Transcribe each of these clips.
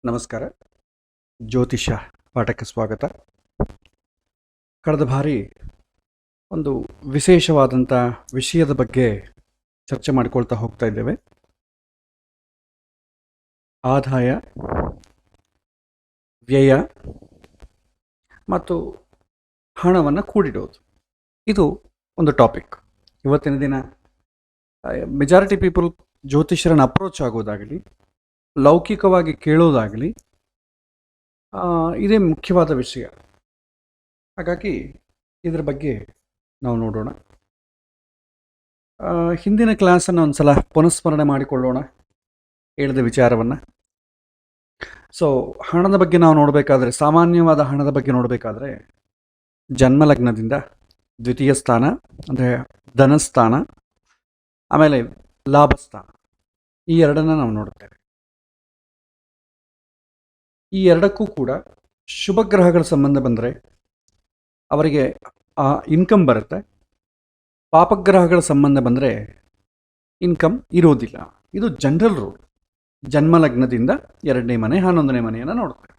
ನಮಸ್ಕಾರ. ಜ್ಯೋತಿಷ್ಯ ಪಾಠಕ್ಕೆ ಸ್ವಾಗತ. ಕಳೆದ ಬಾರಿ ಒಂದು ವಿಶೇಷವಾದಂಥ ವಿಷಯದ ಬಗ್ಗೆ ಚರ್ಚೆ ಮಾಡಿಕೊಳ್ತಾ ಹೋಗ್ತಾ ಇದ್ದೇವೆ. ಆದಾಯ, ವ್ಯಯ ಮತ್ತು ಹಣವನ್ನು ಕೂಡಿಡೋದು, ಇದು ಒಂದು ಟಾಪಿಕ್. ಇವತ್ತಿನ ದಿನ ಮೆಜಾರಿಟಿ ಪೀಪಲ್ ಜ್ಯೋತಿಷ್ಯರನ್ನು ಅಪ್ರೋಚ್ ಆಗೋದಾಗಲಿ, ಲೌಕಿಕವಾಗಿ ಕೇಳೋದಾಗಲಿ, ಇದೇ ಮುಖ್ಯವಾದ ವಿಷಯ. ಹಾಗಾಗಿ ಇದರ ಬಗ್ಗೆ ನಾವು ನೋಡೋಣ. ಹಿಂದಿನ ಕ್ಲಾಸನ್ನು ಒಂದು ಸಲ ಪುನಸ್ಮರಣೆ ಮಾಡಿಕೊಳ್ಳೋಣ, ಹೇಳಿದ ವಿಚಾರವನ್ನು. ಸೊ ಹಣದ ಬಗ್ಗೆ ನಾವು ನೋಡಬೇಕಾದ್ರೆ, ಸಾಮಾನ್ಯವಾದ ಹಣದ ಬಗ್ಗೆ ನೋಡಬೇಕಾದ್ರೆ, ಜನ್ಮಲಗ್ನದಿಂದ ದ್ವಿತೀಯ ಸ್ಥಾನ ಅಂದರೆ ಧನಸ್ಥಾನ, ಆಮೇಲೆ ಲಾಭಸ್ಥಾನ, ಈ ಎರಡನ್ನು ನಾವು ನೋಡುತ್ತೇವೆ. ಈ ಎರಡಕ್ಕೂ ಕೂಡ ಶುಭ ಗ್ರಹಗಳ ಸಂಬಂಧ ಬಂದರೆ ಅವರಿಗೆ ಇನ್ಕಮ್ ಬರುತ್ತೆ. ಪಾಪಗ್ರಹಗಳ ಸಂಬಂಧ ಬಂದರೆ ಇನ್ಕಮ್ ಇರೋದಿಲ್ಲ. ಇದು ಜನರಲ್ ರೂಲ್. ಜನ್ಮಲಗ್ನದಿಂದ 2ನೇ ಮನೆ 11ನೇ ಮನೆಯನ್ನು ನೋಡ್ತೇವೆ.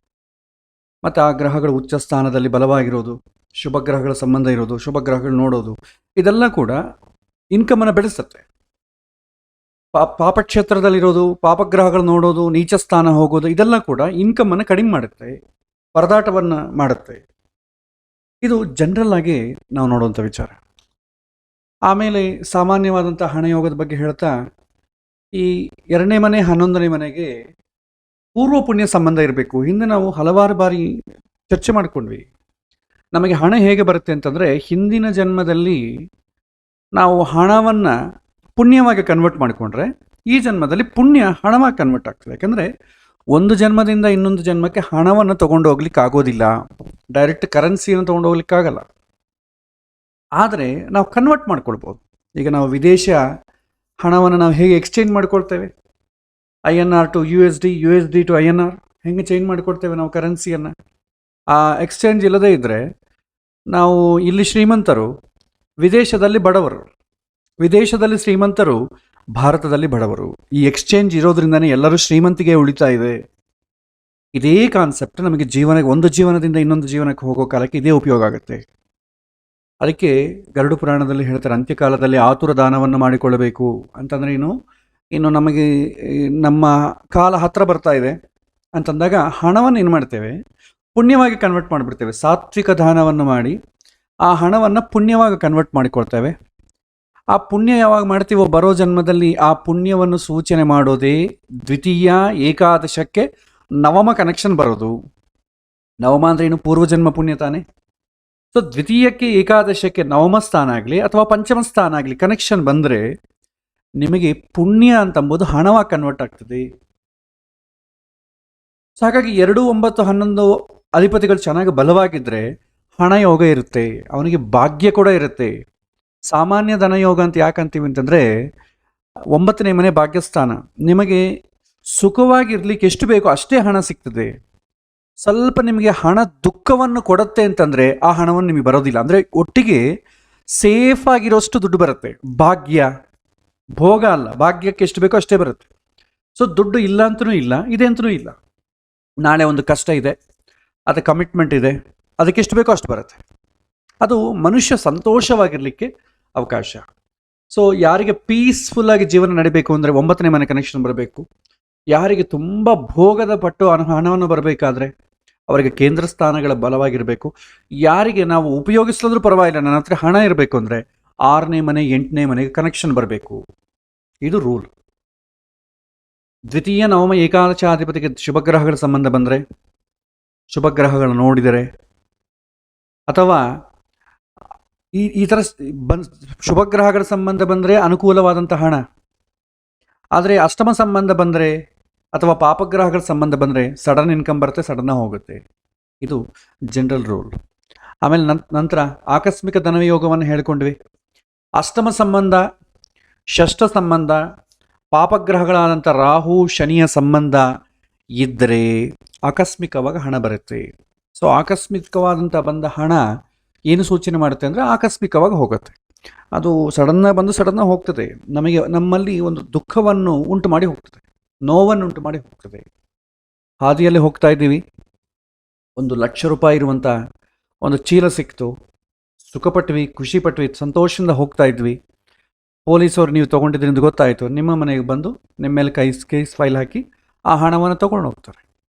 ಮತ್ತು ಆ ಗ್ರಹಗಳು ಉಚ್ಚ ಸ್ಥಾನದಲ್ಲಿ ಬಲವಾಗಿರೋದು, ಶುಭ ಗ್ರಹಗಳ ಸಂಬಂಧ ಇರೋದು, ಶುಭ ಗ್ರಹಗಳು ನೋಡೋದು, ಇದೆಲ್ಲ ಕೂಡ ಇನ್ಕಮನ್ನು ಬೆಳೆಸುತ್ತೆ. ಪಾಪಕ್ಷೇತ್ರದಲ್ಲಿರೋದು, ಪಾಪಗ್ರಹಗಳು ನೋಡೋದು, ನೀಚ ಸ್ಥಾನ ಹೋಗೋದು, ಇದೆಲ್ಲ ಕೂಡ ಇನ್ಕಮನ್ನು ಕಡಿಮೆ ಮಾಡುತ್ತೆ, ಪರದಾಟವನ್ನು ಮಾಡುತ್ತೆ. ಇದು ಜನರಲ್ ಆಗಿ ನಾವು ನೋಡುವಂಥ ವಿಚಾರ. ಆಮೇಲೆ ಸಾಮಾನ್ಯವಾದಂಥ ಹಣಯೋಗದ ಬಗ್ಗೆ ಹೇಳ್ತಾ, ಈ 2ನೇ ಮನೆ 11ನೇ ಮನೆಗೆ ಪೂರ್ವ ಪುಣ್ಯ ಸಂಬಂಧ ಇರಬೇಕು. ಹಿಂದೆ ನಾವು ಹಲವಾರು ಬಾರಿ ಚರ್ಚೆ ಮಾಡಿಕೊಂಡ್ವಿ. ನಮಗೆ ಹಣ ಹೇಗೆ ಬರುತ್ತೆ ಅಂತಂದರೆ, ಹಿಂದಿನ ಜನ್ಮದಲ್ಲಿ ನಾವು ಹಣವನ್ನು ಪುಣ್ಯವಾಗಿ ಕನ್ವರ್ಟ್ ಮಾಡಿಕೊಂಡ್ರೆ ಈ ಜನ್ಮದಲ್ಲಿ ಪುಣ್ಯ ಹಣವಾಗಿ ಕನ್ವರ್ಟ್ ಆಗ್ತದೆ. ಯಾಕಂದರೆ ಒಂದು ಜನ್ಮದಿಂದ ಇನ್ನೊಂದು ಜನ್ಮಕ್ಕೆ ಹಣವನ್ನು ತೊಗೊಂಡು ಹೋಗ್ಲಿಕ್ಕೆ ಆಗೋದಿಲ್ಲ, ಡೈರೆಕ್ಟ್ ಕರೆನ್ಸಿಯನ್ನು ತೊಗೊಂಡು ಹೋಗ್ಲಿಕ್ಕಾಗಲ್ಲ. ಆದರೆ ನಾವು ಕನ್ವರ್ಟ್ ಮಾಡ್ಕೊಳ್ಬೋದು. ಈಗ ನಾವು ವಿದೇಶ ಹಣವನ್ನು ನಾವು ಹೇಗೆ ಎಕ್ಸ್ಚೇಂಜ್ ಮಾಡ್ಕೊಳ್ತೇವೆ, INR to USD, USD to INR ಹೇಗೆ ಚೇಂಜ್ ಮಾಡಿಕೊಡ್ತೇವೆ ನಾವು ಕರೆನ್ಸಿಯನ್ನು. ಆ ಎಕ್ಸ್ಚೇಂಜ್ ಇಲ್ಲದೇ ಇದ್ದರೆ ನಾವು ಇಲ್ಲಿ ಶ್ರೀಮಂತರು, ವಿದೇಶದಲ್ಲಿ ಬಡವರು, ವಿದೇಶದಲ್ಲಿ ಶ್ರೀಮಂತರು, ಭಾರತದಲ್ಲಿ ಬಡವರು. ಈ ಎಕ್ಸ್ಚೇಂಜ್ ಇರೋದ್ರಿಂದನೇ ಎಲ್ಲರೂ ಶ್ರೀಮಂತಿಗೆ ಉಳಿತಾ ಇದೆ. ಇದೇ ಕಾನ್ಸೆಪ್ಟ್ ನಮಗೆ ಒಂದು ಜೀವನದಿಂದ ಇನ್ನೊಂದು ಜೀವನಕ್ಕೆ ಹೋಗೋ ಕಾಲಕ್ಕೆ ಇದೇ ಉಪಯೋಗ ಆಗುತ್ತೆ. ಅದಕ್ಕೆ ಗರುಡ ಪುರಾಣದಲ್ಲಿ ಹೇಳ್ತಾರೆ, ಅಂತ್ಯಕಾಲದಲ್ಲಿ ಆತುರ ದಾನವನ್ನು ಮಾಡಿಕೊಳ್ಳಬೇಕು ಅಂತಂದರೆ ಇನ್ನು ನಮಗೆ ನಮ್ಮ ಕಾಲ ಹತ್ತಿರ ಬರ್ತಾ ಇದೆ ಅಂತಂದಾಗ ಹಣವನ್ನು ಏನು ಮಾಡ್ತೇವೆ, ಪುಣ್ಯವಾಗಿ ಕನ್ವರ್ಟ್ ಮಾಡಿಬಿಡ್ತೇವೆ. ಸಾತ್ವಿಕ ದಾನವನ್ನು ಮಾಡಿ ಆ ಹಣವನ್ನು ಪುಣ್ಯವಾಗಿ ಕನ್ವರ್ಟ್ ಮಾಡಿಕೊಳ್ತೇವೆ. ಆ ಪುಣ್ಯ ಯಾವಾಗ ಮಾಡ್ತೀವೋ ಬರೋ ಜನ್ಮದಲ್ಲಿ ಆ ಪುಣ್ಯವನ್ನು ಸೂಚನೆ ಮಾಡೋದೇ ದ್ವಿತೀಯ ಏಕಾದಶಕ್ಕೆ ನವಮ ಕನೆಕ್ಷನ್ ಬರೋದು. ನವಮ ಅಂದರೆ ಏನು, ಪೂರ್ವಜನ್ಮ ಪುಣ್ಯ ತಾನೆ. ಸೊ ದ್ವಿತೀಯಕ್ಕೆ ಏಕಾದಶಕ್ಕೆ ನವಮ ಸ್ಥಾನ ಆಗಲಿ ಅಥವಾ ಪಂಚಮ ಸ್ಥಾನ ಆಗಲಿ ಕನೆಕ್ಷನ್ ಬಂದರೆ ನಿಮಗೆ ಪುಣ್ಯ ಅಂತಂಬುದು ಹಣವಾಗಿ ಕನ್ವರ್ಟ್ ಆಗ್ತದೆ. ಸೊ ಹಾಗಾಗಿ 2, 9, 11 ಅಧಿಪತಿಗಳು ಚೆನ್ನಾಗಿ ಬಲವಾಗಿದ್ದರೆ ಹಣ ಯೋಗ ಇರುತ್ತೆ, ಅವನಿಗೆ ಭಾಗ್ಯ ಕೂಡ ಇರುತ್ತೆ. ಸಾಮಾನ್ಯ ಧನಯೋಗ ಅಂತ ಯಾಕಂತೀವಿ ಅಂತಂದರೆ, 9ನೇ ಮನೆ ಭಾಗ್ಯಸ್ಥಾನ. ನಿಮಗೆ ಸುಖವಾಗಿರ್ಲಿಕ್ಕೆ ಎಷ್ಟು ಬೇಕೋ ಅಷ್ಟೇ ಹಣ ಸಿಗ್ತದೆ. ಸ್ವಲ್ಪ ನಿಮಗೆ ಹಣ ದುಃಖವನ್ನು ಕೊಡುತ್ತೆ ಅಂತಂದರೆ ಆ ಹಣವನ್ನು ನಿಮಗೆ ಬರೋದಿಲ್ಲ. ಅಂದರೆ ಒಟ್ಟಿಗೆ ಸೇಫ್ ಆಗಿರೋಷ್ಟು ದುಡ್ಡು ಬರುತ್ತೆ. ಭಾಗ್ಯ ಭೋಗ ಅಲ್ಲ, ಭಾಗ್ಯಕ್ಕೆ ಎಷ್ಟು ಬೇಕೋ ಅಷ್ಟೇ ಬರುತ್ತೆ. ಸೊ ದುಡ್ಡು ಇಲ್ಲ ಅಂತಲೂ ಇಲ್ಲ, ಇದೆ ಅಂತಲೂ ಇಲ್ಲ. ನಾಳೆ ಒಂದು ಕಷ್ಟ ಇದೆ, ಅದು ಕಮಿಟ್ಮೆಂಟ್ ಇದೆ, ಅದಕ್ಕೆ ಎಷ್ಟು ಬೇಕೋ ಅಷ್ಟು ಬರುತ್ತೆ. ಅದು ಮನುಷ್ಯ ಸಂತೋಷವಾಗಿರಲಿಕ್ಕೆ ಅವಕಾಶ. ಸೊ ಯಾರಿಗೆ ಪೀಸ್ಫುಲ್ಲಾಗಿ ಜೀವನ ನಡಿಬೇಕು ಅಂದರೆ 9ನೇ ಮನೆ ಕನೆಕ್ಷನ್ ಬರಬೇಕು. ಯಾರಿಗೆ ತುಂಬ ಭೋಗದ ಪಟ್ಟು ಹಣವನ್ನು ಬರಬೇಕಾದ್ರೆ ಅವರಿಗೆ ಕೇಂದ್ರ ಸ್ಥಾನಗಳ ಬಲವಾಗಿರಬೇಕು. ಯಾರಿಗೆ ನಾವು ಉಪಯೋಗಿಸಿದ್ರೂ ಪರವಾಗಿಲ್ಲ, ನನ್ನ ಹತ್ರ ಹಣ ಇರಬೇಕು ಅಂದರೆ 6ನೇ ಮನೆ 8ನೇ ಮನೆಗೆ ಕನೆಕ್ಷನ್ ಬರಬೇಕು. ಇದು ರೂಲ್. ದ್ವಿತೀಯ ನವಮ ಏಕಾದಶಾಧಿಪತಿಗೆ ಶುಭಗ್ರಹಗಳ ಸಂಬಂಧ ಬಂದರೆ, ಶುಭಗ್ರಹಗಳು ನೋಡಿದರೆ, ಅಥವಾ ಈ ಥರ ಶುಭಗ್ರಹಗಳ ಸಂಬಂಧ ಬಂದರೆ ಅನುಕೂಲವಾದಂಥ ಹಣ. ಆದರೆ ಅಷ್ಟಮ ಸಂಬಂಧ ಬಂದರೆ ಅಥವಾ ಪಾಪಗ್ರಹಗಳ ಸಂಬಂಧ ಬಂದರೆ ಸಡನ್ ಇನ್ಕಮ್ ಬರುತ್ತೆ, ಸಡನ್ನಾಗಿ ಹೋಗುತ್ತೆ. ಇದು ಜನರಲ್ ರೂಲ್. ಆಮೇಲೆ ನಂತರ ಆಕಸ್ಮಿಕ ಧನಯೋಗವನ್ನು ಹೇಳ್ಕೊಂಡ್ವಿ. ಅಷ್ಟಮ ಸಂಬಂಧ, ಷಷ್ಠ ಸಂಬಂಧ, ಪಾಪಗ್ರಹಗಳಾದಂಥ ರಾಹು ಶನಿಯ ಸಂಬಂಧ ಇದ್ದರೆ ಆಕಸ್ಮಿಕವಾಗಿ ಹಣ ಬರುತ್ತೆ. ಸೊ ಆಕಸ್ಮಿಕವಾದಂಥ ಬಂದ ಹಣ ಏನು ಸೂಚನೆ ಮಾಡುತ್ತೆ ಅಂದರೆ ಆಕಸ್ಮಿಕವಾಗಿ ಹೋಗುತ್ತೆ. ಅದು ಸಡನ್ನಾಗಿ ಬಂದು ಸಡನ್ನಾಗಿ ಹೋಗ್ತದೆ. ನಮ್ಮಲ್ಲಿ ಒಂದು ದುಃಖವನ್ನು ಉಂಟು ಮಾಡಿ ಹೋಗ್ತದೆ, ನೋವನ್ನು ಉಂಟು ಮಾಡಿ ಹೋಗ್ತದೆ. ಹಾದಿಯಲ್ಲಿ ಹೋಗ್ತಾ ಇದ್ದೀವಿ, 1,00,000 ರೂಪಾಯಿ ಇರುವಂಥ ಒಂದು ಚೀಲ ಸಿಕ್ತು, ಸುಖಪಟ್ವಿ, ಖುಷಿ ಪಟ್ವಿ, ಸಂತೋಷದಿಂದ ಹೋಗ್ತಾ ಇದ್ವಿ. ಪೊಲೀಸವ್ರು ನೀವು ತೊಗೊಂಡಿದ್ರಿಂದ ಗೊತ್ತಾಯಿತು, ನಿಮ್ಮ ಮನೆಗೆ ಬಂದು ನಿಮ್ಮ ಮೇಲೆ ಕೇಸ್ ಫೈಲ್ ಹಾಕಿ ಆ ಹಣವನ್ನು ತೊಗೊಂಡು ಹೋಗ್ತಾರೆ.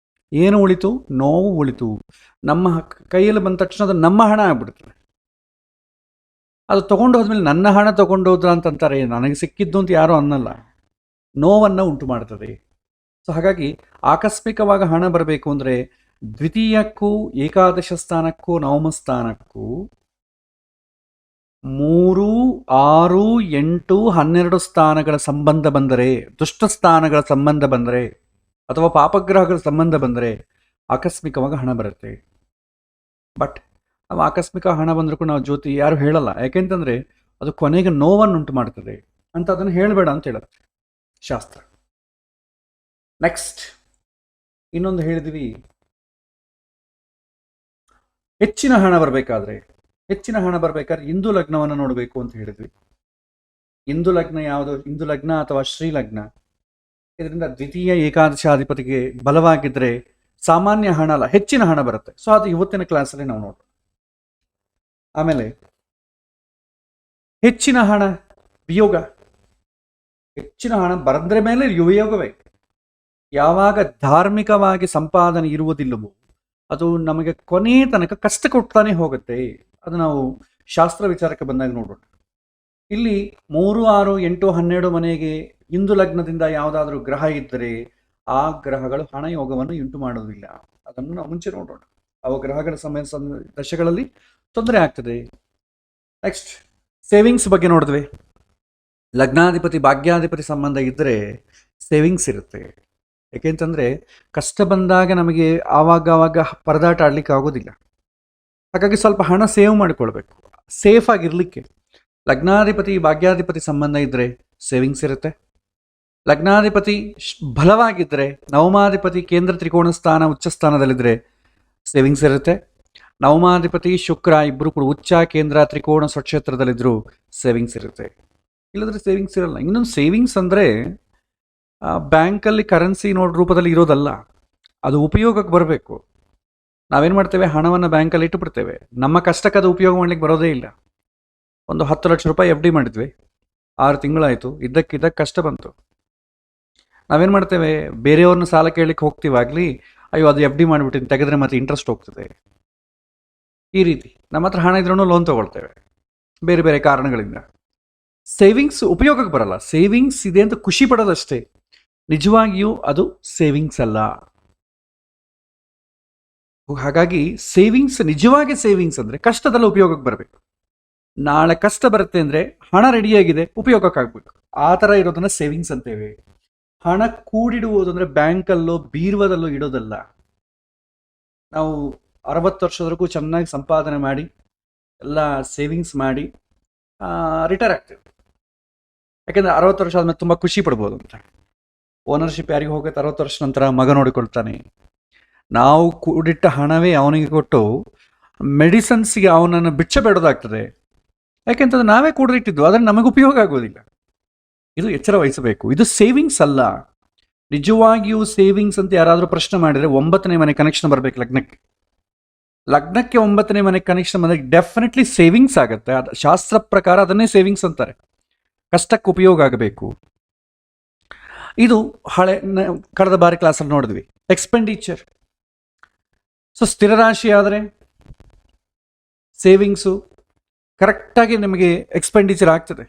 ಏನು ಉಳಿತು? ನೋವು ಉಳಿತು. ನಮ್ಮ ಕೈಯಲ್ಲಿ ಬಂದ ತಕ್ಷಣ ಅದು ನಮ್ಮ ಹಣ ಆಗ್ಬಿಡ್ತದೆ. ಅದು ತೊಗೊಂಡು ಹೋದ್ಮೇಲೆ ನನ್ನ ಹಣ ತೊಗೊಂಡು ಹೋದ್ರ ಅಂತಂತಾರೆ, ನನಗೆ ಸಿಕ್ಕಿದ್ದು ಅಂತ ಯಾರೂ ಅನ್ನಲ್ಲ, ನೋವನ್ನು ಉಂಟು ಮಾಡ್ತದೆ. ಸೊ ಹಾಗಾಗಿ ಆಕಸ್ಮಿಕವಾಗಿ ಹಣ ಬರಬೇಕು ಅಂದರೆ ದ್ವಿತೀಯಕ್ಕೂ ಏಕಾದಶ ಸ್ಥಾನಕ್ಕೂ ನವಮ ಸ್ಥಾನಕ್ಕೂ 3, 6, 8, 12 ಸ್ಥಾನಗಳ ಸಂಬಂಧ ಬಂದರೆ, ದುಷ್ಟ ಸ್ಥಾನಗಳ ಸಂಬಂಧ ಬಂದರೆ ಅಥವಾ ಪಾಪಗ್ರಹಗಳ ಸಂಬಂಧ ಬಂದರೆ ಆಕಸ್ಮಿಕವಾಗಿ ಹಣ ಬರುತ್ತೆ. ಬಟ್ ನಾವು ಆಕಸ್ಮಿಕ ಹಣ ಬಂದರೂ ಕೂಡ ನಾವು ಜ್ಯೋತಿ ಯಾರು ಹೇಳಲ್ಲ, ಯಾಕೆಂತಂದರೆ ಅದು ಕೊನೆಗೆ ನೋವನ್ನು ಉಂಟು ಮಾಡ್ತದೆ ಅಂತ ಅದನ್ನು ಹೇಳಬೇಡ ಅಂತ ಹೇಳುತ್ತೆ ಶಾಸ್ತ್ರ. ನೆಕ್ಸ್ಟ್ ಇನ್ನೊಂದು ಹೇಳಿದ್ವಿ, ಹೆಚ್ಚಿನ ಹಣ ಬರಬೇಕಾದ್ರೆ ಇಂದು ಲಗ್ನವನ್ನು ನೋಡಬೇಕು ಅಂತ ಹೇಳಿದ್ವಿ. ಇಂದು ಲಗ್ನ ಯಾವುದು? ಇಂದು ಲಗ್ನ ಅಥವಾ ಶ್ರೀಲಗ್ನ. ಇದರಿಂದ ದ್ವಿತೀಯ ಏಕಾದಶಾಧಿಪತಿಗೆ ಬಲವಾಗಿದ್ದರೆ ಸಾಮಾನ್ಯ ಹಣ ಅಲ್ಲ, ಹೆಚ್ಚಿನ ಹಣ ಬರುತ್ತೆ. ಸೊ ಅದು ಇವತ್ತಿನ ಕ್ಲಾಸಲ್ಲಿ ನಾವು ನೋಡೋಣ. ಆಮೇಲೆ ಹೆಚ್ಚಿನ ಹಣ ವಿಯೋಗ. ಹೆಚ್ಚಿನ ಹಣ ಬರೆದ್ರೆ ಮೇಲೆ ವಿಯೋಗವೇ. ಯಾವಾಗ ಧಾರ್ಮಿಕವಾಗಿ ಸಂಪಾದನೆ ಇರುವುದಿಲ್ಲವೋ ಅದು ನಮಗೆ ಕೊನೆ ತನಕ ಕಷ್ಟ ಕೊಡ್ತಾನೆ ಹೋಗುತ್ತೆ. ಅದು ನಾವು ಶಾಸ್ತ್ರ ವಿಚಾರಕ್ಕೆ ಬಂದಾಗ ನೋಡೋಣ. ಇಲ್ಲಿ 3, 6, 8, 12 ಮನೆಗೆ ಇಂದು ಲಗ್ನದಿಂದ ಯಾವುದಾದ್ರೂ ಗ್ರಹ ಇದ್ದರೆ ಆ ಗ್ರಹಗಳು ಹಣ ಯೋಗವನ್ನು ಉಂಟು ಮಾಡೋದಿಲ್ಲ. ಅದನ್ನು ನಾವು ಮುಂಚೆ ನೋಡೋಣ. ಅವು ಗ್ರಹಗಳ ದಶೆಗಳಲ್ಲಿ ತೊಂದರೆ ಆಗ್ತದೆ. ನೆಕ್ಸ್ಟ್ ಸೇವಿಂಗ್ಸ್ ಬಗ್ಗೆ ನೋಡಿದ್ವಿ. ಲಗ್ನಾಧಿಪತಿ ಭಾಗ್ಯಾಧಿಪತಿ ಸಂಬಂಧ ಇದ್ದರೆ ಸೇವಿಂಗ್ಸ್ ಇರುತ್ತೆ. ಯಾಕೆಂತಂದರೆ ಕಷ್ಟ ಬಂದಾಗ ನಮಗೆ ಆವಾಗ ಪರದಾಟ ಆಡಲಿಕ್ಕೆ ಆಗೋದಿಲ್ಲ. ಹಾಗಾಗಿ ಸ್ವಲ್ಪ ಹಣ ಸೇವ್ ಮಾಡಿಕೊಳ್ಬೇಕು ಸೇಫ್ ಆಗಿರಲಿಕ್ಕೆ. ಲಗ್ನಾಧಿಪತಿ ಭಾಗ್ಯಾಧಿಪತಿ ಸಂಬಂಧ ಇದ್ದರೆ ಸೇವಿಂಗ್ಸ್ ಇರುತ್ತೆ. ಲಗ್ನಾಧಿಪತಿ ಬಲವಾಗಿದ್ದರೆ, ನವಮಾಧಿಪತಿ ಕೇಂದ್ರ ತ್ರಿಕೋಣ ಸ್ಥಾನ ಉಚ್ಚ ಸ್ಥಾನದಲ್ಲಿದ್ದರೆ ಸೇವಿಂಗ್ಸ್ ಇರುತ್ತೆ. ನವಮಾಧಿಪತಿ ಶುಕ್ರ ಇಬ್ಬರು ಕೂಡ ಉಚ್ಚ ಕೇಂದ್ರ ತ್ರಿಕೋಣ ಸ್ವಕ್ಷೇತ್ರದಲ್ಲಿದ್ದರೂ ಸೇವಿಂಗ್ಸ್ ಇರುತ್ತೆ. ಇಲ್ಲದ್ರೆ ಸೇವಿಂಗ್ಸ್ ಇರಲ್ಲ. ಇನ್ನೊಂದು ಸೇವಿಂಗ್ಸ್ ಅಂದರೆ ಬ್ಯಾಂಕಲ್ಲಿ ಕರೆನ್ಸಿ ನೋಟ್ ರೂಪದಲ್ಲಿ ಇರೋದಲ್ಲ, ಅದು ಉಪಯೋಗಕ್ಕೆ ಬರಬೇಕು. ನಾವೇನು ಮಾಡ್ತೇವೆ, ಹಣವನ್ನು ಬ್ಯಾಂಕಲ್ಲಿ ಇಟ್ಟುಬಿಡ್ತೇವೆ, ನಮ್ಮ ಕಷ್ಟಕ್ಕೆ ಅದು ಉಪಯೋಗ ಮಾಡ್ಲಿಕ್ಕೆ ಬರೋದೇ ಇಲ್ಲ. ಒಂದು 10 ಲಕ್ಷ ರೂಪಾಯಿ ಎಫ್ ಡಿ ಮಾಡಿದ್ವಿ, 6 ತಿಂಗಳಾಯಿತು, ಇದ್ದಕ್ಕಿದ್ದಕ್ಕೆ ಕಷ್ಟ ಬಂತು. ನಾವೇನು ಮಾಡ್ತೇವೆ, ಬೇರೆಯವ್ರನ್ನ ಸಾಲ ಕೇಳಲಿಕ್ಕೆ ಹೋಗ್ತೀವಾಗಲಿ, ಅಯ್ಯೋ ಅದು ಎಫ್ ಡಿ ಮಾಡಿಬಿಟ್ಟು ತೆಗೆದ್ರೆ ಮತ್ತೆ ಇಂಟ್ರೆಸ್ಟ್ ಹೋಗ್ತದೆ. ಈ ರೀತಿ ನಮ್ಮ ಹತ್ರ ಹಣ ಇದ್ರೂ ಲೋನ್ ತೊಗೊಳ್ತೇವೆ ಬೇರೆ ಬೇರೆ ಕಾರಣಗಳಿಂದ. ಸೇವಿಂಗ್ಸ್ ಉಪಯೋಗಕ್ಕೆ ಬರಲ್ಲ. ಸೇವಿಂಗ್ಸ್ ಇದೆ ಅಂತ ಖುಷಿ ಪಡೋದಷ್ಟೇ, ನಿಜವಾಗಿಯೂ ಅದು ಸೇವಿಂಗ್ಸ್ ಅಲ್ಲ. ಹಾಗಾಗಿ ಸೇವಿಂಗ್ಸ್, ನಿಜವಾಗಿ ಸೇವಿಂಗ್ಸ್ ಅಂದರೆ ಕಷ್ಟದಲ್ಲ ಉಪಯೋಗಕ್ಕೆ ಬರಬೇಕು. ನಾಳೆ ಕಷ್ಟ ಬರುತ್ತೆ ಅಂದರೆ ಹಣ ರೆಡಿಯಾಗಿದೆ, ಉಪಯೋಗಕ್ಕಾಗಬೇಕು. ಆ ಥರ ಇರೋದನ್ನ ಸೇವಿಂಗ್ಸ್ ಅಂತೇವೆ. ಹಣ ಕೂಡಿಡುವುದು ಅಂದರೆ ಬ್ಯಾಂಕಲ್ಲೋ ಬೀರುವದಲ್ಲೋ ಇಡೋದಲ್ಲ. ನಾವು 60 ವರ್ಷದವರೆಗೂ ಚೆನ್ನಾಗಿ ಸಂಪಾದನೆ ಮಾಡಿ ಎಲ್ಲ ಸೇವಿಂಗ್ಸ್ ಮಾಡಿ ರಿಟೈರ್ ಆಗ್ತೇವೆ. ಯಾಕೆಂದರೆ 60 ವರ್ಷ ಆದಮೇಲೆ ತುಂಬ ಖುಷಿ ಪಡ್ಬೋದು ಅಂತ. ಓನರ್ಶಿಪ್ ಯಾರಿಗೆ ಹೋಗುತ್ತೆ, 60 ವರ್ಷ ನಂತರ ಮಗ ನೋಡಿಕೊಳ್ತಾನೆ. ನಾವು ಕೂಡಿಟ್ಟ ಹಣವೇ ಅವನಿಗೆ ಕೊಟ್ಟು ಮೆಡಿಸನ್ಸ್ಗೆ ಅವನನ್ನು ಬಿಚ್ಚಬೇಡೋದಾಗ್ತದೆ. ಯಾಕೆಂತಂದ್ರೆ ನಾವೇ ಕೂಡಿಟ್ಟಿದ್ದು, ಅದನ್ನು ನಮಗೆ ಉಪಯೋಗ ಆಗೋದಿಲ್ಲ. ಇದು ಎಚ್ಚರ ವಹಿಸಬೇಕು. ಇದು ಸೇವಿಂಗ್ಸ್ ಅಲ್ಲ. ನಿಜವಾಗಿಯೂ ಸೇವಿಂಗ್ಸ್ ಅಂತ ಯಾರಾದರೂ ಪ್ರಶ್ನೆ ಮಾಡಿದರೆ 9ನೇ ಮನೆ ಕನೆಕ್ಷನ್ ಬರಬೇಕು. ಲಗ್ನಕ್ಕೆ 9ನೇ ಮನೆ ಕನೆಕ್ಷನ್ ಬಂದರೆ ಡೆಫಿನೆಟ್ಲಿ ಸೇವಿಂಗ್ಸ್ ಆಗುತ್ತೆ. ಅದು ಶಾಸ್ತ್ರ ಪ್ರಕಾರ ಅದನ್ನೇ ಸೇವಿಂಗ್ಸ್ ಅಂತಾರೆ. ಕಷ್ಟಕ್ಕೆ ಉಪಯೋಗ ಆಗಬೇಕು. ಇದು ಕಳೆದ ಬಾರಿ ಕ್ಲಾಸಲ್ಲಿ ನೋಡಿದ್ವಿ. ಎಕ್ಸ್ಪೆಂಡಿಚರ್. ಸೊ ಸ್ಥಿರ ರಾಶಿ ಆದರೆ ಸೇವಿಂಗ್ಸು ಕರೆಕ್ಟಾಗಿ ನಿಮಗೆ ಎಕ್ಸ್ಪೆಂಡಿಚರ್ ಆಗ್ತದೆ.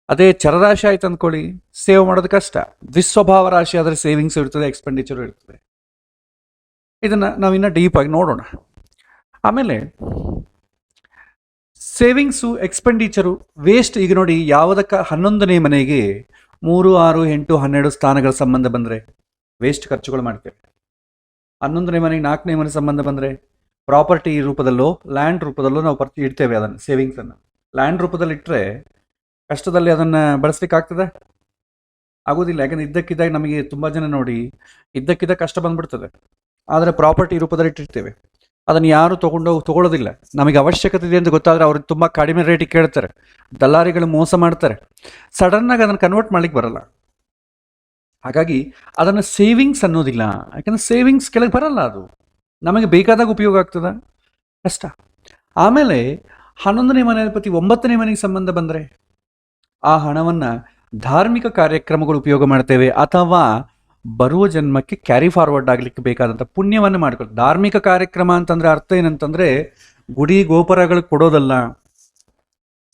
ಅದೇ ಚರರಾಶಿ ಆಯ್ತು ಅಂದ್ಕೊಳ್ಳಿ, ಸೇವ್ ಮಾಡೋದು ಕಷ್ಟ. ದ್ವಿಸ್ವಭಾವ ರಾಶಿ ಆದರೆ ಸೇವಿಂಗ್ಸ್ ಇರ್ತದೆ, ಎಕ್ಸ್ಪೆಂಡಿಚರು ಇರ್ತದೆ. ಇದನ್ನು ನಾವಿನ್ನೂ ಡೀಪಾಗಿ ನೋಡೋಣ. ಆಮೇಲೆ ಸೇವಿಂಗ್ಸು ಎಕ್ಸ್ಪೆಂಡಿಚರು ವೇಸ್ಟ್. ಈಗ ನೋಡಿ, ಯಾವುದಕ್ಕೆ 11ನೇ ಮನೆಗೆ 3, 6, 8, 12 ಸ್ಥಾನಗಳ ಸಂಬಂಧ ಬಂದರೆ ವೇಸ್ಟ್ ಖರ್ಚುಗಳು ಮಾಡ್ತೇವೆ. 11ನೇ ಮನೆಗೆ 4ನೇ ಮನೆ ಸಂಬಂಧ ಬಂದರೆ ಪ್ರಾಪರ್ಟಿ ರೂಪದಲ್ಲೋ ಲ್ಯಾಂಡ್ ರೂಪದಲ್ಲೋ ನಾವು ಇಡ್ತೇವೆ ಅದನ್ನು, ಸೇವಿಂಗ್ಸನ್ನು. ಲ್ಯಾಂಡ್ ರೂಪದಲ್ಲಿ ಇಟ್ಟರೆ ಕಷ್ಟದಲ್ಲಿ ಅದನ್ನು ಬಳಸ್ಲಿಕ್ಕೆ ಆಗ್ತದೆ? ಆಗೋದಿಲ್ಲ. ಯಾಕಂದರೆ ಇದ್ದಕ್ಕಿದ್ದಾಗ ನಮಗೆ ತುಂಬ ಜನ ನೋಡಿ ಇದ್ದಕ್ಕಿದ್ದಾಗ ಕಷ್ಟ ಬಂದ್ಬಿಡ್ತದೆ. ಆದರೆ ಪ್ರಾಪರ್ಟಿ ರೂಪದಲ್ಲಿ ಇಟ್ಟಿರ್ತೇವೆ, ಅದನ್ನು ಯಾರು ತೊಗೊಳ್ಳೋದಿಲ್ಲ. ನಮಗೆ ಅವಶ್ಯಕತೆ ಇದೆ ಅಂತ ಗೊತ್ತಾದರೆ ಅವ್ರಿಗೆ ತುಂಬ ಕಡಿಮೆ ರೇಟಿಗೆ ಕೇಳ್ತಾರೆ, ದಲ್ಲಾರಿಗಳು ಮೋಸ ಮಾಡ್ತಾರೆ. ಸಡನ್ನಾಗಿ ಅದನ್ನು ಕನ್ವರ್ಟ್ ಮಾಡ್ಲಿಕ್ಕೆ ಬರಲ್ಲ. ಹಾಗಾಗಿ ಅದನ್ನು ಸೇವಿಂಗ್ಸ್ ಅನ್ನೋದಿಲ್ಲ. ಯಾಕಂದರೆ ಸೇವಿಂಗ್ಸ್ ಕೆಳಗೆ ಬರಲ್ಲ, ಅದು ನಮಗೆ ಬೇಕಾದಾಗ ಉಪಯೋಗ ಆಗ್ತದ, ಕಷ್ಟ. ಆಮೇಲೆ 11ನೇ ಮನೆ ಅಧಿಪತಿ 9ನೇ ಮನೆಗೆ ಸಂಬಂಧ ಬಂದರೆ ಆ ಹಣವನ್ನು ಧಾರ್ಮಿಕ ಕಾರ್ಯಕ್ರಮಗಳು ಉಪಯೋಗ ಮಾಡ್ತೇವೆ, ಅಥವಾ ಬರುವ ಜನ್ಮಕ್ಕೆ ಕ್ಯಾರಿ ಫಾರ್ವರ್ಡ್ ಆಗಲಿಕ್ಕೆ ಬೇಕಾದಂಥ ಪುಣ್ಯವನ್ನು ಮಾಡ್ಕೊಳ್ತೇವೆ. ಧಾರ್ಮಿಕ ಕಾರ್ಯಕ್ರಮ ಅಂತಂದರೆ ಅರ್ಥ ಏನಂತಂದರೆ ಗುಡಿ ಗೋಪುರಗಳು ಕೊಡೋದಲ್ಲ,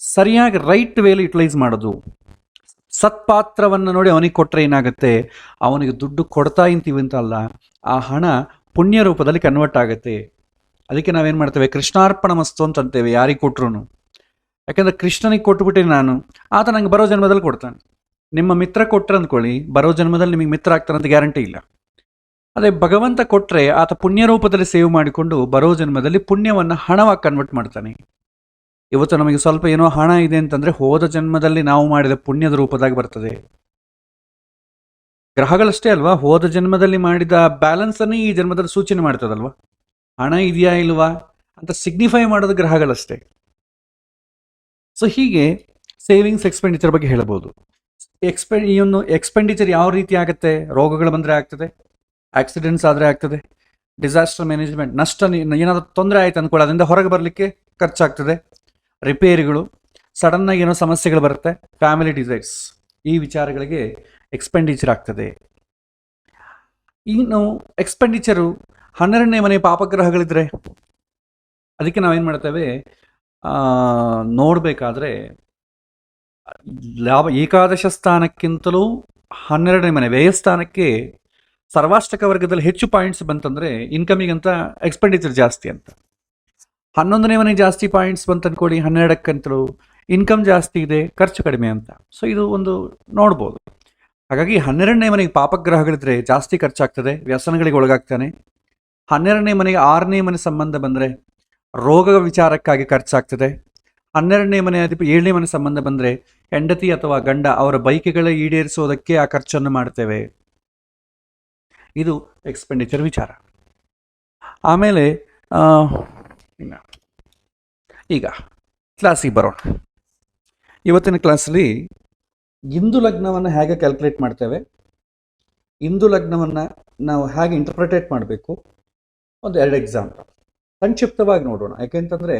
ಸರಿಯಾಗಿ ರೈಟ್ ವೇಲಿ ಯುಟಿಲೈಸ್ ಮಾಡೋದು. ಸತ್ಪಾತ್ರವನ್ನು ನೋಡಿ ಅವನಿಗೆ ಕೊಟ್ಟರೆ ಏನಾಗುತ್ತೆ, ಅವನಿಗೆ ದುಡ್ಡು ಕೊಡ್ತಾ ಇಂತೀವಿ ಅಂತ ಅಲ್ಲ, ಆ ಹಣ ಪುಣ್ಯ ರೂಪದಲ್ಲಿ ಕನ್ವರ್ಟ್ ಆಗುತ್ತೆ. ಅದಕ್ಕೆ ನಾವೇನು ಮಾಡ್ತೇವೆ, ಕೃಷ್ಣಾರ್ಪಣ ಮಸ್ತು ಅಂತ ಅಂತೇವೆ ಯಾರಿಗೆ ಕೊಟ್ಟರು. ಯಾಕಂದರೆ ಕೃಷ್ಣನಿಗೆ ಕೊಟ್ಬಿಟ್ಟೆ ನಾನು, ಆತ ನಂಗೆ ಬರೋ ಜನ್ಮದಲ್ಲಿ ಕೊಡ್ತಾನೆ. ನಿಮ್ಮ ಮಿತ್ರ ಕೊಟ್ಟರೆ ಅಂದ್ಕೊಳ್ಳಿ, ಬರೋ ಜನ್ಮದಲ್ಲಿ ನಿಮಗೆ ಮಿತ್ರ ಆಗ್ತಾನೆ ಅಂತ ಗ್ಯಾರಂಟಿ ಇಲ್ಲ. ಅದೇ ಭಗವಂತ ಕೊಟ್ಟರೆ ಆತ ಪುಣ್ಯ ರೂಪದಲ್ಲಿ ಸೇವ್ ಮಾಡಿಕೊಂಡು ಬರೋ ಜನ್ಮದಲ್ಲಿ ಪುಣ್ಯವನ್ನು ಹಣವಾಗಿ ಕನ್ವರ್ಟ್ ಮಾಡ್ತಾನೆ. ಇವತ್ತು ನಮಗೆ ಸ್ವಲ್ಪ ಏನೋ ಹಣ ಇದೆ ಅಂತಂದರೆ ಹೋದ ಜನ್ಮದಲ್ಲಿ ನಾವು ಮಾಡಿದ ಪುಣ್ಯದ ರೂಪದಾಗ ಬರ್ತದೆ. ಗ್ರಹಗಳಷ್ಟೇ ಅಲ್ವಾ, ಹೋದ ಜನ್ಮದಲ್ಲಿ ಮಾಡಿದ ಬ್ಯಾಲೆನ್ಸನ್ನೇ ಈ ಜನ್ಮದಲ್ಲಿ ಸೂಚನೆ ಮಾಡ್ತದಲ್ವ. ಹಣ ಇದೆಯಾ ಇಲ್ವಾ ಅಂತ ಸಿಗ್ನಿಫೈ ಮಾಡೋದು ಗ್ರಹಗಳಷ್ಟೇ. ಸೊ ಹೀಗೆ ಸೇವಿಂಗ್ಸ್ ಎಕ್ಸ್ಪೆಂಡಿಚರ್ ಬಗ್ಗೆ ಹೇಳ್ಬೋದು. ಇನ್ನು ಎಕ್ಸ್ಪೆಂಡಿಚರ್ ಯಾವ ರೀತಿ ಆಗುತ್ತೆ, ರೋಗಗಳು ಬಂದರೆ ಆಗ್ತದೆ, ಆಕ್ಸಿಡೆಂಟ್ಸ್ ಆದರೆ ಆಗ್ತದೆ, ಡಿಸಾಸ್ಟರ್ ಮ್ಯಾನೇಜ್ಮೆಂಟ್, ನಷ್ಟ, ಏನಾದರೂ ತೊಂದರೆ ಆಯ್ತು ಅಂದ್ಕೊಳ್ಳಿ, ಅದರಿಂದ ಹೊರಗೆ ಬರಲಿಕ್ಕೆ ಖರ್ಚಾಗ್ತದೆ, ರಿಪೇರಿಗಳು, ಸಡನ್ನಾಗಿ ಏನೋ ಸಮಸ್ಯೆಗಳು ಬರುತ್ತೆ, ಫ್ಯಾಮಿಲಿ ಡಿಸೈರ್ಸ್, ಈ ವಿಚಾರಗಳಿಗೆ ಎಕ್ಸ್ಪೆಂಡಿಚರ್ ಆಗ್ತದೆ. ಇನ್ನು ಎಕ್ಸ್ಪೆಂಡಿಚರು 12ನೇ ಮನೆ ಪಾಪಗ್ರಹಗಳಿದ್ರೆ ಅದಕ್ಕೆ ನಾವೇನು ಮಾಡ್ತೇವೆ, ನೋಡಬೇಕಾದ್ರೆ ಲಾಭ ಏಕಾದಶ ಸ್ಥಾನಕ್ಕಿಂತಲೂ 12ನೇ ಮನೆ ವ್ಯಯಸ್ಥಾನಕ್ಕೆ ಸರ್ವಾಷ್ಟಕ ವರ್ಗದಲ್ಲಿ ಹೆಚ್ಚು ಪಾಯಿಂಟ್ಸ್ ಬಂತಂದರೆ ಇನ್ಕಮಿಗಂತ ಎಕ್ಸ್ಪೆಂಡಿಚರ್ ಜಾಸ್ತಿ ಅಂತ. 11ನೇ ಮನೆ ಜಾಸ್ತಿ ಪಾಯಿಂಟ್ಸ್ ಬಂತು ಅಂದ್ಕೊಳ್ಳಿ, 12ಕ್ಕಂತಲೂ ಇನ್ಕಮ್ ಜಾಸ್ತಿ ಇದೆ, ಖರ್ಚು ಕಡಿಮೆ ಅಂತ. ಸೊ ಇದು ಒಂದು ನೋಡ್ಬೋದು. ಹಾಗಾಗಿ 12ನೇ ಮನೆಗೆ ಪಾಪಗ್ರಹಗಳಿದ್ರೆ ಜಾಸ್ತಿ ಖರ್ಚಾಗ್ತದೆ, ವ್ಯಸನಗಳಿಗೆ ಒಳಗಾಗ್ತಾನೆ. 12ನೇ ಮನೆಗೆ 6ನೇ ಮನೆ ಸಂಬಂಧ ಬಂದರೆ ರೋಗ ವಿಚಾರಕ್ಕಾಗಿ ಖರ್ಚಾಗ್ತದೆ. 12ನೇ ಮನೆ 7ನೇ ಮನೆ ಸಂಬಂಧ ಬಂದರೆ ಹೆಂಡತಿ ಅಥವಾ ಗಂಡ ಅವರ ಬೈಕೆಗಳ ಈಡೇರಿಸೋದಕ್ಕೆ ಆ ಖರ್ಚನ್ನು ಮಾಡ್ತೇವೆ. ಇದು ಎಕ್ಸ್ಪೆಂಡಿಚರ್ ವಿಚಾರ. ಆಮೇಲೆ ಈಗ ಕ್ಲಾಸಿಗೆ ಬರೋಣ. ಇವತ್ತಿನ ಕ್ಲಾಸಲ್ಲಿ ಇಂದು ಲಗ್ನವನ್ನು ಹೇಗೆ ಕ್ಯಾಲ್ಕುಲೇಟ್ ಮಾಡ್ತೇವೆ, ಇಂದು ಲಗ್ನವನ್ನು ನಾವು ಹೇಗೆ ಇಂಟರ್ಪ್ರಿಟೇಟ್ ಮಾಡಬೇಕು, ಒಂದು 2 ಎಕ್ಸಾಂಪಲ್ ಸಂಕ್ಷಿಪ್ತವಾಗಿ ನೋಡೋಣ. ಯಾಕೆಂತಂದರೆ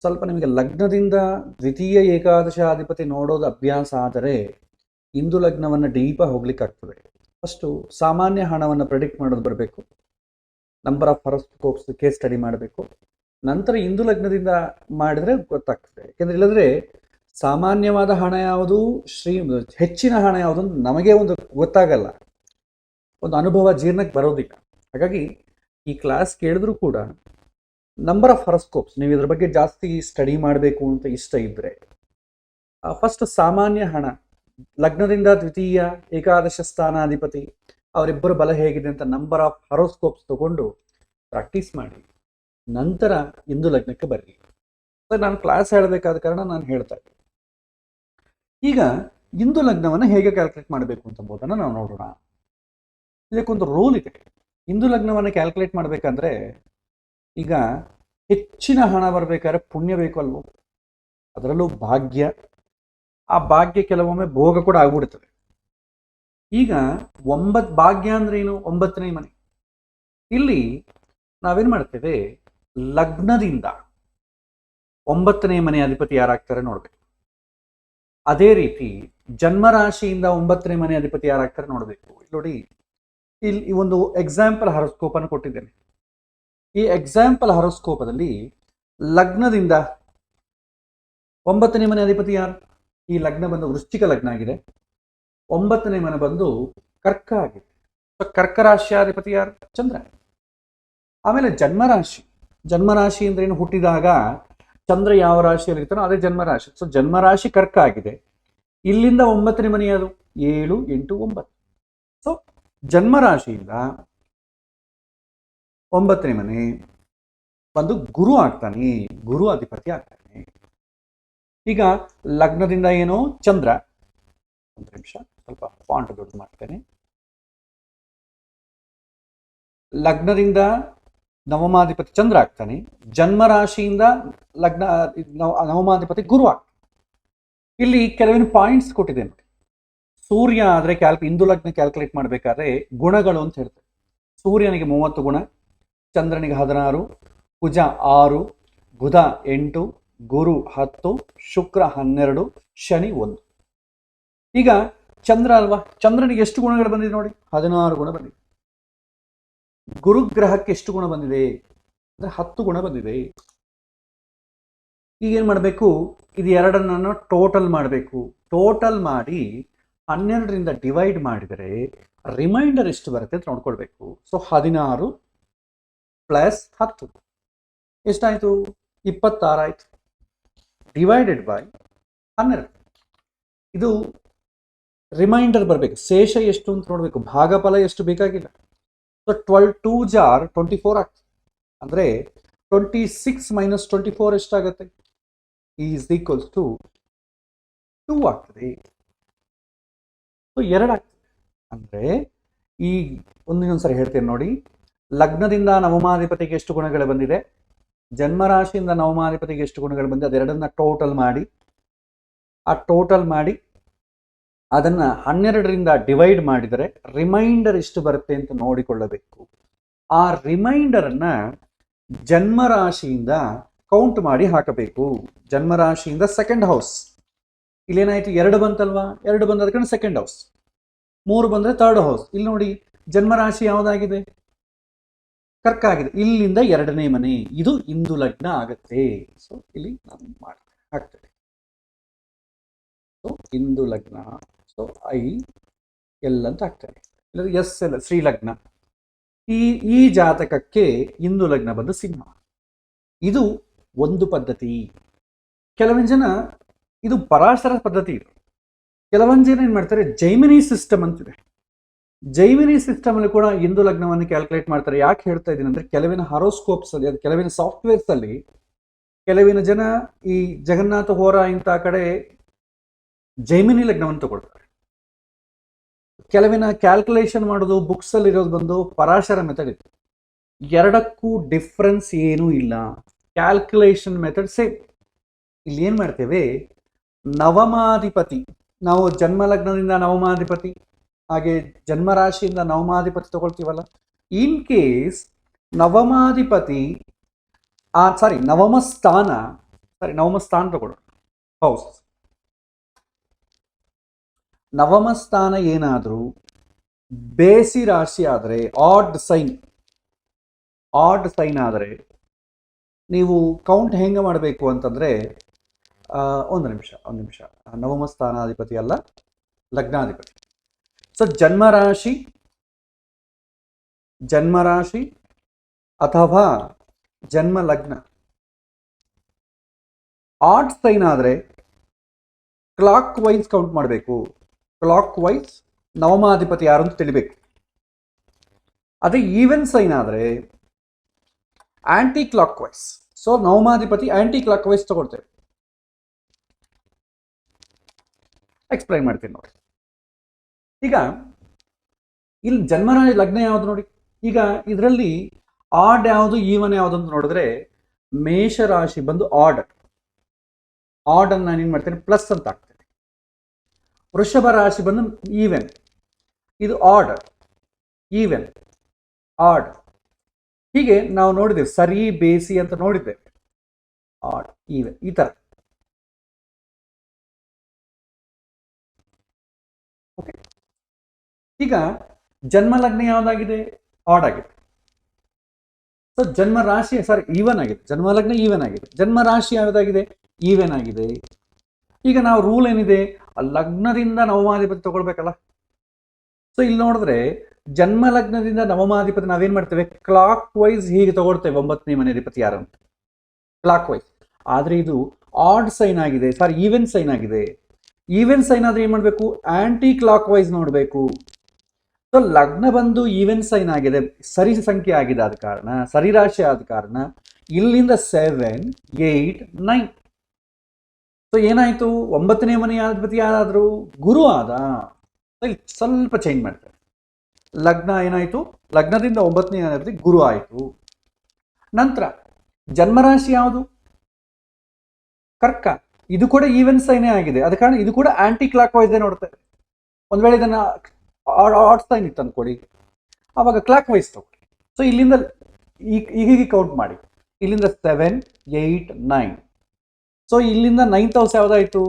ಸ್ವಲ್ಪ ನಿಮಗೆ ಲಗ್ನದಿಂದ ದ್ವಿತೀಯ ಏಕಾದಶಾಧಿಪತಿ ನೋಡೋದು ಅಭ್ಯಾಸ ಆದರೆ ಇಂದು ಲಗ್ನವನ್ನು ಡೀಪಾಗಿ ಹೋಗ್ಲಿಕ್ಕಾಗ್ತದೆ. ಫಸ್ಟು ಸಾಮಾನ್ಯ ಹಣವನ್ನು ಪ್ರೆಡಿಕ್ಟ್ ಮಾಡೋದು ಬರಬೇಕು, ನಂಬರ್ ಆಫ್ ಹಾರೋಸ್ಕೋಪ್ಸ್ ಕೇಸ್ ಸ್ಟಡಿ ಮಾಡಬೇಕು, ನಂತರ ಇಂದು ಲಗ್ನದಿಂದ ಮಾಡಿದರೆ ಗೊತ್ತಾಗ್ತದೆ. ಯಾಕೆಂದರೆ ಇಲ್ಲದ್ರೆ ಸಾಮಾನ್ಯವಾದ ಹಣ ಯಾವುದು, ಹೆಚ್ಚಿನ ಹಣ ಯಾವುದು ನಮಗೆ ಒಂದು ಗೊತ್ತಾಗಲ್ಲ, ಒಂದು ಅನುಭವ ಜೀರ್ಣಕ್ಕೆ ಬರೋದಿಲ್ಲ. ಹಾಗಾಗಿ ಈ ಕ್ಲಾಸ್ ಕೇಳಿದ್ರೂ ಕೂಡ ನಂಬರ್ ಆಫ್ ಹಾರೋಸ್ಕೋಪ್ಸ್ ನೀವು ಇದ್ರ ಬಗ್ಗೆ ಜಾಸ್ತಿ ಸ್ಟಡಿ ಮಾಡಬೇಕು ಅಂತ ಇಷ್ಟ ಇದ್ದರೆ ಫಸ್ಟ್ ಸಾಮಾನ್ಯ ಹಣ, ಲಗ್ನದಿಂದ ದ್ವಿತೀಯ ಏಕಾದಶ ಸ್ಥಾನಾಧಿಪತಿ ಅವರಿಬ್ಬರು ಬಲ ಹೇಗಿದೆ ಅಂತ ನಂಬರ್ ಆಫ್ ಹಾರೋಸ್ಕೋಪ್ಸ್ ತಗೊಂಡು ಪ್ರಾಕ್ಟೀಸ್ ಮಾಡಿ, ನಂತರ ಇಂದು ಲಗ್ನಕ್ಕೆ ಬರ್ರಿ. ನಾನು ಕ್ಲಾಸ್ ಹೇಳಬೇಕಾದ ಕಾರಣ ನಾನು ಹೇಳ್ತಾ ಇದ್ದೀನಿ. ಈಗ ಇಂದು ಲಗ್ನವನ್ನು ಹೇಗೆ ಕ್ಯಾಲ್ಕುಲೇಟ್ ಮಾಡಬೇಕು ಅಂತಂಬುದನ್ನು ನಾವು ನೋಡೋಣ. ಇದಕ್ಕೊಂದು ರೂಲ್ ಇದೆ. ಇಂದು ಲಗ್ನವನ್ನು ಕ್ಯಾಲ್ಕುಲೇಟ್ ಮಾಡಬೇಕಂದ್ರೆ ಈಗ ಹೆಚ್ಚಿನ ಹಣ ಬರಬೇಕಾದ್ರೆ ಪುಣ್ಯ ಬೇಕು ಅಲ್ವೋ, ಅದರಲ್ಲೂ ಭಾಗ್ಯ. ಆ ಭಾಗ್ಯ ಕೆಲವೊಮ್ಮೆ ಭೋಗ ಕೂಡ ಆಗ್ಬಿಡ್ತದೆ. ಈಗ 9 ಭಾಗ್ಯ ಅಂದ್ರೆ ಏನು, 9ನೇ ಮನೆ. ಇಲ್ಲಿ ನಾವೇನು ಮಾಡ್ತೇವೆ, ಲಗ್ನದಿಂದ 9ನೇ ಮನೆ ಅಧಿಪತಿ ಯಾರಾಗ್ತಾರೆ ನೋಡ್ಬೇಕು. ಅದೇ ರೀತಿ ಜನ್ಮರಾಶಿಯಿಂದ 9ನೇ ಮನೆ ಅಧಿಪತಿ ಯಾರಾಗ್ತಾರೆ ನೋಡಬೇಕು. ಇಲ್ಲಿ ನೋಡಿ, ಇಲ್ಲಿ ಒಂದು ಎಕ್ಸಾಂಪಲ್ ಹಾರೋಸ್ಕೋಪ್ ಅನ್ನು ಕೊಟ್ಟಿದ್ದೇನೆ. ಈ ಎಕ್ಸಾಂಪಲ್ ಹಾರೋಸ್ಕೋಪದಲ್ಲಿ ಲಗ್ನದಿಂದ 9ನೇ ಮನೆ ಅಧಿಪತಿ ಯಾರು, ಈ ಲಗ್ನ ಬಂದು ವೃಶ್ಚಿಕ ಲಗ್ನ ಆಗಿದೆ, 9ನೇ ಮನೆ ಬಂದು ಕರ್ಕ ಆಗಿದೆ. ಸೊ ಕರ್ಕ ರಾಶಿಯಾಧಿಪತಿ ಯಾರು, ಚಂದ್ರ. ಆಮೇಲೆ ಜನ್ಮರಾಶಿ, ಜನ್ಮರಾಶಿ ಅಂದ್ರೆ ಏನು, ಹುಟ್ಟಿದಾಗ ಚಂದ್ರ ಯಾವ ರಾಶಿಯಲ್ಲಿ ಇರ್ತಾನೋ ಅದೇ ಜನ್ಮರಾಶಿ. ಸೊ ಜನ್ಮರಾಶಿ ಕರ್ಕ ಆಗಿದೆ. ಇಲ್ಲಿಂದ 9ನೇ ಮನೆ ಯಾವುದು, 7, 8, 9. ಸೊ ಜನ್ಮರಾಶಿಯಿಂದ 9ನೇ ಮನೆ ಬಂದು ಗುರು ಆಗ್ತಾನೆ, ಗುರು ಅಧಿಪತಿ ಆಗ್ತಾನೆ. ಈಗ ಲಗ್ನದಿಂದ ಏನು, ಚಂದ್ರ. ಒಂದು ನಿಮಿಷ ಸ್ವಲ್ಪ ಫಾಂಟ್ ದೊಡ್ಡ ಮಾಡ್ತೇನೆ. ಲಗ್ನದಿಂದ ನವಮಾಧಿಪತಿ ಚಂದ್ರ ಆಗ್ತಾನೆ, ಜನ್ಮರಾಶಿಯಿಂದ ಲಗ್ನ ನವಮಾಧಿಪತಿ ಗುರು ಆಗ್ತಾನೆ. ಇಲ್ಲಿ ಕೆಲವಿನ ಪಾಯಿಂಟ್ಸ್ ಕೊಟ್ಟಿದ್ದೇನೆ. ಸೂರ್ಯ ಆದರೆ ಇಂದು ಲಗ್ನ ಕ್ಯಾಲ್ಕುಲೇಟ್ ಮಾಡಬೇಕಾದ್ರೆ ಗುಣಗಳು ಅಂತ ಹೇಳ್ತಾರೆ. ಸೂರ್ಯನಿಗೆ 30 ಗುಣ, ಚಂದ್ರನಿಗೆ 16, ಕುಜ 6, ಬುಧ 8, ಗುರು 10, ಶುಕ್ರ 12, ಶನಿ 1. ಈಗ ಚಂದ್ರ ಅಲ್ವಾ, ಚಂದ್ರನಿಗೆ ಎಷ್ಟು ಗುಣಗಳು ಬಂದಿದೆ ನೋಡಿ, 16 ಗುಣ ಬಂದಿದೆ. ಗುರುಗ್ರಹಕ್ಕೆ ಎಷ್ಟು ಗುಣ ಬಂದಿದೆ ಅಂದ್ರೆ 10 ಗುಣ ಬಂದಿದೆ. ಈಗ ಏನ್ ಮಾಡಬೇಕು, ಇದು ಎರಡನ್ನು ಟೋಟಲ್ ಮಾಡಬೇಕು. ಟೋಟಲ್ ಮಾಡಿ 12ರಿಂದ ಡಿವೈಡ್ ಮಾಡಿದರೆ ರಿಮೈಂಡರ್ ಎಷ್ಟು ಬರುತ್ತೆ ಅಂತ ನೋಡ್ಕೊಳ್ಬೇಕು. ಸೊ 16 ಪ್ಲಸ್ 10 ಎಷ್ಟಾಯ್ತು, 26 ಆಯ್ತು. Divided by 12. ಇದು ರಿಮೈಂಡರ್ ಬರಬೇಕು. ಶೇಷ ಎಷ್ಟು ಅಂತ ನೋಡಬೇಕು, ಭಾಗಫಲ ಎಷ್ಟು ಬೇಕಾಗಿಲ್ಲ. ಸೊ 12 2s are 24 ಆಗ್ತದೆ. ಅಂದರೆ 26 ಮೈನಸ್ 24 ಎಷ್ಟಾಗುತ್ತೆ, ಈಸ್ ಈಕ್ವಲ್ಸ್ ಟು 2 ಆಗ್ತದೆ. ಸೊ 2 ಆಗ್ತದೆ. ಅಂದರೆ ಈ ಒಂದಿನೊಂದ್ಸರಿ ಹೇಳ್ತೇನೆ ನೋಡಿ, ಲಗ್ನದಿಂದ ನವಮಾಧಿಪತಿಗೆ ಎಷ್ಟು ಗುಣಗಳು ಬಂದಿದೆ, ಜನ್ಮರಾಶಿಯಿಂದ ನವಮಾಧಿಪತಿಗೆ ಎಷ್ಟು ಗುಣಗಳು ಬಂದಿದೆ, ಅದೆರಡನ್ನ ಟೋಟಲ್ ಮಾಡಿ, ಆ ಟೋಟಲ್ ಮಾಡಿ ಅದನ್ನು 12ರಿಂದ ಡಿವೈಡ್ ಮಾಡಿದರೆ ರಿಮೈಂಡರ್ ಎಷ್ಟು ಬರುತ್ತೆ ಅಂತ ನೋಡಿಕೊಳ್ಳಬೇಕು. ಆ ರಿಮೈಂಡರನ್ನು ಜನ್ಮರಾಶಿಯಿಂದ ಕೌಂಟ್ ಮಾಡಿ ಹಾಕಬೇಕು. ಜನ್ಮರಾಶಿಯಿಂದ ಸೆಕೆಂಡ್ ಹೌಸ್, ಇಲ್ಲೇನಾಯಿತು 2 ಬಂತಲ್ವಾ, 2 ಬಂದದಕ್ಕೆ ಸೆಕೆಂಡ್ ಹೌಸ್, 3 ಬಂದರೆ ಥರ್ಡ್ ಹೌಸ್. ಇಲ್ಲಿ ನೋಡಿ ಜನ್ಮರಾಶಿ ಯಾವುದಾಗಿದೆ, ಕರ್ಕ ಆಗಿದೆ, ಇಲ್ಲಿಂದ 2ನೇ ಮನೆ, ಇದು ಇಂದು ಲಗ್ನ ಆಗುತ್ತೆ. ಸೊ ಇಲ್ಲಿ ನಾನು ಹಾಕ್ತೇನೆ. ಸೊ ಇಂದು ಲಗ್ನ, ಸೊ IL ಅಂತ ಹಾಕ್ತೇನೆ, ಇಲ್ಲ SL ಶ್ರೀಲಗ್ನ. ಈ ಜಾತಕಕ್ಕೆ ಇಂದು ಲಗ್ನ ಬಂದು ಸಿಂಹ. ಇದು ಒಂದು ಪದ್ಧತಿ. ಕೆಲವೊಂದು ಜನ ಇದು ಪರಾಶರ ಪದ್ಧತಿ. ಇದು ಕೆಲವೊಂದು ಜನ ಏನ್ ಮಾಡ್ತಾರೆ, ಜೈಮಿನಿ ಸಿಸ್ಟಮ್ ಅಂತಿದೆ. ಜೈಮಿನಿ ಸಿಸ್ಟಮ್ ಅಲ್ಲಿ ಕೂಡ ಇಂದು ಲಗ್ನವನ್ನು ಕ್ಯಾಲ್ಕುಲೇಟ್ ಮಾಡ್ತಾರೆ. ಯಾಕೆ ಹೇಳ್ತಾ ಇದ್ದೀನಿ ಅಂದ್ರೆ, ಕೆಲವಿನ ಹಾರೋಸ್ಕೋಪ್ಸ್ ಅಲ್ಲಿ, ಅದು ಕೆಲವಿನ ಸಾಫ್ಟ್ವೇರ್ಸ್ ಅಲ್ಲಿ ಕೆಲವಿನ ಜನ ಈ ಜಗನ್ನಾಥ ಹೋರ ಇಂಥ ಕಡೆ ಜೈಮಿನಿ ಲಗ್ನವನ್ನು ತಗೊಳ್ತಾರೆ. ಕೆಲವಿನ ಕ್ಯಾಲ್ಕುಲೇಷನ್ ಮಾಡೋದು ಬುಕ್ಸ್ ಅಲ್ಲಿ ಇರೋದು ಬಂದು ಪರಾಶರ ಮೆಥಡ್ ಇದೆ. ಎರಡಕ್ಕೂ ಡಿಫ್ರೆನ್ಸ್ ಏನೂ ಇಲ್ಲ, ಕ್ಯಾಲ್ಕುಲೇಷನ್ ಮೆಥಡ್ ಸೇಮ್. ಇಲ್ಲಿ ಏನ್ ಮಾಡ್ತೇವೆ, ನವಮಾಧಿಪತಿ, ನಾವು ಜನ್ಮ ಲಗ್ನದಿಂದ ನವಮಾಧಿಪತಿ, ಹಾಗೆ ಜನ್ಮರಾಶಿಯಿಂದ ನವಮಾಧಿಪತಿ ತಗೊಳ್ತೀವಲ್ಲ. ಇನ್ ಕೇಸ್ ನವಮಾಧಿಪತಿ ನವಮ ಸ್ಥಾನ ತಗೊಳ್ಳೋಣ, ಹೌಸ್. ನವಮ ಸ್ಥಾನ ಏನಾದರೂ ಬೇಸಿ ರಾಶಿ ಆದರೆ, ಆಡ್ ಸೈನ್ ಆದರೆ ನೀವು ಕೌಂಟ್ ಹೆಂಗೆ ಮಾಡಬೇಕು ಅಂತಂದರೆ, ಒಂದು ನಿಮಿಷ, ನವಮ ಸ್ಥಾನಾಧಿಪತಿ ಅಲ್ಲ, ಲಗ್ನಾಧಿಪತಿ. ಸೊ ಜನ್ಮರಾಶಿ ಅಥವಾ ಜನ್ಮ ಲಗ್ನ ಆಡ್ ಸೈನ್ ಆದರೆ ಕ್ಲಾಕ್ ವೈಸ್ ಕೌಂಟ್ ಮಾಡಬೇಕು. ಕ್ಲಾಕ್ ವೈಸ್ ನವಮಾಧಿಪತಿ ಯಾರು ಅಂತ ತಿಳಿಬೇಕು. ಅದೇ ಈವೆನ್ ಸೈನ್ ಆದರೆ ಆಂಟಿ ಕ್ಲಾಕ್ ವೈಸ್. ಸೊ ನವಮಾಧಿಪತಿ ಆಂಟಿ ಕ್ಲಾಕ್ ವೈಸ್ ತಗೊಳ್ತೇವೆ. ಎಕ್ಸ್ಪ್ಲೈನ್ ಮಾಡ್ತೀನಿ ನೋಡಿ. ಈಗ ಇಲ್ಲಿ ಜನ್ಮರಾಶಿ ಲಗ್ನ ಯಾವುದು ನೋಡಿ. ಈಗ ಇದರಲ್ಲಿ ಆಡ್ ಯಾವುದು ಈವನ್ ಯಾವುದು ಅಂತ ನೋಡಿದ್ರೆ, ಮೇಷರಾಶಿ ಬಂದು ಆಡ್ ಅನ್ನು ನಾನು ಏನು ಮಾಡ್ತೇನೆ, ಪ್ಲಸ್ ಅಂತ ಹಾಕ್ತೇನೆ. ವೃಷಭ ರಾಶಿ ಬಂದು ಈವೆನ್, ಇದು ಆಡ್, ಈವೆನ್, ಆಡ್. ಹೀಗೆ ನಾವು ನೋಡಿದ್ದೇವೆ, ಸರಿ ಬೇಸಿ ಅಂತ ನೋಡಿದ್ದೇವೆ. ಆಡ್, ಈವೆನ್, ಈ ತರ. ಓಕೆ. ಈಗ ಜನ್ಮ ಲಗ್ನ ಯಾವುದಾಗಿದೆ, ಆಡ್ ಆಗಿದೆ. ಸೊ ಜನ್ಮ ರಾಶಿ ಈವನ್ ಆಗಿದೆ, ಜನ್ಮ ಲಗ್ನ ಈವನ್ ಆಗಿದೆ. ಜನ್ಮ ರಾಶಿ ಯಾವುದಾಗಿದೆ, ಈವನ್ ಆಗಿದೆ. ಈಗ ನಾವು ರೂಲ್ ಏನಿದೆ, ಲಗ್ನದಿಂದ ನವಮಾಧಿಪತಿ ತಗೊಳ್ಬೇಕಲ್ಲ. ಸೊ ಇಲ್ಲಿ ನೋಡಿದ್ರೆ ಜನ್ಮ ಲಗ್ನದಿಂದ ನವಮಾಧಿಪತಿ ನಾವೇನ್ ಮಾಡ್ತೇವೆ, ಕ್ಲಾಕ್ ವೈಸ್ ಹೀಗೆ ತಗೊಳ್ತೇವೆ. 9ನೇ ಮನೆ ಅಧಿಪತಿ ಯಾರು ಅಂತ ಕ್ಲಾಕ್ ವೈಸ್. ಆದ್ರೆ ಇದು ಆಡ್ ಸೈನ್ ಆಗಿದೆ, ಈವನ್ ಸೈನ್ ಆಗಿದೆ. ಈವೆನ್ ಸೈನ್ ಆದ್ರೆ ಏನ್ ಮಾಡ್ಬೇಕು, ಆಂಟಿ ಕ್ಲಾಕ್ ವೈಸ್ ನೋಡ್ಬೇಕು. ಸೊ ಲಗ್ನ ಬಂದು ಈವೆನ್ ಸೈನ್ ಆಗಿದೆ, ಸರಿ ಸಂಖ್ಯೆ ಆಗಿದೆ, ಆದ ಕಾರಣ ಸರಿ ರಾಶಿ ಆದ ಕಾರಣ ಇಲ್ಲಿಂದ 7, 8, 9. ಸೊ ಏನಾಯ್ತು, 9ನೇ ಮನೆಯ ಅಧಿಪತಿ ಯಾರಾದ್ರು, ಗುರು ಆದ. ಸ್ವಲ್ಪ ಚೇಂಜ್ ಮಾಡ್ತಾರೆ. ಲಗ್ನ ಏನಾಯ್ತು, ಲಗ್ನದಿಂದ 9ನೇ ಅಧಿಪತಿ ಗುರು ಆಯಿತು. ನಂತರ ಜನ್ಮರಾಶಿ ಯಾವುದು, ಕರ್ಕ. ಇದು ಕೂಡ ಈವೆನ್ ಸೈನೇ ಆಗಿದೆ, ಆದ ಕಾರಣ ಇದು ಕೂಡ ಆಂಟಿ ಕ್ಲಾಕ್ ವೈಸ್ ನೋಡ್ತೇವೆ. ಒಂದು ವೇಳೆ ಇದನ್ನ ಆಡ್ಸ್ತಾ ಇತ್ತು ಅನ್ಕೊಳ್ಳಿ, ಆವಾಗ ಕ್ಲಾಕ್ ವೈಸ್ ತಗೊಳ್ಳಿ. ಸೊ ಇಲ್ಲಿಂದ ಹೀಗೆ ಕೌಂಟ್ ಮಾಡಿ, ಇಲ್ಲಿಂದ 7, 8, 9. ಸೊ ಇಲ್ಲಿಂದ 9th ಹೌಸ್ ಯಾವ್ದಾಯ್ತು?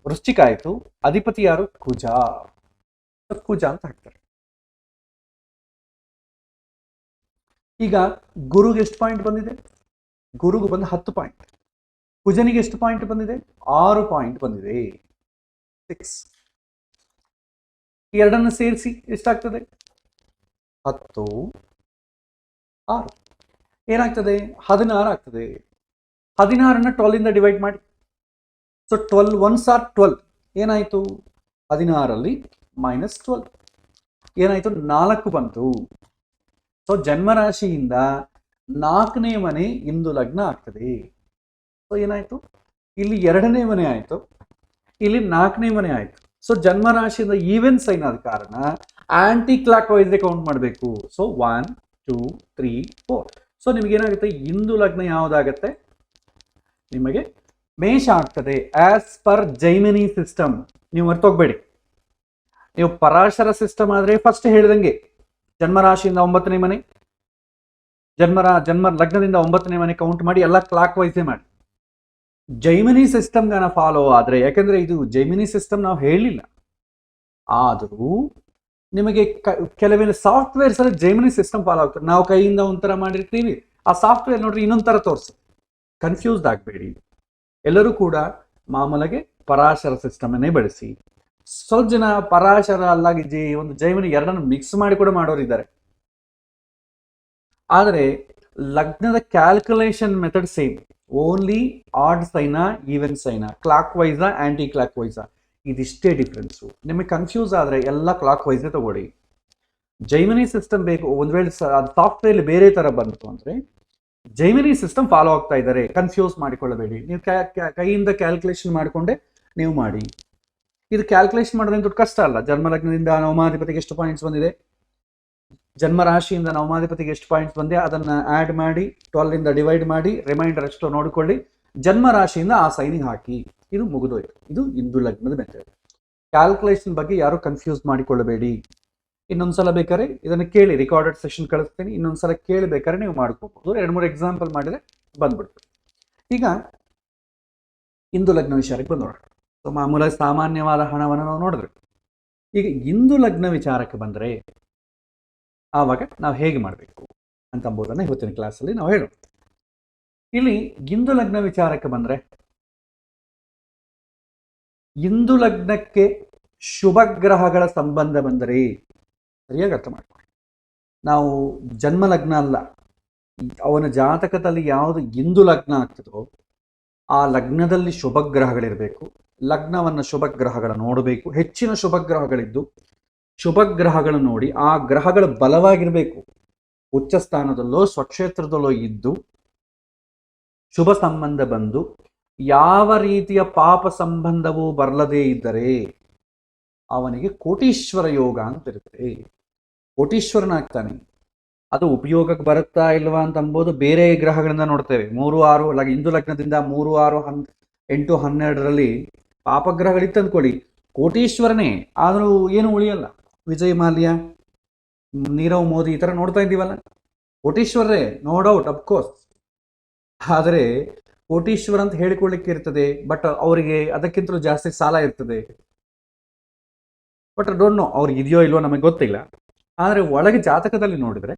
ವೃಶ್ಚಿಕ ಆಯ್ತು. ಅಧಿಪತಿ ಯಾರು? ಕುಜ. ಕುಜ ಅಂತ ಹಾಕ್ತಾರೆ. ಈಗ ಗುರುಗೆ ಎಷ್ಟು ಪಾಯಿಂಟ್ ಬಂದಿದೆ? ಗುರುಗೂ ಬಂದು 10 ಪಾಯಿಂಟ್. ಕುಜನಿಗೆ ಎಷ್ಟು ಪಾಯಿಂಟ್ ಬಂದಿದೆ? 6 ಪಾಯಿಂಟ್ ಬಂದಿದೆ. 6. ಎರಡನ್ನು ಸೇರಿಸಿ ಎಷ್ಟಾಗ್ತದೆ? 10, 6 ಏನಾಗ್ತದೆ? 16 ಆಗ್ತದೆ. 16ನ್ನ 12 ಡಿವೈಡ್ ಮಾಡಿ. So 12 1s are 12. ಏನಾಯ್ತು? 16ರಲ್ಲಿ -12 ಏನಾಯ್ತು? 4 ಬಂತು. ಸೊ ಜನ್ಮರಾಶಿಯಿಂದ 4ನೇ ಮನೆ ಇಂದು ಲಗ್ನ ಆಗ್ತದೆ. ಸೊ ಏನಾಯ್ತು? ಇಲ್ಲಿ 2ನೇ ಮನೆ ಆಯ್ತು, ಇಲ್ಲಿ 4ನೇ ಮನೆ ಆಯ್ತು. ಸೊ ಜನ್ಮರಾಶಿಯಿಂದ ಈವೆನ್ ಸೈನ್ ಆದ ಕಾರಣ ಆಂಟಿ ಕ್ಲಾಕ್ ವೈಸ್ ಕೌಂಟ್ ಮಾಡಬೇಕು. ಸೊ 1, 2, 3, 4. ಸೊ ನಿಮಗೇನಾಗುತ್ತೆ? ಇಂದು ಲಗ್ನ ಯಾವುದಾಗತ್ತೆ? ನಿಮಗೆ ಮೇಷ ಆಗ್ತದೆ ಆಸ್ ಪರ್ ಜೈಮಿನಿ ಸಿಸ್ಟಮ್. ನೀವು ಮರ್ತೋಗ್ಬೇಡಿ. ನೀವು ಪರಾಶರ ಸಿಸ್ಟಮ್ ಆದ್ರೆ ಫಸ್ಟ್ ಹೇಳಿದಂಗೆ ಜನ್ಮರಾಶಿಯಿಂದ 9ನೇ ಮನೆ, ಜನ್ಮ ಲಗ್ನದಿಂದ 9ನೇ ಮನೆ ಕೌಂಟ್ ಮಾಡಿ, ಎಲ್ಲ ಕ್ಲಾಕ್ ವೈಸೇ ಮಾಡಿ. ಜೈಮಿನಿ ಸಿಸ್ಟಮ್ಗಾನ ಫಾಲೋ ಆದ್ರೆ, ಯಾಕಂದ್ರೆ ಇದು ಜೈಮಿನಿ ಸಿಸ್ಟಮ್ ನಾವು ಹೇಳಿಲ್ಲ, ಆದರೂ ನಿಮಗೆ ಕೆಲವೊಂದು ಸಾಫ್ಟ್ವೇರ್ಸ್ ಅಲ್ಲಿ ಜೈಮಿನಿ ಸಿಸ್ಟಮ್ ಫಾಲೋ ಆಗ್ತದೆ. ನಾವು ಕೈಯಿಂದ ಒಂಥರ ಮಾಡಿರ್ತೀವಿ, ಆ ಸಾಫ್ಟ್ವೇರ್ ನೋಡ್ರಿ ಇನ್ನೊಂಥರ ತೋರಿಸುತ್ತೆ. ಕನ್ಫ್ಯೂಸ್ಡ್ ಆಗಬೇಡಿ. ಎಲ್ಲರೂ ಕೂಡ ಮಾಮೂಲಾಗೆ ಪರಾಶರ ಸಿಸ್ಟಮ್ ಅನ್ನೇ ಬಳಸಿ. ಸ್ವಲ್ಪ ಜನ ಪರಾಶರ ಅಲ್ಲಾಗಿ ಒಂದು ಜೈಮಿನಿ ಎರಡನ್ನು ಮಿಕ್ಸ್ ಮಾಡಿ ಕೂಡ ಮಾಡೋರಿದ್ದಾರೆ. ಆದರೆ ಲಗ್ನದ calculation method same. Only odd ಸೈನಾ ಈವೆನ್ ಸೈನಾ, ಕ್ಲಾಕ್ ವೈಸಾ ಆಂಟಿ ಕ್ಲಾಕ್ ವೈಸಾ, ಇದಿಷ್ಟೇ ಡಿಫ್ರೆನ್ಸು. ನಿಮಗೆ ಕನ್ಫ್ಯೂಸ್ ಆದರೆ ಎಲ್ಲ ಕ್ಲಾಕ್ ವೈಸೇ ತಗೊಳ್ಳಿ. ಜೈಮಿನಿ ಸಿಸ್ಟಮ್ ಬೇಕು. ಒಂದು ವೇಳೆ ಸಾಫ್ಟ್ವೇರ್ ಬೇರೆ ತರ ಬಂತು ಅಂದ್ರೆ ಜೈಮಿನಿ ಸಿಸ್ಟಮ್ ಫಾಲೋ ಆಗ್ತಾ ಇದ್ದಾರೆ, ಕನ್ಫ್ಯೂಸ್ ಮಾಡಿಕೊಳ್ಳಬೇಡಿ. ನೀವು ಕೈಯಿಂದ ಕ್ಯಾಲ್ಕುಲೇಷನ್ ಮಾಡಿಕೊಂಡೆ ನೀವು ಮಾಡಿ. ಇದು ಕ್ಯಾಲ್ಕುಲೇಷನ್ ಮಾಡೋದೇನು ದೊಡ್ಡ ಕಷ್ಟ ಅಲ್ಲ. ಜನ್ಮಲಗ್ನದಿಂದ ನವಮಾಧಿಪತಿಗೆ ಎಷ್ಟು ಪಾಯಿಂಟ್ಸ್ ಬಂದಿದೆ, ಜನ್ಮ ರಾಶಿಯಿಂದ ನವಮಾಧಿಪತಿಗೆ ಎಷ್ಟು ಪಾಯಿಂಟ್ಸ್ ಬಂದಿದೆ, ಅದನ್ನ ಆಡ್ ಮಾಡಿ 12 ಡಿವೈಡ್ ಮಾಡಿ, ರಿಮೈಂಡರ್ ಎಷ್ಟು ನೋಡಿಕೊಳ್ಳಿ, ಜನ್ಮ ರಾಶಿಯಿಂದ ಆ ಸೈನಿಗೆ ಹಾಕಿ. ಇದು ಮುಗಿದೋಯ್ತು. ಇದು ಇಂದು ಲಗ್ನದ ಮೆಥಡ್. ಕ್ಯಾಲ್ಕುಲೇಷನ್ ಬಗ್ಗೆ ಯಾರು ಕನ್ಫ್ಯೂಸ್ ಮಾಡಿಕೊಳ್ಳಬೇಡಿ. ಇನ್ನೊಂದ್ಸಲ ಬೇಕಾದ್ರೆ ಇದನ್ನು ಕೇಳಿ, ರಿಕಾರ್ಡೆಡ್ ಸೆಷನ್ ಕಳಿಸ್ತೀನಿ, ಇನ್ನೊಂದ್ಸಲ ಕೇಳಬೇಕಾದ್ರೆ ನೀವು ಮಾಡ್ಕೋಬಹುದು. 2-3 ಎಕ್ಸಾಂಪಲ್ ಮಾಡಿದ್ರೆ ಬಂದ್ಬಿಡ್ತು. ಈಗ ಇಂದು ಲಗ್ನ ವಿಚಾರಕ್ಕೆ ಬಂದೋಣ. ಸೊ ಮಾಮೂಲಾಗಿ ಸಾಮಾನ್ಯವಾದ ಹಣವನ್ನು ನಾವು ನೋಡಿದ್ರೆ, ಈಗ ಇಂದು ಲಗ್ನ ವಿಚಾರಕ್ಕೆ ಬಂದರೆ ಆವಾಗ ನಾವು ಹೇಗೆ ಮಾಡಬೇಕು ಅಂತಂಬುದನ್ನು ಇವತ್ತಿನ ಕ್ಲಾಸಲ್ಲಿ ನಾವು ಹೇಳೋಣ. ಇಲ್ಲಿ ಇಂದು ಲಗ್ನ ವಿಚಾರಕ್ಕೆ ಬಂದರೆ, ಇಂದು ಲಗ್ನಕ್ಕೆ ಶುಭ ಗ್ರಹಗಳ ಸಂಬಂಧ ಬಂದರೆ ಸರಿಯಾಗಿ ಅರ್ಥ ಮಾಡ್ಕೊಳ್ಳಿ. ನಾವು ಜನ್ಮ ಲಗ್ನ ಅಲ್ಲ, ಅವನ ಜಾತಕದಲ್ಲಿ ಯಾವುದು ಇಂದು ಲಗ್ನ ಆಗ್ತದೋ ಆ ಲಗ್ನದಲ್ಲಿ ಶುಭ ಗ್ರಹಗಳಿರಬೇಕು. ಲಗ್ನವನ್ನು ಶುಭ ಗ್ರಹಗಳ ನೋಡಬೇಕು. ಹೆಚ್ಚಿನ ಶುಭ ಗ್ರಹಗಳಿದ್ದು ಶುಭ ಗ್ರಹಗಳು ನೋಡಿ ಆ ಗ್ರಹಗಳು ಬಲವಾಗಿರಬೇಕು. ಉಚ್ಚ ಸ್ಥಾನದಲ್ಲೋ ಸ್ವಕ್ಷೇತ್ರದಲ್ಲೋ ಇದ್ದು ಶುಭ ಸಂಬಂಧ ಬಂದು ಯಾವ ರೀತಿಯ ಪಾಪ ಸಂಬಂಧವೂ ಬರಲದೇ ಇದ್ದರೆ ಅವನಿಗೆ ಕೋಟೀಶ್ವರ ಯೋಗ ಅಂತ ಇರುತ್ತೆ. ಕೋಟೀಶ್ವರನಾಗ್ತಾನೆ. ಅದು ಉಪಯೋಗಕ್ಕೆ ಬರುತ್ತಾ ಇಲ್ವಾ ಅಂತ ಅಂಬೋದು ಬೇರೆ ಗ್ರಹಗಳಿಂದ ನೋಡ್ತೇವೆ. 3, 6 ಇಂದು ಲಗ್ನದಿಂದ 3, 6, 8, 12ರಲ್ಲಿ ಪಾಪಗ್ರಹಗಳಿತ್ತು ಅಂದ್ಕೊಳ್ಳಿ, ಕೋಟೀಶ್ವರನೇ. ಆದರೂ ಏನು ಉಳಿಯಲ್ಲ. ವಿಜಯ್ ಮಾಲ್ಯ, ನೀರವ್ ಮೋದಿ ಈ ಥರ ನೋಡ್ತಾ ಇದ್ದೀವಲ್ಲ, ಕೋಟೀಶ್ವರರೇ, ನೋ ಡೌಟ್, ಅಫ್ಕೋರ್ಸ್. ಆದರೆ ಕೋಟೀಶ್ವರ ಅಂತ ಹೇಳಿಕೊಳ್ಳಿಕ್ಕೆ ಇರ್ತದೆ, ಬಟ್ ಅವರಿಗೆ ಅದಕ್ಕಿಂತಲೂ ಜಾಸ್ತಿ ಸಾಲ ಇರ್ತದೆ. ಬಟ್ ಡೋಂಟ್ ನೋ ಅವ್ರಿಗೆ ಇದೆಯೋ ಇಲ್ವೋ ನಮಗೆ ಗೊತ್ತಿಲ್ಲ. ಆದರೆ ಒಳಗೆ ಜಾತಕದಲ್ಲಿ ನೋಡಿದ್ರೆ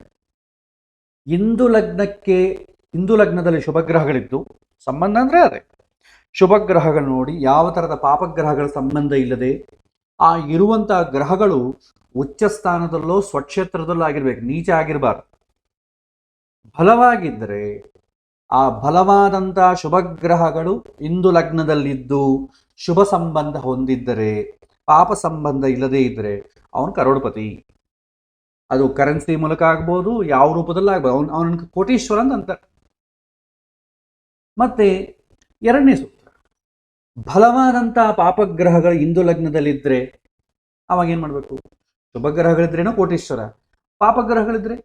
ಇಂದು ಲಗ್ನದಲ್ಲಿ ಶುಭ ಗ್ರಹಗಳಿದ್ದು ಸಂಬಂಧ ಅಂದ್ರೆ ಅದೇ ಶುಭ ಗ್ರಹಗಳು ನೋಡಿ ಯಾವ ಥರದ ಪಾಪಗ್ರಹಗಳ ಸಂಬಂಧ ಇಲ್ಲದೆ ಆ ಇರುವಂತಹ ಗ್ರಹಗಳು ಉಚ್ಚ ಸ್ಥಾನದಲ್ಲೋ ಸ್ವಕ್ಷೇತ್ರದಲ್ಲೋ ಆಗಿರ್ಬೇಕು, ನೀಚ ಆಗಿರಬಾರ್ದು. ಬಲವಾಗಿದ್ದರೆ ಆ ಬಲವಾದಂತಹ ಶುಭ ಗ್ರಹಗಳು ಇಂದು ಲಗ್ನದಲ್ಲಿದ್ದು ಶುಭ ಸಂಬಂಧ ಹೊಂದಿದ್ದರೆ, ಪಾಪ ಸಂಬಂಧ ಇಲ್ಲದೇ ಇದ್ದರೆ ಅವನು ಕರೋಡ್ಪತಿ. ಅದು ಕರೆನ್ಸಿ ಮೂಲಕ ಆಗ್ಬೋದು, ಯಾವ ರೂಪದಲ್ಲಿ ಆಗ್ಬೋದು, ಅವನ ಕೋಟೀಶ್ವರ ಅಂತ. ಮತ್ತೆ 2ನೇ ಸೂತ್ರ, ಬಲವಾದಂತಹ ಪಾಪಗ್ರಹಗಳು ಇಂದು ಲಗ್ನದಲ್ಲಿದ್ದರೆ ಅವಾಗ ಏನ್ ಮಾಡ್ಬೇಕು? ಶುಭ ಗ್ರಹಗಳಿದ್ರೇನೋ ಕೋಟೀಶ್ವರ, ಪಾಪಗ್ರಹಗಳಿದ್ರೆ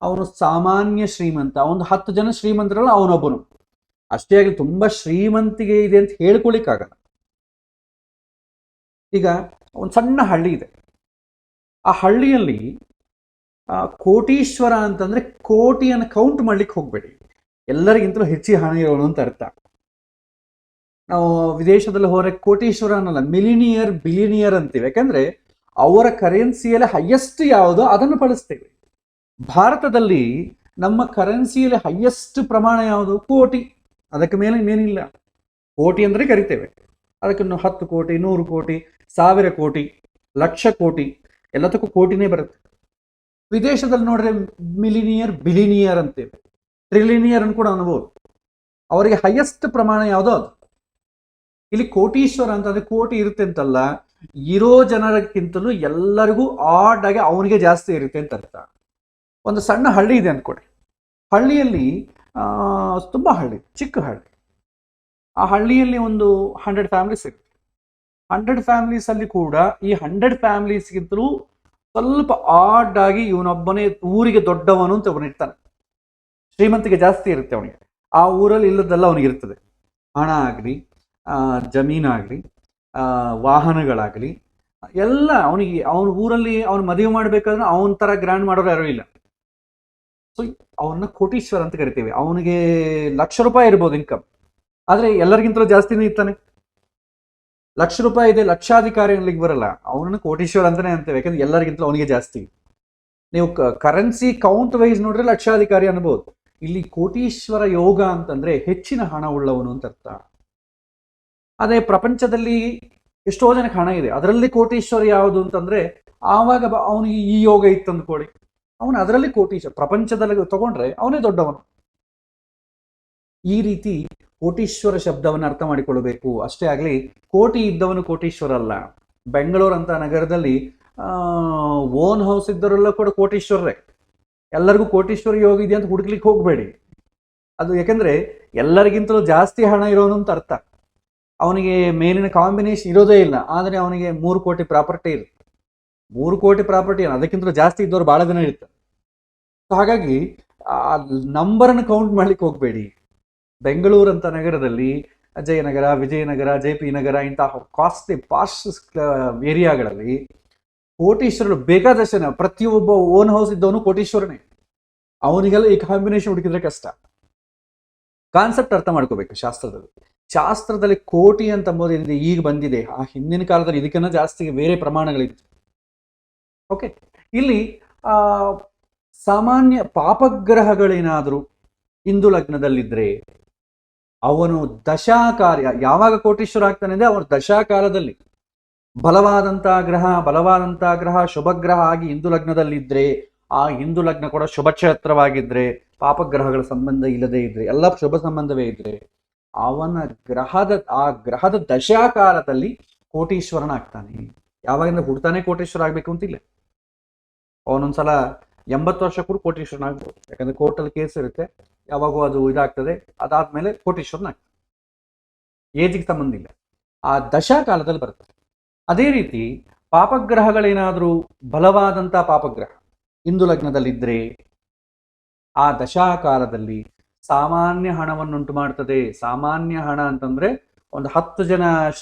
ಅವನು ಸಾಮಾನ್ಯ ಶ್ರೀಮಂತ. ಒಂದು 10 ಜನ ಶ್ರೀಮಂತರಲ್ಲ ಅವನೊಬ್ಬನು. ಅಷ್ಟೇ ಆಗಲಿ ತುಂಬಾ ಶ್ರೀಮಂತಿಗೆ ಇದೆ ಅಂತ ಹೇಳ್ಕೊಳಿಕ್ಕಾಗಲ್ಲ. ಈಗ ಒಂದು ಸಣ್ಣ ಹಳ್ಳಿ ಇದೆ. ಆ ಹಳ್ಳಿಯಲ್ಲಿ ಕೋಟೀಶ್ವರ ಅಂತಂದ್ರೆ ಕೋಟಿಯನ್ನು ಕೌಂಟ್ ಮಾಡ್ಲಿಕ್ಕೆ ಹೋಗ್ಬೇಡಿ, ಎಲ್ಲರಿಗಿಂತಲೂ ಹೆಚ್ಚಿಗೆ ಹಣ ಇರೋನು ಅಂತ ಅರ್ಥ. ನಾವು ವಿದೇಶದಲ್ಲಿ ಹೋದ್ರೆ ಕೋಟೀಶ್ವರ ಅನ್ನಲ್ಲ, ಮಿಲಿನಿಯರ್ ಬಿಲಿನಿಯರ್ ಅಂತೀವಿ. ಯಾಕಂದ್ರೆ ಅವರ ಕರೆನ್ಸಿಯಲ್ಲಿ ಹೈಯೆಸ್ಟ್ ಯಾವುದೋ ಅದನ್ನು ಬಳಸ್ತೇವೆ. ಭಾರತದಲ್ಲಿ ನಮ್ಮ ಕರೆನ್ಸಿಯಲ್ಲಿ ಹೈಯೆಸ್ಟ್ ಪ್ರಮಾಣ ಯಾವುದು? ಕೋಟಿ. ಅದಕ್ಕೆ ಮೇಲೆ ಇನ್ನೇನಿಲ್ಲ. ಕೋಟಿ ಅಂದರೆ ಕರಿತೇವೆ, ಅದಕ್ಕೆ 10 ಕೋಟಿ, 100 ಕೋಟಿ, 1000 ಕೋಟಿ, ಲಕ್ಷ ಕೋಟಿ, ಎಲ್ಲದಕ್ಕೂ ಕೋಟಿನೇ ಬರುತ್ತೆ. ವಿದೇಶದಲ್ಲಿ ನೋಡ್ರೆ ಮಿಲಿನಿಯರ್ ಬಿಲಿನಿಯರ್ ಅಂತೇವೆ, ಟ್ರಿಲಿನಿಯರ್ ಅನ್ನು ಕೂಡ ಅನ್ಬೋದು. ಅವರಿಗೆ ಹೈಯೆಸ್ಟ್ ಪ್ರಮಾಣ ಯಾವುದೋ ಅದು. ಇಲ್ಲಿ ಕೋಟೀಶ್ವರ ಅಂತಂದ್ರೆ ಕೋಟಿ ಇರುತ್ತೆ ಅಂತಲ್ಲ, ಇರೋ ಜನರಕ್ಕಿಂತಲೂ ಎಲ್ಲರಿಗೂ ಆಡ್ ಆಗಿ ಅವನಿಗೆ ಜಾಸ್ತಿ ಇರುತ್ತೆ ಅಂತ ಅರ್ಥ. ಒಂದು ಸಣ್ಣ ಹಳ್ಳಿ ಇದೆ ಅಂದ್ಕೊಡಿ. ಹಳ್ಳಿಯಲ್ಲಿ ತುಂಬ ಹಳ್ಳಿ, ಚಿಕ್ಕ ಹಳ್ಳಿ. ಆ ಹಳ್ಳಿಯಲ್ಲಿ ಒಂದು 100 ಫ್ಯಾಮಿಲೀಸ್ ಇರುತ್ತೆ. 100 ಫ್ಯಾಮಿಲೀಸ್ ಅಲ್ಲಿ ಕೂಡ ಈ 100 ಫ್ಯಾಮಿಲೀಸ್ಗಿಂತಲೂ ಸ್ವಲ್ಪ ಆಡ್ ಆಗಿ ಇವನೊಬ್ಬನೇ ಊರಿಗೆ ದೊಡ್ಡವನು ಅಂತ ಅವನಿರ್ತಾನೆ. ಶ್ರೀಮಂತಿಗೆ ಜಾಸ್ತಿ ಇರುತ್ತೆ ಅವನಿಗೆ. ಆ ಊರಲ್ಲಿ ಇಲ್ಲದೆಲ್ಲ ಅವನಿಗೆ ಇರ್ತದೆ. ಹಣ ಆಗಲಿ, ಜಮೀನಾಗಲಿ, ವಾಹನಗಳಾಗಲಿ, ಎಲ್ಲ ಅವನಿಗೆ. ಅವನ ಊರಲ್ಲಿ ಅವನು ಮದುವೆ ಮಾಡಬೇಕಾದ್ರೆ ಅವನ ಥರ ಗ್ರ್ಯಾಂಡ್ ಮಾಡೋರು ಯಾರೂ ಇಲ್ಲ. ಸೊ ಅವನ್ನ ಕೋಟೀಶ್ವರ ಅಂತ ಕರಿತೀವಿ. ಅವನಿಗೆ ₹1,00,000 ಇರ್ಬೋದು ಇನ್ಕಮ್, ಆದರೆ ಎಲ್ಲರಿಗಿಂತಲೂ ಜಾಸ್ತಿನೇ ಇರ್ತಾನೆ. ₹1,00,000 ಇದೆ, ಲಕ್ಷಾಧಿಕಾರಿ ಅನ್ಲಿಕ್ಕೆ ಬರಲ್ಲ, ಅವನನ್ನು ಕೋಟೀಶ್ವರ ಅಂತಾನೆ ಅಂತೇವೆ. ಯಾಕಂದ್ರೆ ಎಲ್ಲರಿಗಿಂತಲೂ ಅವನಿಗೆ ಜಾಸ್ತಿ. ನೀವು ಕರೆನ್ಸಿ ಕೌಂಟ್ ವೈಸ್ ನೋಡ್ರೆ ಲಕ್ಷಾಧಿಕಾರಿ ಅನ್ಬೋದು. ಇಲ್ಲಿ ಕೋಟೀಶ್ವರ ಯೋಗ ಅಂತಂದ್ರೆ ಹೆಚ್ಚಿನ ಹಣ ಉಳ್ಳವನು ಅಂತ ಅರ್ಥ. ಅದೇ ಪ್ರಪಂಚದಲ್ಲಿ ಎಷ್ಟೋ ಜನಕ್ಕೆ ಹಣ ಇದೆ, ಅದರಲ್ಲಿ ಕೋಟೀಶ್ವರ ಯಾವುದು ಅಂತಂದ್ರೆ ಆವಾಗ ಅವನಿಗೆ ಈ ಯೋಗ ಇತ್ತು ಅಂದ್ಕೊಳ್ಳಿ, ಅವನು ಅದರಲ್ಲಿ ಕೋಟೀಶ್ವರ. ಪ್ರಪಂಚದಲ್ಲಿ ತಗೊಂಡ್ರೆ ಅವನೇ ದೊಡ್ಡವನು. ಈ ರೀತಿ ಕೋಟೀಶ್ವರ ಶಬ್ದವನ್ನು ಅರ್ಥ ಮಾಡಿಕೊಳ್ಳಬೇಕು. ಅಷ್ಟೇ ಆಗಲಿ, ಕೋಟಿ ಇದ್ದವನು ಕೋಟೀಶ್ವರ ಅಲ್ಲ. ಬೆಂಗಳೂರು ಅಂತ ನಗರದಲ್ಲಿ ಓನ್ ಹೌಸ್ ಇದ್ದವರೆಲ್ಲ ಕೂಡ ಕೋಟೀಶ್ವರರೇ. ಎಲ್ಲರಿಗೂ ಕೋಟೀಶ್ವರ ಯೋಗ ಇದೆ ಅಂತ ಹುಡುಕ್ಲಿಕ್ಕೆ ಹೋಗಬೇಡಿ. ಅದು ಯಾಕಂದ್ರೆ ಎಲ್ಲರಿಗಿಂತಲೂ ಜಾಸ್ತಿ ಹಣ ಇರೋನು ಅಂತ ಅರ್ಥ. ಅವನಿಗೆ ಮೇಲಿನ ಕಾಂಬಿನೇಷನ್ ಇರೋದೇ ಇಲ್ಲ, ಆದರೆ ಅವನಿಗೆ 3 ಕೋಟಿ ಪ್ರಾಪರ್ಟಿ ಇರುತ್ತೆ. 3 ಕೋಟಿ ಪ್ರಾಪರ್ಟಿ, ಅದಕ್ಕಿಂತಲೂ ಜಾಸ್ತಿ ಇದ್ದವ್ರು ಬಹಳ ಜನ ಇರ್ತಾರೆ. ಹಾಗಾಗಿ ಆ ನಂಬರನ್ನು ಕೌಂಟ್ ಮಾಡ್ಲಿಕ್ಕೆ ಹೋಗಬೇಡಿ. ಬೆಂಗಳೂರು ಅಂತ ನಗರದಲ್ಲಿ ಜಯನಗರ, ವಿಜಯನಗರ, JP ನಗರ ಇಂತಹ ಕಾಸ್ಟ್ಲಿ ಪಾಸ್ಟ್ ಏರಿಯಾಗಳಲ್ಲಿ ಕೋಟೀಶ್ವರರು ಬೇಕಾದಷ್ಟು ಜನ. ಪ್ರತಿಯೊಬ್ಬ ಓನ್ ಹೌಸ್ ಇದ್ದವನು ಕೋಟೀಶ್ವರನೇ. ಅವನಿಗೆಲ್ಲ ಈ ಕಾಂಬಿನೇಷನ್ ಹುಡುಕಿದ್ರೆ ಕಷ್ಟ. ಕಾನ್ಸೆಪ್ಟ್ ಅರ್ಥ ಮಾಡ್ಕೋಬೇಕು. ಶಾಸ್ತ್ರದಲ್ಲಿ ಕೋಟಿ ಅಂತ ಅಂಬೋದೇನಿದೆ ಈಗ ಬಂದಿದೆ. ಆ ಹಿಂದಿನ ಕಾಲದಲ್ಲಿ ಇದಕ್ಕಿಂತ ಜಾಸ್ತಿ ಬೇರೆ ಪ್ರಮಾಣಗಳಿತ್ತು. ಓಕೆ, ಇಲ್ಲಿ ಸಾಮಾನ್ಯ ಪಾಪಗ್ರಹಗಳೇನಾದರೂ ಹಿಂದೂ ಲಗ್ನದಲ್ಲಿದ್ರೆ ಅವನು ದಶಾಕಾರ್ಯ ಯಾವಾಗ ಕೋಟೀಶ್ವರ ಆಗ್ತಾನೆ ಅಂದ್ರೆ ಅವನು ದಶಾಕಾಲದಲ್ಲಿ ಬಲವಾದಂತಹ ಗ್ರಹ ಶುಭಗ್ರಹ ಆಗಿ ಹಿಂದೂ ಲಗ್ನದಲ್ಲಿದ್ರೆ, ಆ ಹಿಂದೂ ಲಗ್ನ ಕೂಡ ಶುಭ ಕ್ಷೇತ್ರವಾಗಿದ್ರೆ, ಪಾಪಗ್ರಹಗಳ ಸಂಬಂಧ ಇಲ್ಲದೆ ಇದ್ರೆ, ಎಲ್ಲ ಶುಭ ಸಂಬಂಧವೇ ಇದ್ರೆ, ಅವನ ಗ್ರಹದ ದಶಾಕಾಲದಲ್ಲಿ ಕೋಟೀಶ್ವರನಾಗ್ತಾನೆ. ಯಾವಾಗಿಂದ ಹುಡ್ತಾನೆ ಕೋಟೀಶ್ವರ ಆಗ್ಬೇಕು ಅಂತಿಲ್ಲ. ಅವನೊಂದ್ಸಲ 80 ವರ್ಷಕ್ಕೂ ಕೋಟೀಶ್ವರನಾಗ್ಬೋದು. ಯಾಕಂದ್ರೆ ಕೋರ್ಟಲ್ಲಿ ಕೇಸ್ ಇರುತ್ತೆ, ಯಾವಾಗೂ ಅದು ಇದಾಗ್ತದೆ. ಅದಾದ್ಮೇಲೆ ಕೋಟೀಶ್ವರನಾಗ್ತದೆ. ಏಜಿಗೆ ಸಂಬಂಧ ಇಲ್ಲ, ಆ ದಶಾಕಾಲದಲ್ಲಿ ಬರುತ್ತೆ. ಅದೇ ರೀತಿ ಪಾಪಗ್ರಹಗಳೇನಾದರೂ ಬಲವಾದಂಥ ಪಾಪಗ್ರಹ ಹಿಂದೂ ಲಗ್ನದಲ್ಲಿದ್ದರೆ ಆ ದಶಾಕಾಲದಲ್ಲಿ ಸಾಮಾನ್ಯ ಹಣವನ್ನುಂಟು ಮಾಡ್ತದೆ. ಸಾಮಾನ್ಯ ಹಣ ಅಂತಂದ್ರೆ ಒಂದು 10 ಜನ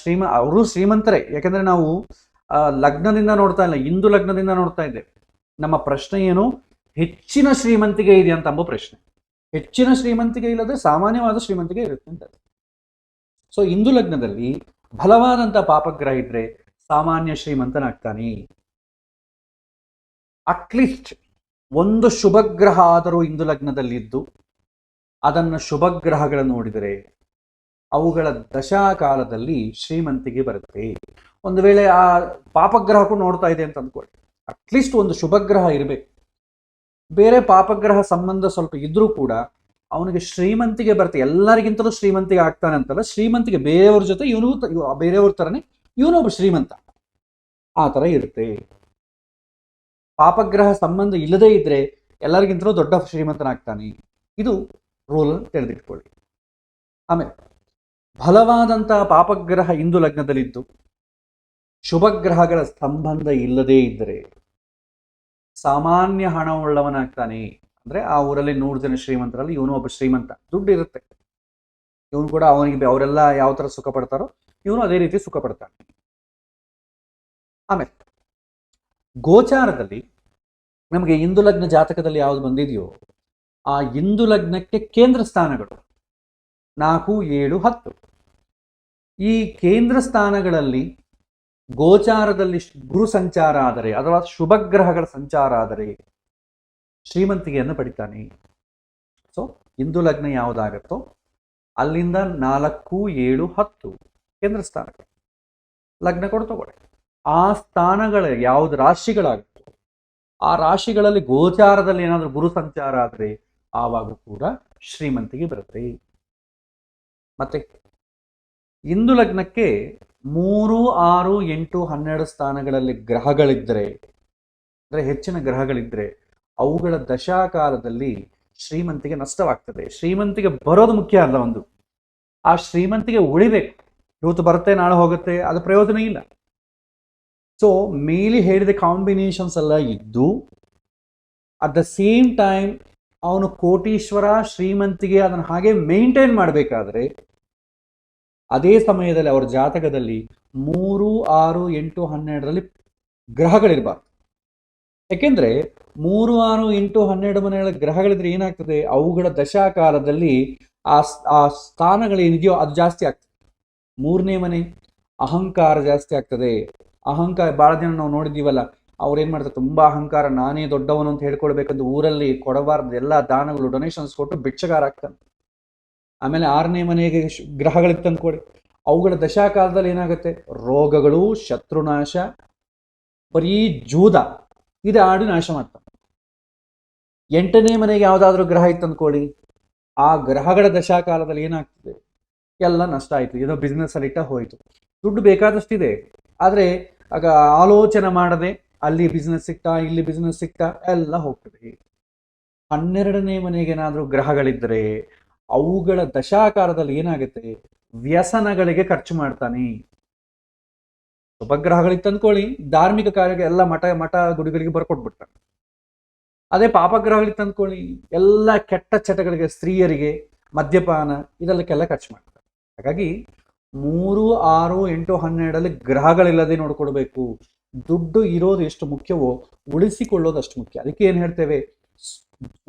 ಅವರು ಶ್ರೀಮಂತರೇ. ಯಾಕಂದ್ರೆ ನಾವು ಲಗ್ನದಿಂದ ನೋಡ್ತಾ ಇಲ್ಲ, ಹಿಂದೂ ಲಗ್ನದಿಂದ ನೋಡ್ತಾ ಇದ್ದೇವೆ. ನಮ್ಮ ಪ್ರಶ್ನೆ ಏನು? ಹೆಚ್ಚಿನ ಶ್ರೀಮಂತಿಗೆ ಇದೆ ಅಂತ ಅಂಬೋ ಪ್ರಶ್ನೆ. ಹೆಚ್ಚಿನ ಶ್ರೀಮಂತಿಗೆ ಇಲ್ಲದೆ ಸಾಮಾನ್ಯವಾದ ಶ್ರೀಮಂತಿಗೆ ಇರುತ್ತೆ ಅಂತ. ಸೊ ಹಿಂದೂ ಲಗ್ನದಲ್ಲಿ ಬಲವಾದಂಥ ಪಾಪಗ್ರಹ ಇದ್ರೆ ಸಾಮಾನ್ಯ ಶ್ರೀಮಂತನಾಗ್ತಾನೆ. ಅಟ್ಲೀಸ್ಟ್ ಒಂದು ಶುಭಗ್ರಹ ಆದರೂ ಹಿಂದೂ ಲಗ್ನದಲ್ಲಿದ್ದು ಅದನ್ನು ಶುಭಗ್ರಹಗಳನ್ನು ನೋಡಿದರೆ ಅವುಗಳ ದಶಾಕಾಲದಲ್ಲಿ ಶ್ರೀಮಂತಿಗೆ ಬರುತ್ತೆ. ಒಂದು ವೇಳೆ ಆ ಪಾಪಗ್ರಹ ಕೂಡ ನೋಡ್ತಾ ಇದೆ ಅಂತ ಅಂದ್ಕೊಳ್ಳಿ, ಅಟ್ಲೀಸ್ಟ್ ಒಂದು ಶುಭಗ್ರಹ ಇರಬೇಕು. ಬೇರೆ ಪಾಪಗ್ರಹ ಸಂಬಂಧ ಸ್ವಲ್ಪ ಇದ್ರೂ ಕೂಡ ಅವನಿಗೆ ಶ್ರೀಮಂತಿಗೆ ಬರುತ್ತೆ. ಎಲ್ಲರಿಗಿಂತಲೂ ಶ್ರೀಮಂತಿಗೆ ಆಗ್ತಾನೆ ಅಂತಲ್ಲ, ಶ್ರೀಮಂತಿಗೆ ಬೇರೆಯವ್ರ ಜೊತೆ ಇವನು ಬೇರೆಯವ್ರ ಥರನೇ ಇವನೊಬ್ಬ ಶ್ರೀಮಂತ, ಆ ಥರ ಇರುತ್ತೆ. ಪಾಪಗ್ರಹ ಸಂಬಂಧ ಇಲ್ಲದೇ ಇದ್ರೆ ಎಲ್ಲರಿಗಿಂತಲೂ ದೊಡ್ಡ ಶ್ರೀಮಂತನಾಗ್ತಾನೆ. ಇದು ರೂಲ್ ತಿಳಿದಿಟ್ಕೊಳ್ಳಿ. ಆಮೇಲೆ ಬಲವಾದಂತಹ ಪಾಪಗ್ರಹ ಹಿಂದೂ ಲಗ್ನದಲ್ಲಿದ್ದು ಶುಭಗ್ರಹಗಳ ಸಂಬಂಧ ಇಲ್ಲದೇ ಇದ್ದರೆ ಸಾಮಾನ್ಯ ಹಣವುಳ್ಳವನಾಗ್ತಾನೆ. ಅಂದ್ರೆ ಆ ಊರಲ್ಲಿ 100 ಜನ ಶ್ರೀಮಂತರಲ್ಲಿ ಇವನು ಒಬ್ಬ ಶ್ರೀಮಂತ, ದುಡ್ಡು ಇರುತ್ತೆ. ಇವನು ಕೂಡ ಅವರೆಲ್ಲ ಯಾವ ತರ ಸುಖ ಪಡ್ತಾರೋ ಇವನು ಅದೇ ರೀತಿ ಸುಖ ಪಡ್ತಾನೆ. ಆಮೇಲೆ ಗೋಚಾರದಲ್ಲಿ ನಮಗೆ ಇಂದು ಲಗ್ನ ಜಾತಕದಲ್ಲಿ ಯಾವುದು ಬಂದಿದೆಯೋ ಆ ಇಂದು ಲಗ್ನಕ್ಕೆ ಕೇಂದ್ರ ಸ್ಥಾನಗಳು 4, 7, 10. ಈ ಕೇಂದ್ರ ಸ್ಥಾನಗಳಲ್ಲಿ ಗೋಚಾರದಲ್ಲಿ ಗುರು ಸಂಚಾರ ಆದರೆ ಅಥವಾ ಶುಭ ಗ್ರಹಗಳ ಸಂಚಾರ ಆದರೆ ಶ್ರೀಮಂತಿಗೆಯನ್ನು ಪಡಿತಾನೆ. ಸೊ ಇಂದು ಲಗ್ನ ಯಾವುದಾಗತ್ತೋ ಅಲ್ಲಿಂದ 4, 7, 10 ಕೇಂದ್ರ ಸ್ಥಾನಗಳು ಲಗ್ನ ಕೊಡು ತಗೊಳ್ಳಿ. ಆ ಸ್ಥಾನಗಳ ಯಾವ್ದು ರಾಶಿಗಳಾಗುತ್ತೋ ಆ ರಾಶಿಗಳಲ್ಲಿ ಗೋಚಾರದಲ್ಲಿ ಏನಾದರೂ ಗುರು ಸಂಚಾರ ಆದರೆ ಆವಾಗ ಕೂಡ ಶ್ರೀಮಂತಿಗೆ ಬರುತ್ತೆ. ಮತ್ತೆ ಇಂದು ಲಗ್ನಕ್ಕೆ 3, 6, 8, 12 ಸ್ಥಾನಗಳಲ್ಲಿ ಗ್ರಹಗಳಿದ್ದರೆ ಅಂದರೆ ಹೆಚ್ಚಿನ ಗ್ರಹಗಳಿದ್ದರೆ ಅವುಗಳ ದಶಾಕಾಲದಲ್ಲಿ ಶ್ರೀಮಂತಿಗೆ ನಷ್ಟವಾಗ್ತದೆ. ಶ್ರೀಮಂತಿಗೆ ಬರೋದು ಮುಖ್ಯ ಅಲ್ಲ, ಒಂದು ಆ ಶ್ರೀಮಂತಿಗೆ ಉಳಿಬೇಕು. ಇವತ್ತು ಬರುತ್ತೆ ನಾಳೆ ಹೋಗುತ್ತೆ, ಅದು ಪ್ರಯೋಜನ ಇಲ್ಲ. ಸೊ ಮೇಲೆ ಹೇಳಿದ ಕಾಂಬಿನೇಷನ್ಸ್ ಎಲ್ಲ ಇದ್ದು ಅಟ್ ದ ಸೇಮ್ ಟೈಮ್ ಅವನು ಕೋಟೀಶ್ವರ ಶ್ರೀಮಂತಿಗೆ ಅದನ್ನು ಹಾಗೆ ಮೇಂಟೈನ್ ಮಾಡಬೇಕಾದ್ರೆ ಅದೇ ಸಮಯದಲ್ಲಿ ಅವರ ಜಾತಕದಲ್ಲಿ 3, 6, 8, 12ರಲ್ಲಿ ಗ್ರಹಗಳಿರಬಾರ್ದು. ಯಾಕೆಂದ್ರೆ 3, 6, 8, 12 ಮನೆಗಳ ಗ್ರಹಗಳಿದ್ರೆ ಏನಾಗ್ತದೆ, ಅವುಗಳ ದಶಾಕಾಲದಲ್ಲಿ ಆ ಸ್ಥಾನಗಳೇನಿದೆಯೋ ಅದು ಜಾಸ್ತಿ ಆಗ್ತದೆ. 3ನೇ ಮನೆ ಅಹಂಕಾರ ಜಾಸ್ತಿ ಆಗ್ತದೆ. ಅಹಂಕಾರ ಬಹಳ ಜನ ನಾವು ನೋಡಿದ್ದೀವಲ್ಲ, ಅವ್ರೇನ್ ಮಾಡ್ತಾರೆ, ತುಂಬಾ ಅಹಂಕಾರ, ನಾನೇ ದೊಡ್ಡವನು ಅಂತ ಹೇಳ್ಕೊಳ್ಬೇಕಂತ ಊರಲ್ಲಿ ಕೊಡಬಾರ್ದು ಎಲ್ಲ ದಾನಗಳು ಡೊನೇಷನ್ಸ್ ಕೊಟ್ಟು ಭಿಕ್ಷಗಾರ ಆಗ್ತಾನೆ. ಆಮೇಲೆ 6ನೇ ಮನೆಗೆ ಗ್ರಹಗಳಿಗೆ ತಂದ್ಕೊಡಿ, ಅವುಗಳ ದಶಾಕಾಲದಲ್ಲಿ ಏನಾಗುತ್ತೆ, ರೋಗಗಳು, ಶತ್ರುನಾಶ, ಬರೀ ಜೂದ ಇದೆ ಆಡಿ ನಾಶ ಮಾಡ್ತಾನೆ. 8ನೇ ಮನೆಗೆ ಯಾವುದಾದ್ರೂ ಗ್ರಹ ಇತ್ತು ಅಂದ್ಕೊಳ್ಳಿ, ಆ ಗ್ರಹಗಳ ದಶಾಕಾಲದಲ್ಲಿ ಏನಾಗ್ತದೆ, ಎಲ್ಲ ನಷ್ಟ ಆಯ್ತು. ಏನೋ ಬಿಸ್ನೆಸ್ ಅಲ್ಲಿ ಇಟ್ಟ ಹೋಯ್ತು, ದುಡ್ಡು ಬೇಕಾದಷ್ಟಿದೆ, ಆದ್ರೆ ಆಗ ಆಲೋಚನೆ ಮಾಡದೆ ಅಲ್ಲಿ ಬಿಸ್ನೆಸ್ ಸಿಕ್ತಾ ಇಲ್ಲಿ ಬಿಸ್ನೆಸ್ ಸಿಕ್ತಾ ಎಲ್ಲ ಹೋಗ್ತದೆ. 12ನೇ ಮನೆಗೆ ಏನಾದ್ರೂ ಗ್ರಹಗಳಿದ್ರೆ ಅವುಗಳ ದಶಾಕಾರದಲ್ಲಿ ಏನಾಗುತ್ತೆ, ವ್ಯಸನಗಳಿಗೆ ಖರ್ಚು ಮಾಡ್ತಾನೆ. ಉಪಗ್ರಹಗಳಿಗೆ ತಂದ್ಕೊಳ್ಳಿ, ಧಾರ್ಮಿಕ ಕಾರ್ಯಕ್ಕೆ ಎಲ್ಲ ಮಠ ಗುಡಿಗಳಿಗೆ ಬರ್ಕೊಟ್ಬಿಡ್ತಾನೆ. ಅದೇ ಪಾಪಗ್ರಹಗಳಿಗೆ ತಂದ್ಕೊಳ್ಳಿ, ಎಲ್ಲ ಕೆಟ್ಟ ಚಟಗಳಿಗೆ, ಸ್ತ್ರೀಯರಿಗೆ, ಮದ್ಯಪಾನ ಇದೆಲ್ಲಕ್ಕೆಲ್ಲ ಖರ್ಚು ಮಾಡ್ತಾರೆ. ಹಾಗಾಗಿ 3, 6, 8, 12ರಲ್ಲಿ ಗ್ರಹಗಳಿಲ್ಲದೆ ನೋಡ್ಕೊಡ್ಬೇಕು. ದುಡ್ಡು ಇರೋದು ಎಷ್ಟು ಮುಖ್ಯವೋ ಉಳಿಸಿಕೊಳ್ಳೋದು ಅಷ್ಟು ಮುಖ್ಯ. ಅದಕ್ಕೆ ಏನ್ ಹೇಳ್ತೇವೆ,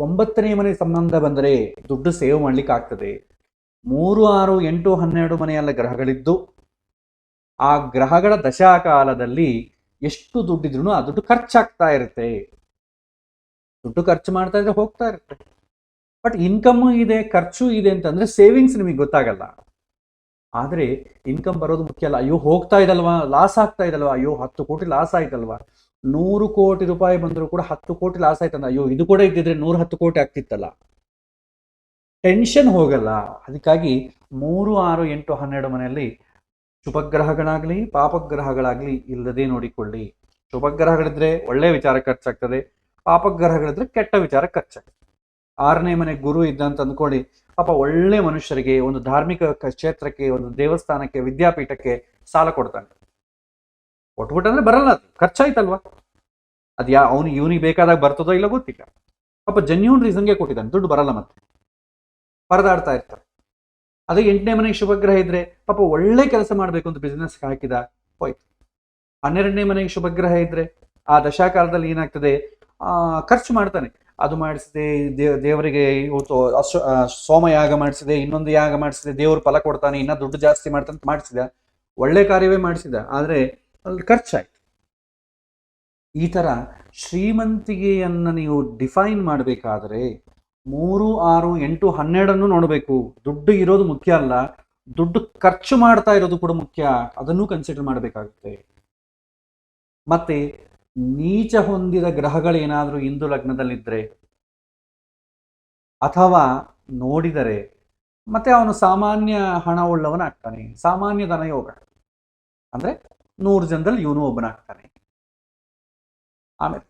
9ನೇ ಮನೆ ಸಂಬಂಧ ಬಂದರೆ ದುಡ್ಡು ಸೇವ್ ಮಾಡ್ಲಿಕ್ಕೆ ಆಗ್ತದೆ. 3, 6, 8, 12 ಮನೆಯಲ್ಲ ಗ್ರಹಗಳಿದ್ದು ಆ ಗ್ರಹಗಳ ದಶಾಕಾಲದಲ್ಲಿ ಎಷ್ಟು ದುಡ್ಡಿದ್ರು ಆ ದುಡ್ಡು ಖರ್ಚಾಗ್ತಾ ಇರುತ್ತೆ. ದುಡ್ಡು ಖರ್ಚು ಮಾಡ್ತಾ ಇದ್ರೆ ಹೋಗ್ತಾ ಇರುತ್ತೆ. ಬಟ್ ಇನ್ಕಮ್ ಇದೆ, ಖರ್ಚು ಇದೆ ಅಂತಂದ್ರೆ ಸೇವಿಂಗ್ಸ್ ನಿಮಗೆ ಗೊತ್ತಾಗಲ್ಲ. ಆದ್ರೆ ಇನ್ಕಮ್ ಬರೋದು ಮುಖ್ಯ ಅಲ್ಲ. ಅಯ್ಯೋ ಹೋಗ್ತಾ ಇದಲ್ವಾ, ಲಾಸ್ ಆಗ್ತಾ ಇದಲ್ವಾ, ಅಯ್ಯೋ 10 ಕೋಟಿ ಲಾಸ್ ಆಯ್ತಲ್ವಾ, 100 ಕೋಟಿ ರೂಪಾಯಿ ಬಂದರೂ ಕೂಡ 10 ಕೋಟಿ ಲಾಸ್ ಆಯ್ತಂದ, ಅಯ್ಯೋ ಇದು ಕೂಡ ಇದ್ದಿದ್ರೆ 110 ಕೋಟಿ ಆಗ್ತಿತ್ತಲ್ಲ, ಟೆನ್ಷನ್ ಹೋಗಲ್ಲ. ಅದಕ್ಕಾಗಿ 3, 6, 8, 12 ಮನೆಯಲ್ಲಿ ಶುಭಗ್ರಹಗಳಾಗ್ಲಿ ಪಾಪಗ್ರಹಗಳಾಗ್ಲಿ ಇಲ್ಲದೆ ನೋಡಿಕೊಳ್ಳಿ. ಶುಭಗ್ರಹಗಳಿದ್ರೆ ಒಳ್ಳೆ ವಿಚಾರ ಖರ್ಚಾಗ್ತದೆ, ಪಾಪಗ್ರಹಗಳಿದ್ರೆ ಕೆಟ್ಟ ವಿಚಾರ ಖರ್ಚಾಗ್ತದೆ. 6ನೇ ಮನೆ ಗುರು ಇದ್ದಂತ ಅಂದ್ಕೊಳ್ಳಿ, ಪಾಪ ಒಳ್ಳೆ ಮನುಷ್ಯರಿಗೆ, ಒಂದು ಧಾರ್ಮಿಕ ಕ್ಷೇತ್ರಕ್ಕೆ, ಒಂದು ದೇವಸ್ಥಾನಕ್ಕೆ, ವಿದ್ಯಾಪೀಠಕ್ಕೆ ಸಾಲ ಕೊಡ್ತಾನೆ. ಕೊಟ್ಬಿಟ್ಟಂದ್ರೆ ಬರಲ್ಲ, ಅದು ಖರ್ಚಾಯ್ತಲ್ವಾ. ಅದು ಇವನಿಗೆ ಬೇಕಾದಾಗ ಬರ್ತದೋ ಇಲ್ಲ ಗೊತ್ತಿಲ್ಲ. ಪಾಪ ಜೆನ್ಯೂನ್ ರೀಸನ್ಗೆ ಕೊಟ್ಟಿದ್ದಾನೆ, ದುಡ್ಡು ಬರಲ್ಲ, ಮತ್ತೆ ಪರದಾಡ್ತಾ ಇರ್ತಾರೆ. ಅದೇ 8ನೇ ಮನೆಗೆ ಶುಭಗ್ರಹ ಇದ್ರೆ ಪಾಪ ಒಳ್ಳೆ ಕೆಲಸ ಮಾಡ್ಬೇಕು ಅಂತ ಬಿಸ್ನೆಸ್ ಹಾಕಿದ, ಹೋಯ್ತು. 12ನೇ ಮನೆಗೆ ಶುಭಗ್ರಹ ಇದ್ರೆ ಆ ದಶಾಕಾಲದಲ್ಲಿ ಏನಾಗ್ತದೆ, ಖರ್ಚು ಮಾಡ್ತಾನೆ. ಅದು ಮಾಡಿಸಿದೆ, ದೇವರಿಗೆ ಇವತ್ತು ಸೋಮಯಾಗ ಮಾಡಿಸಿದೆ, ಇನ್ನೊಂದು ಯಾಗ ಮಾಡಿಸಿದೆ, ದೇವರು ಫಲ ಕೊಡ್ತಾನೆ, ಇನ್ನ ದುಡ್ಡು ಜಾಸ್ತಿ ಮಾಡ್ತಾನೆ, ಮಾಡಿಸಿದ, ಒಳ್ಳೆ ಕಾರ್ಯವೇ ಮಾಡಿಸಿದ, ಆದ್ರೆ ಅಲ್ಲಿ ಖರ್ಚಾಯ್ತು. ಈ ತರ ಶ್ರೀಮಂತಿಗೆಯನ್ನ ನೀವು ಡಿಫೈನ್ ಮಾಡಬೇಕಾದ್ರೆ 3, 6, 8, 12 ನೋಡಬೇಕು. ದುಡ್ಡು ಇರೋದು ಮುಖ್ಯ ಅಲ್ಲ, ದುಡ್ಡು ಖರ್ಚು ಮಾಡ್ತಾ ಇರೋದು ಕೂಡ ಮುಖ್ಯ, ಅದನ್ನು ಕನ್ಸಿಡರ್ ಮಾಡಬೇಕಾಗುತ್ತೆ. ಮತ್ತೆ ನೀಚ ಹೊಂದಿದ ಗ್ರಹಗಳೇನಾದ್ರೂ ಇಂದು ಲಗ್ನದಲ್ಲಿದ್ರೆ ಅಥವಾ ನೋಡಿದರೆ ಮತ್ತೆ ಅವನು ಸಾಮಾನ್ಯ ಹಣ ಉಳ್ಳವನಾಗ್ತಾನೆ. ಸಾಮಾನ್ಯ ಧನಯೋಗ ಅಂದ್ರೆ 100 ಜನದಲ್ಲಿ ಇವನು ಒಬ್ಬನಾಗ್ತಾನೆ. ಆಮೇಲೆ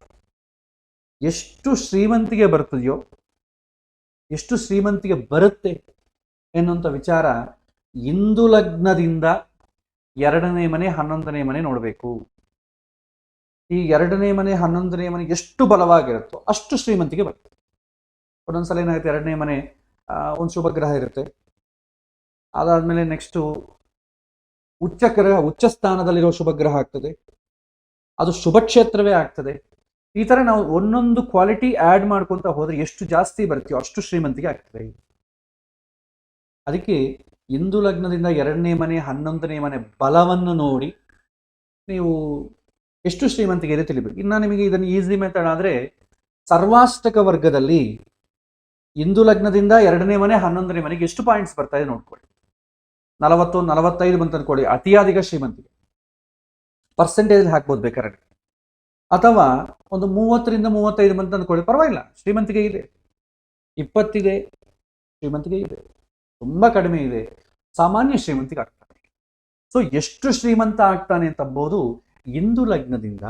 ಎಷ್ಟು ಶ್ರೀಮಂತಿಗೆ ಬರ್ತದೆಯೋ, ಎಷ್ಟು ಶ್ರೀಮಂತಿಗೆ ಬರುತ್ತೆ ಎನ್ನುವಂಥ ವಿಚಾರ ಇಂದು ಲಗ್ನದಿಂದ 2ನೇ ಮನೆ 11ನೇ ಮನೆ ನೋಡಬೇಕು. ಈ 2ನೇ ಮನೆ 11ನೇ ಮನೆ ಎಷ್ಟು ಬಲವಾಗಿರುತ್ತೋ ಅಷ್ಟು ಶ್ರೀಮಂತಿಗೆ ಬರುತ್ತೆ. ಒಂದೊಂದ್ಸಲ ಏನಾಗುತ್ತೆ, 2ನೇ ಮನೆ ಒಂದು ಶುಭಗ್ರಹ ಇರುತ್ತೆ, ಅದಾದ್ಮೇಲೆ ನೆಕ್ಸ್ಟು ಉಚ್ಚ ಸ್ಥಾನದಲ್ಲಿರೋ ಶುಭಗ್ರಹ ಆಗ್ತದೆ, ಅದು ಶುಭ ಕ್ಷೇತ್ರವೇ ಆಗ್ತದೆ. ಈ ತರ ನಾವು ಒಂದೊಂದು ಕ್ವಾಲಿಟಿ ಆಡ್ ಮಾಡ್ಕೊಂತ ಹೋದ್ರೆ ಎಷ್ಟು ಜಾಸ್ತಿ ಬರ್ತೀಯೋ ಅಷ್ಟು ಶ್ರೀಮಂತಿಗೆ ಆಗ್ತದೆ. ಅದಕ್ಕೆ ಇಂದು ಲಗ್ನದಿಂದ 2ನೇ ಮನೆ 11ನೇ ಮನೆ ಬಲವನ್ನು ನೋಡಿ ನೀವು ಎಷ್ಟು ಶ್ರೀಮಂತಿಗೆ ಇದೆ ತಿಳಿಬೇಕು. ಇನ್ನು ನಿಮಗೆ ಇದನ್ನು ಈಸಿ ಮೆಥಡ್ ಆದರೆ ಸರ್ವಾಷ್ಟಕ ವರ್ಗದಲ್ಲಿ ಇಂದು ಲಗ್ನದಿಂದ 2ನೇ ಮನೆ 11ನೇ ಮನೆಗೆ ಎಷ್ಟು ಪಾಯಿಂಟ್ಸ್ ಬರ್ತಾ ಇದೆ ನೋಡ್ಕೊಳ್ಳಿ. 40 45 ಬಂತ ಅನ್ಕೊಳ್ಳಿ, ಅತಿಯಾಧಿಕ ಶ್ರೀಮಂತಿಗೆ ಪರ್ಸೆಂಟೇಜ್ ಹಾಕ್ಬೋದು ಬೇಕಾದ್ರೆ. ಅಥವಾ ಒಂದು 30ರಿಂದ 35 ಬಂತ ಅಂದ್ಕೊಳ್ಳಿ, ಪರವಾಗಿಲ್ಲ, ಶ್ರೀಮಂತಿಗೆ ಇದೆ. 20 ಇದೆ, ಶ್ರೀಮಂತಿಗೆ ಇದೆ. ತುಂಬಾ ಕಡಿಮೆ ಇದೆ, ಸಾಮಾನ್ಯ ಶ್ರೀಮಂತಿಗೆ ಆಗ್ತಾನೆ. ಸೊ ಎಷ್ಟು ಶ್ರೀಮಂತ ಆಗ್ತಾನೆ ಅಂತಂಬೋದು ಇಂದು ಲಗ್ನದಿಂದ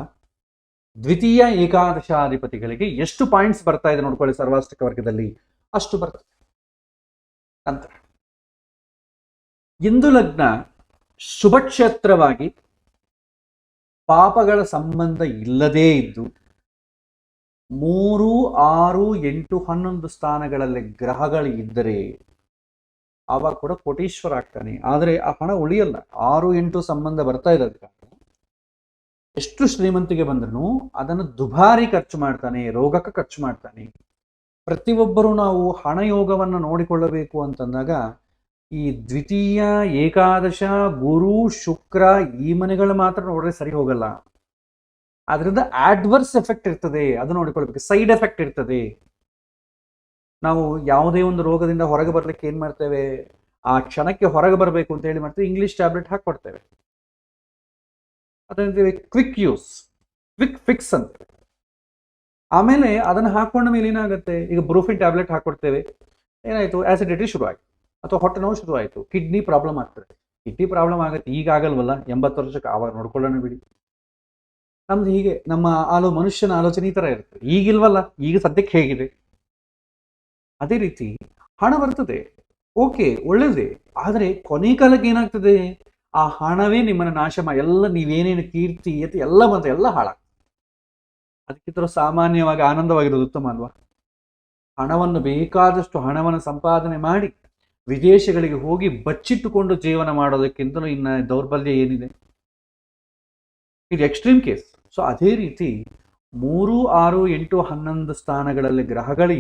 ದ್ವಿತೀಯ ಏಕಾದಶಾಧಿಪತಿಗಳಿಗೆ ಎಷ್ಟು ಪಾಯಿಂಟ್ಸ್ ಬರ್ತಾ ಇದೆ ನೋಡ್ಕೊಳ್ಳಿ. ಸರ್ವಾಷ್ಟಕ ವರ್ಗದಲ್ಲಿ ಅಷ್ಟು ಬರ್ತದೆ. ನಂತರ ಇಂದು ಲಗ್ನ ಶುಭ ಕ್ಷೇತ್ರವಾಗಿ ಪಾಪಗಳ ಸಂಬಂಧ ಇಲ್ಲದೇ ಇದ್ದು 3, 6, 8, 11 ಸ್ಥಾನಗಳಲ್ಲಿ ಗ್ರಹಗಳು ಇದ್ದರೆ ಆವಾಗ ಕೂಡ ಕೋಟೀಶ್ವರ ಆಗ್ತಾನೆ. ಆದರೆ ಆ ಹಣ ಉಳಿಯಲ್ಲ. 6, 8 ಸಂಬಂಧ ಬರ್ತಾ ಇರೋದ್ ಕಾರಣ ಎಷ್ಟು ಶ್ರೀಮಂತಿಗೆ ಬಂದ್ರೂ ಅದನ್ನು ದುಬಾರಿ ಖರ್ಚು ಮಾಡ್ತಾನೆ, ರೋಗಕ್ಕೆ ಖರ್ಚು ಮಾಡ್ತಾನೆ. ಪ್ರತಿಯೊಬ್ಬರು ನಾವು ಹಣ ಯೋಗವನ್ನು ನೋಡಿಕೊಳ್ಳಬೇಕು ಅಂತಂದಾಗ ಈ ದ್ವಿತೀಯ ಏಕಾದಶ ಗುರು ಶುಕ್ರ ಈ ಮನೆಗಳು ಮಾತ್ರ ನೋಡಿದ್ರೆ ಸರಿ ಹೋಗಲ್ಲ. ಅದರಿಂದ ಆಡ್ವರ್ಸ್ ಎಫೆಕ್ಟ್ ಇರ್ತದೆ, ಅದು ನೋಡಿಕೊಳ್ಬೇಕು. ಸೈಡ್ ಎಫೆಕ್ಟ್ ಇರ್ತದೆ. ನಾವು ಯಾವುದೇ ಒಂದು ರೋಗದಿಂದ ಹೊರಗೆ ಬರ್ಲಿಕ್ಕೆ ಏನ್ ಮಾಡ್ತೇವೆ, ಆ ಕ್ಷಣಕ್ಕೆ ಹೊರಗೆ ಬರಬೇಕು ಅಂತ ಹೇಳಿ ಮಾಡ್ತೇವೆ, ಇಂಗ್ಲಿಷ್ ಟ್ಯಾಬ್ಲೆಟ್ ಹಾಕೊಡ್ತೇವೆ. ಅದಂತೀವಿ ಕ್ವಿಕ್ ಯೂಸ್, ಕ್ವಿಕ್ ಫಿಕ್ಸ್ ಅಂತ. ಆಮೇಲೆ ಅದನ್ನು ಹಾಕೊಂಡ ಮೇಲೆ ಏನಾಗುತ್ತೆ, ಈಗ ಬ್ರೂಫಿನ್ ಟ್ಯಾಬ್ಲೆಟ್ ಹಾಕೊಡ್ತೇವೆ, ಏನಾಯ್ತು, ಆಸಿಡಿಟಿ ಶುರು ಆಯ್ತು, ಅಥವಾ ಹೊಟ್ಟೆ ನೋವು ಶುರು ಆಯ್ತು, ಕಿಡ್ನಿ ಪ್ರಾಬ್ಲಮ್ ಆಗ್ತದೆ. ಕಿಡ್ನಿ ಪ್ರಾಬ್ಲಮ್ ಆಗುತ್ತೆ, ಈಗ ಆಗಲ್ವಲ್ಲ, 80 ವರ್ಷಕ್ಕೆ, ಆವಾಗ ನೋಡ್ಕೊಳ್ಳೋಣ ಬಿಡಿ. ನಮ್ದು ಹೀಗೆ ನಮ್ಮ ಮನುಷ್ಯನ ಆಲೋಚನೆ ಈ ತರ ಇರುತ್ತೆ. ಈಗಿಲ್ವಲ್ಲ, ಈಗ ಸದ್ಯಕ್ಕೆ ಹೇಗಿದೆ. ಅದೇ ರೀತಿ ಹಣ ಬರ್ತದೆ, ಓಕೆ, ಒಳ್ಳೇದೇ. ಆದರೆ ಕೊನೆ ಕಾಲಕ್ಕೆ ಏನಾಗ್ತದೆ, ಆ ಹಣವೇ ನಿಮ್ಮನ್ನ ನಾಶ ಎಲ್ಲ ನೀವೇನೇನು ಕೀರ್ತಿ ಯತಿ ಎಲ್ಲ ಬಂತ ಎಲ್ಲ ಹಾಳಾಗ್ತದೆ. ಅದಕ್ಕಿಂತ ಸಾಮಾನ್ಯವಾಗಿ ಆನಂದವಾಗಿರೋದು ಉತ್ತಮ ಅಲ್ವಾ? ಹಣವನ್ನು ಬೇಕಾದಷ್ಟು ಹಣವನ್ನು ಸಂಪಾದನೆ ಮಾಡಿ ವಿದೇಶಗಳಿಗೆ ಹೋಗಿ ಬಚ್ಚಿಟ್ಟುಕೊಂಡು ಜೀವನ ಮಾಡೋದಕ್ಕಿಂತಲೂ ಇನ್ನ ದೌರ್ಬಲ್ಯ ಏನಿದೆ? ಇದು ಎಕ್ಸ್ಟ್ರೀಮ್ ಕೇಸ್. ಸೊ ಅದೇ ರೀತಿ 3, 6, 8, 11 ಸ್ಥಾನಗಳಲ್ಲಿ ಗ್ರಹಗಳು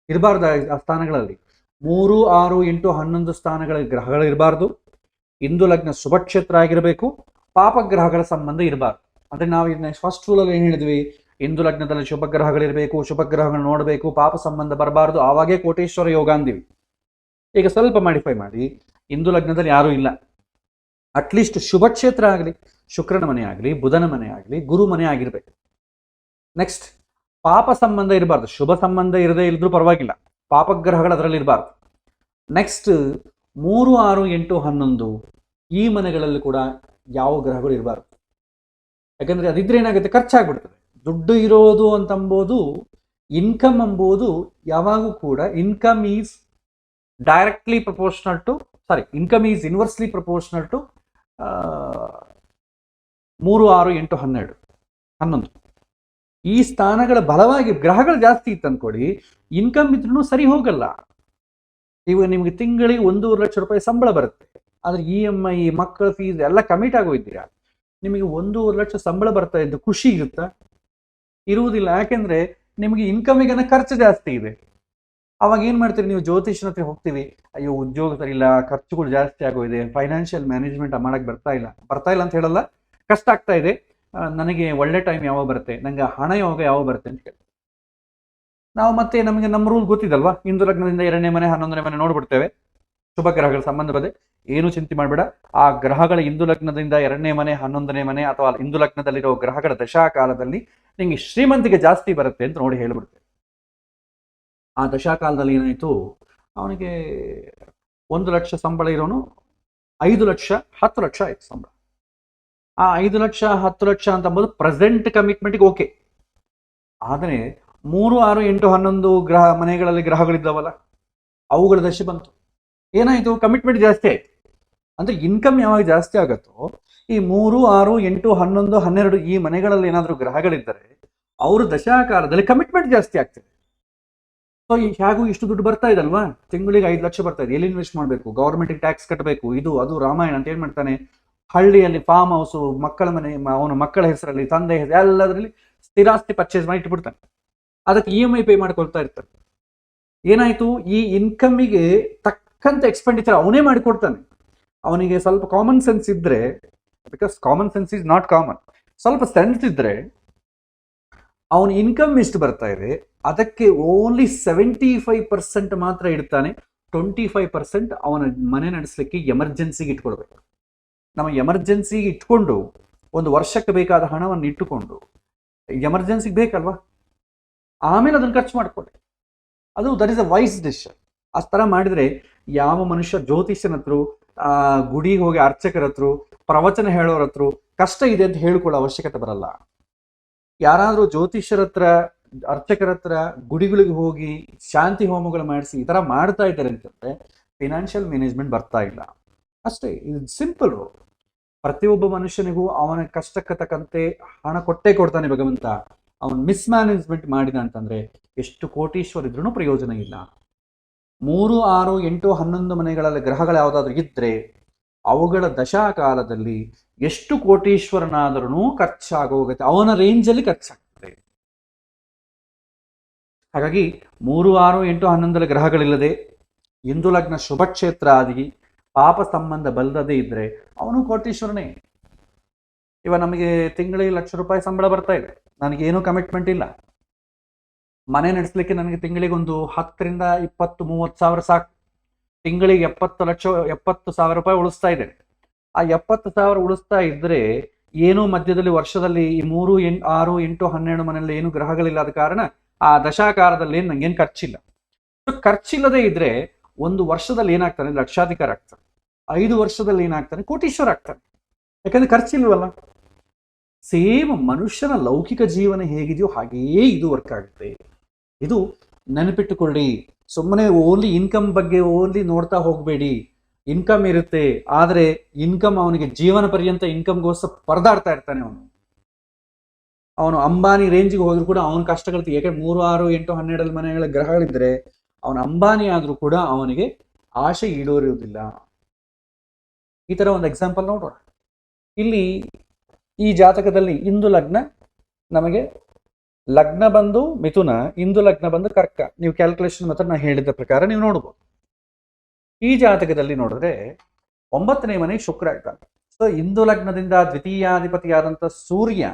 ಇರಬಾರ್ದು. ಆ ಸ್ಥಾನಗಳಲ್ಲಿ 3, 6, 8, 11 ಸ್ಥಾನಗಳಲ್ಲಿ ಗ್ರಹಗಳು ಇರಬಾರ್ದು. ಇಂದು ಲಗ್ನ ಶುಭ ಕ್ಷೇತ್ರ ಆಗಿರಬೇಕು. ಪಾಪ ಗ್ರಹಗಳ ಸಂಬಂಧ ಇರಬಾರ್ದು. ಅಂದ್ರೆ ನಾವು ಇದನ್ನ ಫಸ್ಟ್ ರೂಲಲ್ಲಿ ಏನ್ ಹೇಳಿದ್ವಿ, ಇಂದು ಲಗ್ನದಲ್ಲಿ ಶುಭ ಗ್ರಹಗಳಿರಬೇಕು, ಶುಭ ಗ್ರಹಗಳು ನೋಡಬೇಕು, ಪಾಪ ಸಂಬಂಧ ಬರಬಾರ್ದು, ಆವಾಗೇ ಕೋಟೇಶ್ವರ ಯೋಗ ಅಂದಿವಿ. ಈಗ ಸ್ವಲ್ಪ ಮಾಡಿಫೈ ಮಾಡಿ, ಇಂದು ಲಗ್ನದಲ್ಲಿ ಯಾರೂ ಇಲ್ಲ, ಅಟ್ಲೀಸ್ಟ್ ಶುಭ ಕ್ಷೇತ್ರ ಆಗಲಿ, ಶುಕ್ರನ ಮನೆ ಆಗಲಿ, ಬುಧನ ಮನೆ ಆಗಲಿ, ಗುರು ಮನೆ ಆಗಿರ್ಬೇಕು. ನೆಕ್ಸ್ಟ್, ಪಾಪ ಸಂಬಂಧ ಇರಬಾರ್ದು. ಶುಭ ಸಂಬಂಧ ಇರದೇ ಇದ್ರೂ ಪರವಾಗಿಲ್ಲ, ಪಾಪಗ್ರಹಗಳು ಅದರಲ್ಲಿ ಇರಬಾರ್ದು. ನೆಕ್ಸ್ಟ್ 3, 6, 8, 11 ಈ ಮನೆಗಳಲ್ಲಿ ಕೂಡ ಯಾವ ಗ್ರಹಗಳು ಇರಬಾರ್ದು. ಯಾಕಂದ್ರೆ ಅದಿದ್ರೆ ಏನಾಗುತ್ತೆ, ಖರ್ಚಾಗ್ಬಿಡ್ತದೆ. ದುಡ್ಡು ಇರೋದು ಅಂತಂಬೋದು, ಇನ್ಕಮ್ ಎಂಬುದು ಯಾವಾಗೂ ಕೂಡ income is directly proportional to income is inversely proportional to 3, 6, 8, 11 ಈ ಸ್ಥಾನಗಳ ಬಲವಾಗಿ ಗ್ರಹಗಳು ಜಾಸ್ತಿ ಇತ್ತು ಅನ್ಕೊಡಿ, ಇನ್ಕಮ್ ಇದ್ರೂ ಸರಿ ಹೋಗಲ್ಲ. ಇವಾಗ ನಿಮ್ಗೆ ತಿಂಗಳಿಗೆ 1.5 ಲಕ್ಷ ರೂಪಾಯಿ ಸಂಬಳ ಬರುತ್ತೆ, ಆದ್ರೆ EMI, ಮಕ್ಕಳ ಫೀಸ್ ಎಲ್ಲ ಕಮಿಟ್ ಆಗೋಯ್ತೀರಾ. ನಿಮಗೆ 1.5 ಲಕ್ಷ ಸಂಬಳ ಬರ್ತಾ ಇದ್ದು ಖುಷಿ ಇರುತ್ತಾ? ಇರುವುದಿಲ್ಲ. ಯಾಕೆಂದ್ರೆ ನಿಮಗೆ ಇನ್ಕಮಿಗನ ಖರ್ಚು ಜಾಸ್ತಿ ಇದೆ. ಅವಾಗ ಏನ್ ಮಾಡ್ತೀರಿ ನೀವು, ಜ್ಯೋತಿಷ್ಯನ ಹತ್ರ ಹೋಗ್ತೀವಿ, ಅಯ್ಯೋ ಉದ್ಯೋಗ ಸರಿ ಇಲ್ಲ, ಖರ್ಚುಗಳು ಜಾಸ್ತಿ ಆಗೋಗಿದೆ, ಫೈನಾನ್ಷಿಯಲ್ ಮ್ಯಾನೇಜ್ಮೆಂಟ್ ಮಾಡಕ್ ಬರ್ತಾ ಇಲ್ಲ ಅಂತ ಹೇಳಲ್ಲ, ಕಷ್ಟ ಆಗ್ತಾ ಇದೆ, ನನಗೆ ಒಳ್ಳೆ ಟೈಮ್ ಯಾವಾಗ ಬರುತ್ತೆ, ನಂಗೆ ಹಣ ಯೋಗ ಯಾವಾಗ ಬರುತ್ತೆ ಅಂತ ಕೇಳಿ ನಾವು ಮತ್ತೆ ನಮಗೆ ನಮ್ಮ ರೂಲ್ ಗೊತ್ತಿದಲ್ವಾ, ಇಂದು ಲಗ್ನದಿಂದ 2ನೇ ಮನೆ 11ನೇ ಮನೆ ನೋಡ್ಬಿಡ್ತೇವೆ, ಶುಭ ಗ್ರಹಗಳ ಸಂಬಂಧ ಬದೆ, ಏನು ಚಿಂತೆ ಮಾಡಬೇಡ. ಆ ಗ್ರಹಗಳ ಇಂದು ಲಗ್ನದಿಂದ 2ನೇ ಮನೆ 11ನೇ ಮನೆ ಅಥವಾ ಇಂದು ಲಗ್ನದಲ್ಲಿರೋ ಗ್ರಹಗಳ ದಶಾಕಾಲದಲ್ಲಿ ನಿಂಗೆ ಶ್ರೀಮಂತಿಗೆ ಜಾಸ್ತಿ ಬರುತ್ತೆ ಅಂತ ನೋಡಿ ಹೇಳ್ಬಿಡ್ತೇವೆ. ಆ ದಶಾಕಾಲದಲ್ಲಿ ಏನಾಯ್ತು, ಅವನಿಗೆ 1 ಲಕ್ಷ ಸಂಬಳ ಇರೋನು 5 ಲಕ್ಷ 10 ಲಕ್ಷ ಆಯ್ತು ಸಂಬಳ. ಆ 5 ಲಕ್ಷ 10 ಲಕ್ಷ ಅಂತ ಅಂಬೋದು ಪ್ರೆಸೆಂಟ್ ಕಮಿಟ್ಮೆಂಟ್ಗೆ ಓಕೆ. ಆದರೆ 3, 6, 8, 11 ಮನೆಗಳಲ್ಲಿ ಗ್ರಹಗಳಿದ್ದಾವಲ್ಲ, ಅವುಗಳ ದಶೆ ಬಂತು, ಏನಾಯ್ತು, ಕಮಿಟ್ಮೆಂಟ್ ಜಾಸ್ತಿ ಆಯ್ತು. ಅಂದ್ರೆ ಇನ್ಕಮ್ ಯಾವಾಗ ಜಾಸ್ತಿ ಆಗುತ್ತೋ, ಈ 3, 6, 8, 11, 12 ಈ ಮನೆಗಳಲ್ಲಿ ಏನಾದರೂ ಗ್ರಹಗಳಿದ್ದರೆ ಅವ್ರ ದಶಾಕಾಲದಲ್ಲಿ ಕಮಿಟ್ಮೆಂಟ್ ಜಾಸ್ತಿ ಆಗ್ತದೆ. ಸೊ ಹೇಗೂ ಇಷ್ಟು ದುಡ್ಡು ಬರ್ತಾ ಇದಲ್ವಾ, ತಿಂಗಳಿಗೆ 5 ಲಕ್ಷ ಬರ್ತಾ ಇದೆ, ಎಲ್ಲಿ ಇನ್ವೆಸ್ಟ್ ಮಾಡಬೇಕು, ಗೌರ್ಮೆಂಟ್ಗೆ ಟ್ಯಾಕ್ಸ್ ಕಟ್ಟಬೇಕು, ಇದು ಅದು ರಾಮಾಯಣ ಅಂತ ಏನ್ ಮಾಡ್ತಾನೆ, ಹಳ್ಳಿಯಲ್ಲಿ ಫಾರ್ಮ್ ಹೌಸು, ಮಕ್ಕಳ ಮನೆ, ಅವನ ಮಕ್ಕಳ ಹೆಸರಲ್ಲಿ, ತಂದೆ ಹೆಸರು, ಎಲ್ಲದರಲ್ಲಿ ಸ್ಥಿರಾಸ್ತಿ ಪರ್ಚೇಸ್ ಮಾಡಿ ಇಟ್ಬಿಡ್ತಾನೆ. ಅದಕ್ಕೆ EMI ಪೇ ಮಾಡ್ಕೊಳ್ತಾ ಇರ್ತಾನೆ. ಏನಾಯ್ತು, ಈ ಇನ್ಕಮ್ಮಿಗೆ ತಕ್ಕಂತ ಎಕ್ಸ್ಪೆಂಡಿಚರ್ ಅವನೇ ಮಾಡಿಕೊಡ್ತಾನೆ. ಅವನಿಗೆ ಸ್ವಲ್ಪ ಕಾಮನ್ ಸೆನ್ಸ್ ಇದ್ರೆ, because common sense is not common, ಸ್ವಲ್ಪ ಸೆನ್ಸ್ ಇದ್ರೆ ಅವನ ಇನ್ಕಮ್ ಎಷ್ಟು ಬರ್ತಾ ಇದೆ ಅದಕ್ಕೆ ಓನ್ಲಿ 75% ಮಾತ್ರ ಇಡ್ತಾನೆ. 25% ಅವನ ಮನೆ ನಡೆಸಲಿಕ್ಕೆ ಎಮರ್ಜೆನ್ಸಿಗೆ ಇಟ್ಕೊಳ್ಬೇಕು. ನಮ್ಮ ಎಮರ್ಜೆನ್ಸಿಗೆ ಇಟ್ಕೊಂಡು ಒಂದು ವರ್ಷಕ್ಕೆ ಬೇಕಾದ ಹಣವನ್ನು ಇಟ್ಟುಕೊಂಡು, ಎಮರ್ಜೆನ್ಸಿಗೆ ಬೇಕಲ್ವಾ, ಆಮೇಲೆ ಅದನ್ನು ಖರ್ಚು ಮಾಡ್ಕೊಳ್ಳಿ. That is a wise decision. ಆ ಥರ ಮಾಡಿದ್ರೆ ಯಾವ ಮನುಷ್ಯ ಜ್ಯೋತಿಷ್ಯನ ಹತ್ರ, ಗುಡಿಗೆ ಹೋಗಿ ಅರ್ಚಕರ ಹತ್ರ, ಪ್ರವಚನ ಹೇಳೋರ ಹತ್ರ ಕಷ್ಟ ಇದೆ ಅಂತ ಹೇಳ್ಕೊಳ್ಳೋ ಅವಶ್ಯಕತೆ ಬರಲ್ಲ. ಯಾರಾದರೂ ಜ್ಯೋತಿಷ್ಯರ ಹತ್ರ, ಅರ್ಚಕರ ಹತ್ರ, ಗುಡಿಗಳಿಗೆ ಹೋಗಿ ಶಾಂತಿ ಹೋಮಗಳು ಮಾಡಿಸಿ ಈ ಥರ ಮಾಡ್ತಾ ಇದ್ದಾರೆ ಅಂತಂದ್ರೆ ಫಿನಾನ್ಷಿಯಲ್ ಮ್ಯಾನೇಜ್ಮೆಂಟ್ ಬರ್ತಾ ಇಲ್ಲ ಅಷ್ಟೇ. ಇದು ಸಿಂಪಲ್. ಪ್ರತಿಯೊಬ್ಬ ಮನುಷ್ಯನಿಗೂ ಅವನ ಕಷ್ಟಕ್ಕೆ ತಕ್ಕಂತೆ ಹಣ ಕೊಟ್ಟೇ ಕೊಡ್ತಾನೆ ಭಗವಂತ. ಅವನು ಮಿಸ್ಮ್ಯಾನೇಜ್ಮೆಂಟ್ ಮಾಡಿದ ಅಂತಂದ್ರೆ ಎಷ್ಟು ಕೋಟೀಶ್ವರ ಇದ್ರೂ ಪ್ರಯೋಜನ ಇಲ್ಲ. 3, 6, 8, 11 ಮನೆಗಳಲ್ಲಿ ಗ್ರಹಗಳು ಯಾವುದಾದ್ರೂ ಇದ್ರೆ ಅವುಗಳ ದಶಾಕಾಲದಲ್ಲಿ ಎಷ್ಟು ಕೋಟೀಶ್ವರನಾದ್ರೂ ಖರ್ಚಾಗೋಗುತ್ತೆ, ಅವನ ರೇಂಜಲ್ಲಿ ಖರ್ಚಾಗ್ತದೆ. ಹಾಗಾಗಿ 3, 6, 8, 11 ಗ್ರಹಗಳಿಲ್ಲದೆ ಇಂದು ಲಗ್ನ ಶುಭ ಕ್ಷೇತ್ರ ಆಗಿ ಪಾಪ ಸಂಬಂಧ ಬಲ್ಲದೇ ಇದ್ರೆ ಅವನು ಕೋಟೀಶ್ವರನೇ. ಇವಾಗ ನಮಗೆ ತಿಂಗಳಿಗೆ ₹1,00,000 ಸಂಬಳ ಬರ್ತಾ ಇದೆ, ನನಗೇನು ಕಮಿಟ್ಮೆಂಟ್ ಇಲ್ಲ, ಮನೆ ನಡೆಸಲಿಕ್ಕೆ ನನಗೆ ತಿಂಗಳಿಗೆ ಒಂದು 10,000 20,000 30,000 ಸಾಕು. ತಿಂಗಳಿಗೆ 70,000 ಉಳಿಸ್ತಾ ಇದ್ದೇನೆ. ಆ 70,000 ಉಳಿಸ್ತಾ ಇದ್ರೆ ಏನೋ ಮಧ್ಯದಲ್ಲಿ ವರ್ಷದಲ್ಲಿ ಈ 3, 6, 8, 12 ಮನೆಯಲ್ಲಿ ಏನು ಗ್ರಹಗಳಿಲ್ಲದ ಕಾರಣ ಆ ದಶಾಕಾರದಲ್ಲಿ ನಂಗೇನು ಖರ್ಚಿಲ್ಲ. ಖರ್ಚಿಲ್ಲದೆ ಇದ್ರೆ ಒಂದು ವರ್ಷದಲ್ಲಿ ಏನಾಗ್ತಾನೆ, ಲಕ್ಷಾಧಿಕಾರ ಆಗ್ತಾನೆ. 5 ವರ್ಷದಲ್ಲಿ ಏನಾಗ್ತಾನೆ, ಕೋಟೀಶ್ವರ ಆಗ್ತಾನೆ. ಯಾಕಂದ್ರೆ ಖರ್ಚಿಲ್ವಲ್ಲ. ಸೇಮ್ ಮನುಷ್ಯನ ಲೌಕಿಕ ಜೀವನ ಹೇಗಿದೆಯೋ ಹಾಗೆಯೇ ಇದು ವರ್ಕ್ ಆಗುತ್ತೆ. ಇದು ನೆನಪಿಟ್ಟುಕೊಳ್ಳಿ. ಸುಮ್ಮನೆ ಓನ್ಲಿ ಇನ್ಕಮ್ ಬಗ್ಗೆ ಓನ್ಲಿ ನೋಡ್ತಾ ಹೋಗಬೇಡಿ. ಇನ್ಕಮ್ ಇರುತ್ತೆ, ಆದರೆ ಇನ್ಕಮ್ ಅವನಿಗೆ ಜೀವನ ಪರ್ಯಂತ ಇನ್ಕಮ್ಗೋಸ್ಕರ ಪರದಾಡ್ತಾ ಇರ್ತಾನೆ. ಅವನು ಅಂಬಾನಿ ರೇಂಜಿಗೆ ಹೋದ್ರು ಕೂಡ ಅವನ ಕಷ್ಟಗಳು, ಯಾಕಂದ್ರೆ 3, 6, 8, 12 ಮನೆಗಳ ಗ್ರಹಗಳಿದ್ರೆ ಅವನ ಅಂಬಾನಿ ಆದ್ರೂ ಕೂಡ ಅವನಿಗೆ ಆಶೆ ಈಡೇರುವುದಿಲ್ಲ. ಈ ತರ ಒಂದು ಎಕ್ಸಾಂಪಲ್ ನೋಡೋಣ. ಇಲ್ಲಿ ಈ ಜಾತಕದಲ್ಲಿ ಇಂದು ಲಗ್ನ, ನಮಗೆ ಲಗ್ನ ಬಂದು ಮಿಥುನ, ಇಂದು ಲಗ್ನ ಬಂದು ಕರ್ಕ. ನೀವು ಕ್ಯಾಲ್ಕುಲೇಷನ್ ಮಾತ್ರ ನಾನು ಹೇಳಿದ ಪ್ರಕಾರ ನೀವು ನೋಡ್ಬೋದು. ಈ ಜಾತಕದಲ್ಲಿ ನೋಡಿದ್ರೆ 9ನೇ ಮನೆ ಶುಕ್ರ ಇದ್ದಾನೆ. ಸೊ ಇಂದು ಲಗ್ನದಿಂದ ದ್ವಿತೀಯಾಧಿಪತಿಯಾದಂಥ ಸೂರ್ಯ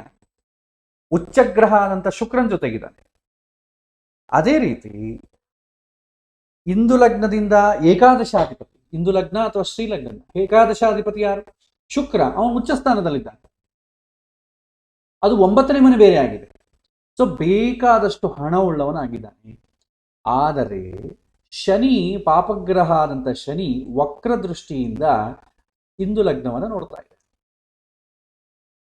ಉಚ್ಚಗ್ರಹ ಆದಂಥ ಶುಕ್ರನ ಜೊತೆಗಿದ್ದಾನೆ. ಅದೇ ರೀತಿ ಇಂದು ಲಗ್ನದಿಂದ ಏಕಾದಶಾಧಿಪತಿ, ಇಂದು ಲಗ್ನ ಅಥವಾ ಶ್ರೀಲಗ್ನ, ಏಕಾದಶಾಧಿಪತಿ ಯಾರು? ಶುಕ್ರ. ಅವನು ಉಚ್ಚ ಸ್ಥಾನದಲ್ಲಿದ್ದಾನೆ. ಅದು 9ನೇ ಮನೆ ಬೇರೆ ಆಗಿದೆ. ಸೊ ಬೇಕಾದಷ್ಟು ಹಣ ಉಳ್ಳವನಾಗಿದ್ದಾನೆ. ಆದರೆ ಶನಿ, ಪಾಪಗ್ರಹ ಆದಂಥ ಶನಿ ವಕ್ರ ದೃಷ್ಟಿಯಿಂದ ಇಂದು ಲಗ್ನವನ್ನು ನೋಡ್ತಾ ಇದೆ.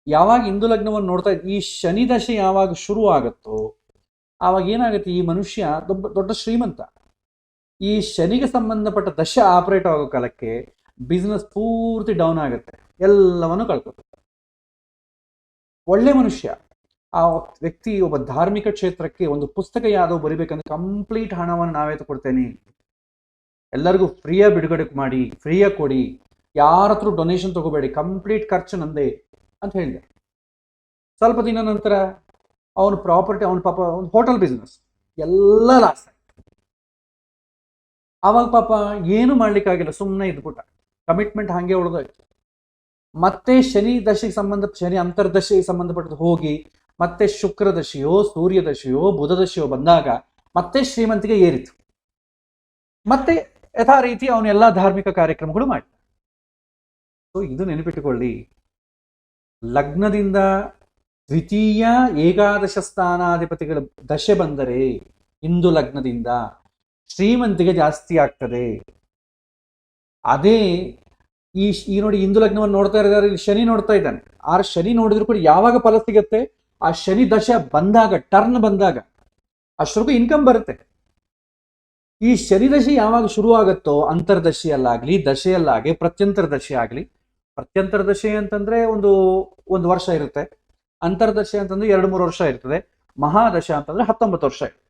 ಯಾವಾಗ ಇಂದು ಲಗ್ನವನ್ನು ನೋಡ್ತಾ ಇದೆ, ಈ ಶನಿ ದಶೆ ಯಾವಾಗ ಶುರು ಆಗುತ್ತೋ ಆವಾಗ ಏನಾಗುತ್ತೆ, ಈ ಮನುಷ್ಯ ದೊಡ್ಡ ಶ್ರೀಮಂತ. ಈ ಶನಿಗೆ ಸಂಬಂಧಪಟ್ಟ ದಶೆ ಆಪರೇಟ್ ಆಗೋ ಕಾಲಕ್ಕೆ ಬಿಸ್ನೆಸ್ ಪೂರ್ತಿ ಡೌನ್ ಆಗುತ್ತೆ, ಎಲ್ಲವನ್ನು ಕಳ್ಕೊತಾರೆ. ಒಳ್ಳೆ ಮನುಷ್ಯ. ಆ ವ್ಯಕ್ತಿ ಒಬ್ಬ ಧಾರ್ಮಿಕ ಕ್ಷೇತ್ರಕ್ಕೆ ಒಂದು ಪುಸ್ತಕ ಯಾವುದೋ ಬರಿಬೇಕಂದ್ರೆ ಕಂಪ್ಲೀಟ್ ಹಣವನ್ನು ನಾವೇ ತಗೊಡ್ತೇನೆ, ಎಲ್ಲರಿಗೂ ಫ್ರೀಯಾಗಿ ಬಿಡುಗಡೆ ಮಾಡಿ, ಫ್ರೀಯಾಗಿ ಕೊಡಿ, ಯಾರ ಹತ್ರ ಡೊನೇಷನ್ ತಗೋಬೇಡಿ, ಕಂಪ್ಲೀಟ್ ಖರ್ಚು ನಂದೇ ಅಂತ ಹೇಳಿದೆ. ಸ್ವಲ್ಪ ದಿನ ನಂತರ ಅವನ ಪ್ರಾಪರ್ಟಿ, ಅವನ ಪಾಪ ಒಂದು ಹೋಟೆಲ್ ಬಿಸ್ನೆಸ್ ಎಲ್ಲ ಲಾಸ್ ಆಯ್ತು. ಆವಾಗ ಪಾಪ ಏನು ಮಾಡ್ಲಿಕ್ಕಾಗಿಲ್ಲ, ಸುಮ್ಮನೆ ಇದ್ಬಿಟ್ಟ. ಕಮಿಟ್ಮೆಂಟ್ ಹಾಗೆ ಉಳಿದೋಯ್ತು. ಮತ್ತೆ ಶನಿ ದಶೆಗೆ ಶನಿ ಅಂತರ್ದಶೆಗೆ ಸಂಬಂಧಪಟ್ಟದ್ದು ಹೋಗಿ ಮತ್ತೆ ಶುಕ್ರ ದಶೆಯೋ, ಸೂರ್ಯ ದಶೆಯೋ, ಬುಧ ದಶೆಯೋ ಬಂದಾಗ ಮತ್ತೆ ಶ್ರೀಮಂತಿಗೆ ಏರಿತು. ಮತ್ತೆ ಯಥಾ ರೀತಿ ಅವನೆಲ್ಲ ಧಾರ್ಮಿಕ ಕಾರ್ಯಕ್ರಮಗಳು ಮಾಡಿ. ಸೊ ಇದು ನೆನಪಿಟ್ಟುಕೊಳ್ಳಿ, ಲಗ್ನದಿಂದ ದ್ವಿತೀಯ ಏಕಾದಶ ಸ್ಥಾನಾಧಿಪತಿಗಳ ದಶೆ ಬಂದರೆ ಇಂದು ಲಗ್ನದಿಂದ ಶ್ರೀಮಂತಿಗೆ ಜಾಸ್ತಿ ಆಗ್ತದೆ. ಅದೇ ಈ ನೋಡಿ, ಇಂದು ಲಗ್ನವನ್ನು ನೋಡ್ತಾ ಇದ್ದಾರೆ, ಇಲ್ಲಿ ಶನಿ ನೋಡ್ತಾ ಇದ್ದಾನೆ. ಆ ಶನಿ ನೋಡಿದ್ರು ಕೂಡ ಯಾವಾಗ ಫಲ ಸಿಗತ್ತೆ, ಆ ಶನಿ ದಶೆ ಬಂದಾಗ, ಟರ್ನ್ ಬಂದಾಗ ಅಷ್ಟರಿಗೂ ಇನ್ಕಮ್ ಬರುತ್ತೆ. ಈ ಶನಿ ದಶೆ ಯಾವಾಗ ಶುರು ಆಗುತ್ತೋ, ಅಂತರ್ದಶೆಯಲ್ಲಾಗ್ಲಿ ದಶೆಯಲ್ಲಾಗಲಿ ಪ್ರತ್ಯಂತರ ದಶೆ ಆಗಲಿ, ಪ್ರತ್ಯಂತರ ದಶೆ ಅಂತಂದ್ರೆ ಒಂದು ವರ್ಷ ಇರುತ್ತೆ, ಅಂತರ್ದಶೆ ಅಂತಂದ್ರೆ 2-3 ವರ್ಷ ಇರ್ತದೆ, ಮಹಾದಶೆ ಅಂತಂದ್ರೆ 19 ವರ್ಷ ಇರುತ್ತೆ.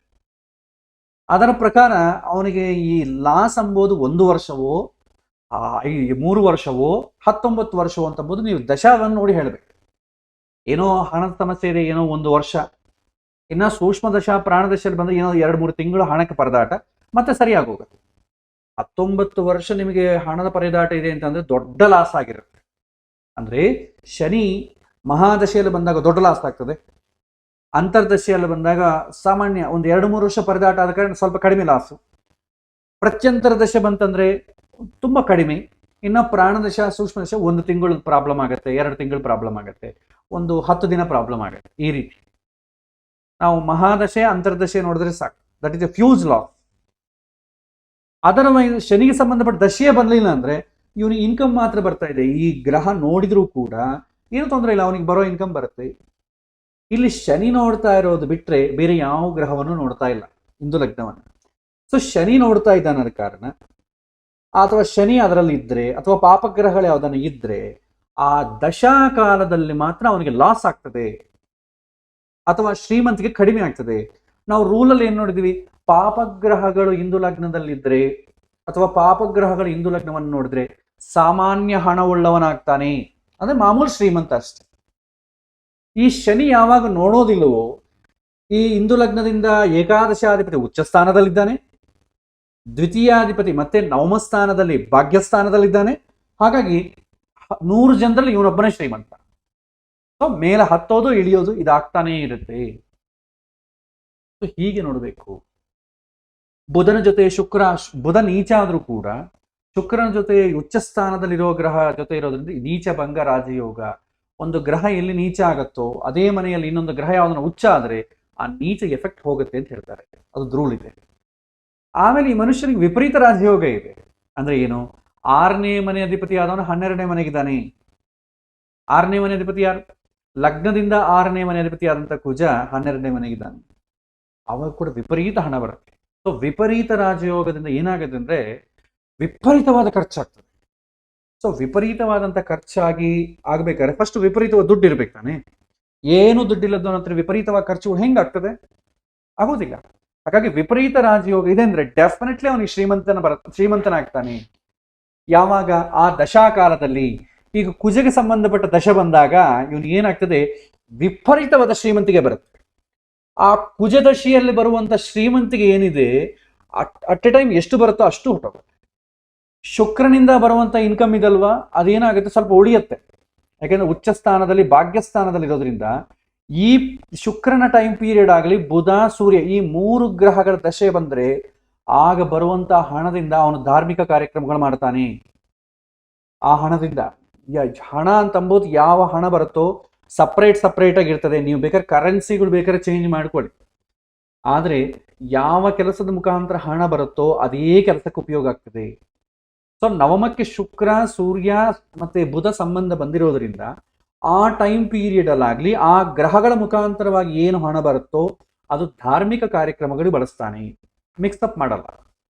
ಅದರ ಪ್ರಕಾರ ಅವನಿಗೆ ಈ ಲಾಸ್ ಎಂಬುದು 1 ವರ್ಷವೋ ಈ 3 ವರ್ಷವೋ 19 ವರ್ಷವೋ ಅಂತಂಬುದು ನೀವು ದಶಾವನ್ನು ನೋಡಿ ಹೇಳಬೇಕು. ಏನೋ ಹಣದ ಸಮಸ್ಯೆ ಇದೆ, ಏನೋ 1 ವರ್ಷ, ಇನ್ನ ಸೂಕ್ಷ್ಮ ದಶಾ ಪ್ರಾಣದಶೆಯಲ್ಲಿ ಬಂದ್ರೆ ಏನೋ 2-3 ತಿಂಗಳು ಹಣಕ್ಕೆ ಪರದಾಟ, ಮತ್ತೆ ಸರಿಯಾಗಿ ಹೋಗುತ್ತೆ. 19 ವರ್ಷ ನಿಮಗೆ ಹಣದ ಪರದಾಟ ಇದೆ ಅಂತಂದ್ರೆ ದೊಡ್ಡ ಲಾಸ್ ಆಗಿರುತ್ತೆ. ಅಂದ್ರೆ ಶನಿ ಮಹಾದಶೆಯಲ್ಲಿ ಬಂದಾಗ ದೊಡ್ಡ ಲಾಸ್ ಆಗ್ತದೆ, ಅಂತರ್ದಶೆಯಲ್ಲಿ ಬಂದಾಗ ಸಾಮಾನ್ಯ ಒಂದು 2-3 ವರ್ಷ ಪರದಾಟ ಆದ ಕಾರಣ ಸ್ವಲ್ಪ ಕಡಿಮೆ ಲಾಸು. ಪ್ರತ್ಯಂತರ ದಶೆ ಬಂತಂದ್ರೆ ತುಂಬಾ ಕಡಿಮೆ. ಇನ್ನು ಪ್ರಾಣದಶ ಸೂಕ್ಷ್ಮ ದಶ 1 ತಿಂಗಳು ಪ್ರಾಬ್ಲಮ್ ಆಗುತ್ತೆ, 2 ತಿಂಗಳು ಪ್ರಾಬ್ಲಮ್ ಆಗುತ್ತೆ, ಒಂದು 10 ದಿನ ಪ್ರಾಬ್ಲಮ್ ಆಗುತ್ತೆ. ಈ ರೀತಿ ನಾವು ಮಹಾದಶೆ ಅಂತರ್ದಶೆ ನೋಡಿದ್ರೆ ಸಾಕು, that is A fuse loss. ಅದರ ಶನಿಗೆ ಸಂಬಂಧಪಟ್ಟ ದಶೆಯೇ ಬರಲಿಲ್ಲ ಅಂದ್ರೆ ಇವನಿಗೆ ಇನ್ಕಮ್ ಮಾತ್ರ ಬರ್ತಾ ಇದೆ. ಈ ಗ್ರಹ ನೋಡಿದ್ರೂ ಕೂಡ ಏನು ತೊಂದರೆ ಇಲ್ಲ, ಅವನಿಗೆ ಬರೋ ಇನ್ಕಮ್ ಬರುತ್ತೆ. ಇಲ್ಲಿ ಶನಿ ನೋಡ್ತಾ ಇರೋದು ಬಿಟ್ರೆ ಬೇರೆ ಯಾವ ಗ್ರಹವನ್ನು ನೋಡ್ತಾ ಇಲ್ಲ ಇಂದು ಲಗ್ನವನ್ನು. ಸೊ ಶನಿ ನೋಡ್ತಾ ಇದ್ದಾನ ಕಾರಣ, ಅಥವಾ ಶನಿ ಅದರಲ್ಲಿ ಇದ್ರೆ ಅಥವಾ ಪಾಪಗ್ರಹಗಳು ಯಾವುದನ್ನ ಇದ್ರೆ ಆ ದಶಾ ಕಾಲದಲ್ಲಿ ಮಾತ್ರ ಅವನಿಗೆ ಲಾಸ್ ಆಗ್ತದೆ ಅಥವಾ ಶ್ರೀಮಂತಿಗೆ ಕಡಿಮೆ ಆಗ್ತದೆ. ನಾವು ರೂಲಲ್ಲಿ ಏನ್ ನೋಡಿದ್ವಿ, ಪಾಪಗ್ರಹಗಳು ಹಿಂದೂ ಲಗ್ನದಲ್ಲಿದ್ರೆ ಅಥವಾ ಪಾಪಗ್ರಹಗಳು ಹಿಂದೂ ಲಗ್ನವನ್ನು ನೋಡಿದ್ರೆ ಸಾಮಾನ್ಯ ಹಣವುಳ್ಳವನಾಗ್ತಾನೆ, ಅಂದ್ರೆ ಮಾಮೂಲು ಶ್ರೀಮಂತ ಅಷ್ಟೆ. ಈ ಶನಿ ಯಾವಾಗ ನೋಡೋದಿಲ್ಲವೋ, ಈ ಹಿಂದೂ ಲಗ್ನದಿಂದ ಏಕಾದಶಾಧಿಪತಿ ಉಚ್ಚ ಸ್ಥಾನದಲ್ಲಿದ್ದಾನೆ, ದ್ವಿತೀಯಾಧಿಪತಿ ಮತ್ತೆ ನವಮ ಸ್ಥಾನದಲ್ಲಿ ಭಾಗ್ಯಸ್ಥಾನದಲ್ಲಿದ್ದಾನೆ. ಹಾಗಾಗಿ 100 ಜನರಲ್ಲಿ ಇವನೊಬ್ಬನೇ ಶ್ರೀಮಂತ. ಸೊ ಮೇಲೆ ಹತ್ತೋದು ಇಳಿಯೋದು ಇದಾಗ್ತಾನೇ ಇರುತ್ತೆ. ಹೀಗೆ ನೋಡಬೇಕು. ಬುಧನ ಜೊತೆ ಶುಕ್ರ, ಬುಧ ನೀಚ ಆದ್ರೂ ಕೂಡ ಶುಕ್ರನ ಜೊತೆ ಉಚ್ಚ ಸ್ಥಾನದಲ್ಲಿರೋ ಗ್ರಹ ಜೊತೆ ಇರೋದ್ರಿಂದ ನೀಚ ಭಂಗ ರಾಜಯೋಗ. ಒಂದು ಗ್ರಹ ಎಲ್ಲಿ ನೀಚ ಆಗತ್ತೋ ಅದೇ ಮನೆಯಲ್ಲಿ ಇನ್ನೊಂದು ಗ್ರಹ ಯಾವ್ದನ್ನ ಉಚ್ಚ ಆದ್ರೆ ಆ ನೀಚ ಎಫೆಕ್ಟ್ ಹೋಗುತ್ತೆ ಅಂತ ಹೇಳ್ತಾರೆ, ಅದು ರೂಲ್ ಇದೆ. ಆಮೇಲೆ ಈ ಮನುಷ್ಯನಿಗೆ ವಿಪರೀತ ರಾಜಯೋಗ ಇದೆ. ಅಂದ್ರೆ ಏನು, 6ನೇ ಮನೆ ಅಧಿಪತಿ ಆದವನು 12ನೇ ಮನೆಗಿದ್ದಾನೆ. 6ನೇ ಮನೆ ಅಧಿಪತಿ ಯಾರು? ಲಗ್ನದಿಂದ 6ನೇ ಮನೆ ಅಧಿಪತಿ ಆದಂತ ಕುಜ 12ನೇ ಮನೆಗಿದ್ದಾನೆ. ಅವಾಗ ಕೂಡ ವಿಪರೀತ ಹಣ ಬರುತ್ತೆ. ಸೊ ವಿಪರೀತ ರಾಜಯೋಗದಿಂದ ಏನಾಗುತ್ತೆ ಅಂದ್ರೆ ವಿಪರೀತವಾದ ಖರ್ಚಾಗ್ತದೆ. ಸೊ ವಿಪರೀತವಾದಂತ ಖರ್ಚಾಗಿ ಆಗ್ಬೇಕಾದ್ರೆ ಫಸ್ಟ್ ವಿಪರೀತವಾದ ದುಡ್ಡು ಇರ್ಬೇಕು ತಾನೆ. ಏನು ದುಡ್ಡಿಲ್ಲದ ನಂತರ ವಿಪರೀತವಾದ ಖರ್ಚು ಹೆಂಗಾಗ್ತದೆ? ಆಗೋದಿಲ್ಲ. ಹಾಗಾಗಿ ವಿಪರೀತ ರಾಜಯೋಗ ಇದೆ ಅಂದ್ರೆ ಡೆಫಿನೆಟ್ಲಿ ಅವನಿಗೆ ಶ್ರೀಮಂತನಾಗ್ತಾನೆ. ಯಾವಾಗ? ಆ ದಶಾಕಾಲದಲ್ಲಿ. ಈಗ ಕುಜಗೆ ಸಂಬಂಧಪಟ್ಟ ದಶ ಬಂದಾಗ ಇವನಿಗೆ ಏನಾಗ್ತದೆ, ವಿಪರೀತವಾದ ಶ್ರೀಮಂತಿಗೆ ಬರುತ್ತೆ. ಆ ಕುಜದಶಿಯಲ್ಲಿ ಬರುವಂತ ಶ್ರೀಮಂತಿಗೆ ಏನಿದೆ ಅಟ್ ಎ ಟೈಮ್ ಎಷ್ಟು ಬರುತ್ತೋ ಅಷ್ಟು ಹೊಟ್ಟೋಗುತ್ತೆ. ಶುಕ್ರನಿಂದ ಬರುವಂತ ಇನ್ಕಮ್ ಇದಲ್ವಾ, ಅದೇನಾಗುತ್ತೆ ಸ್ವಲ್ಪ ಉಳಿಯುತ್ತೆ. ಯಾಕೆಂದ್ರೆ ಉಚ್ಚ ಸ್ಥಾನದಲ್ಲಿ ಭಾಗ್ಯಸ್ಥಾನದಲ್ಲಿ ಇರೋದ್ರಿಂದ ಈ ಶುಕ್ರನ ಟೈಮ್ ಪೀರಿಯಡ್ ಆಗಲಿ, ಬುಧ ಸೂರ್ಯ ಈ 3 ಗ್ರಹಗಳ ದಶೆ ಬಂದ್ರೆ ಆಗ ಬರುವಂತ ಹಣದಿಂದ ಅವನು ಧಾರ್ಮಿಕ ಕಾರ್ಯಕ್ರಮಗಳು ಮಾಡ್ತಾನೆ. ಆ ಹಣದಿಂದ ಹಣ ಅಂತಂಬೋದು ಯಾವ ಹಣ ಬರುತ್ತೋ ಸಪ್ರೇಟ್ ಆಗಿರ್ತದೆ. ನೀವು ಬೇಕಾದ್ರೆ ಕರೆನ್ಸಿಗಳು ಬೇಕಾದ್ರೆ ಚೇಂಜ್ ಮಾಡ್ಕೊಳ್ಳಿ, ಆದ್ರೆ ಯಾವ ಕೆಲಸದ ಮುಖಾಂತರ ಹಣ ಬರುತ್ತೋ ಅದೇ ಕೆಲಸಕ್ಕೆ ಉಪಯೋಗ ಆಗ್ತದೆ. ಸೊ ನವಮಕ್ಕೆ ಶುಕ್ರ ಸೂರ್ಯ ಮತ್ತೆ ಬುಧ ಸಂಬಂಧ ಬಂದಿರೋದ್ರಿಂದ ಆ ಟೈಮ್ ಪೀರಿಯಡ್ ಅಲ್ಲಾಗ್ಲಿ ಆ ಗ್ರಹಗಳ ಮುಖಾಂತರವಾಗಿ ಏನು ಹಣ ಬರುತ್ತೋ ಅದು ಧಾರ್ಮಿಕ ಕಾರ್ಯಕ್ರಮಗಳು ಬಳಸ್ತಾನೆ, ಮಿಕ್ಸಪ್ ಮಾಡಲ್ಲ.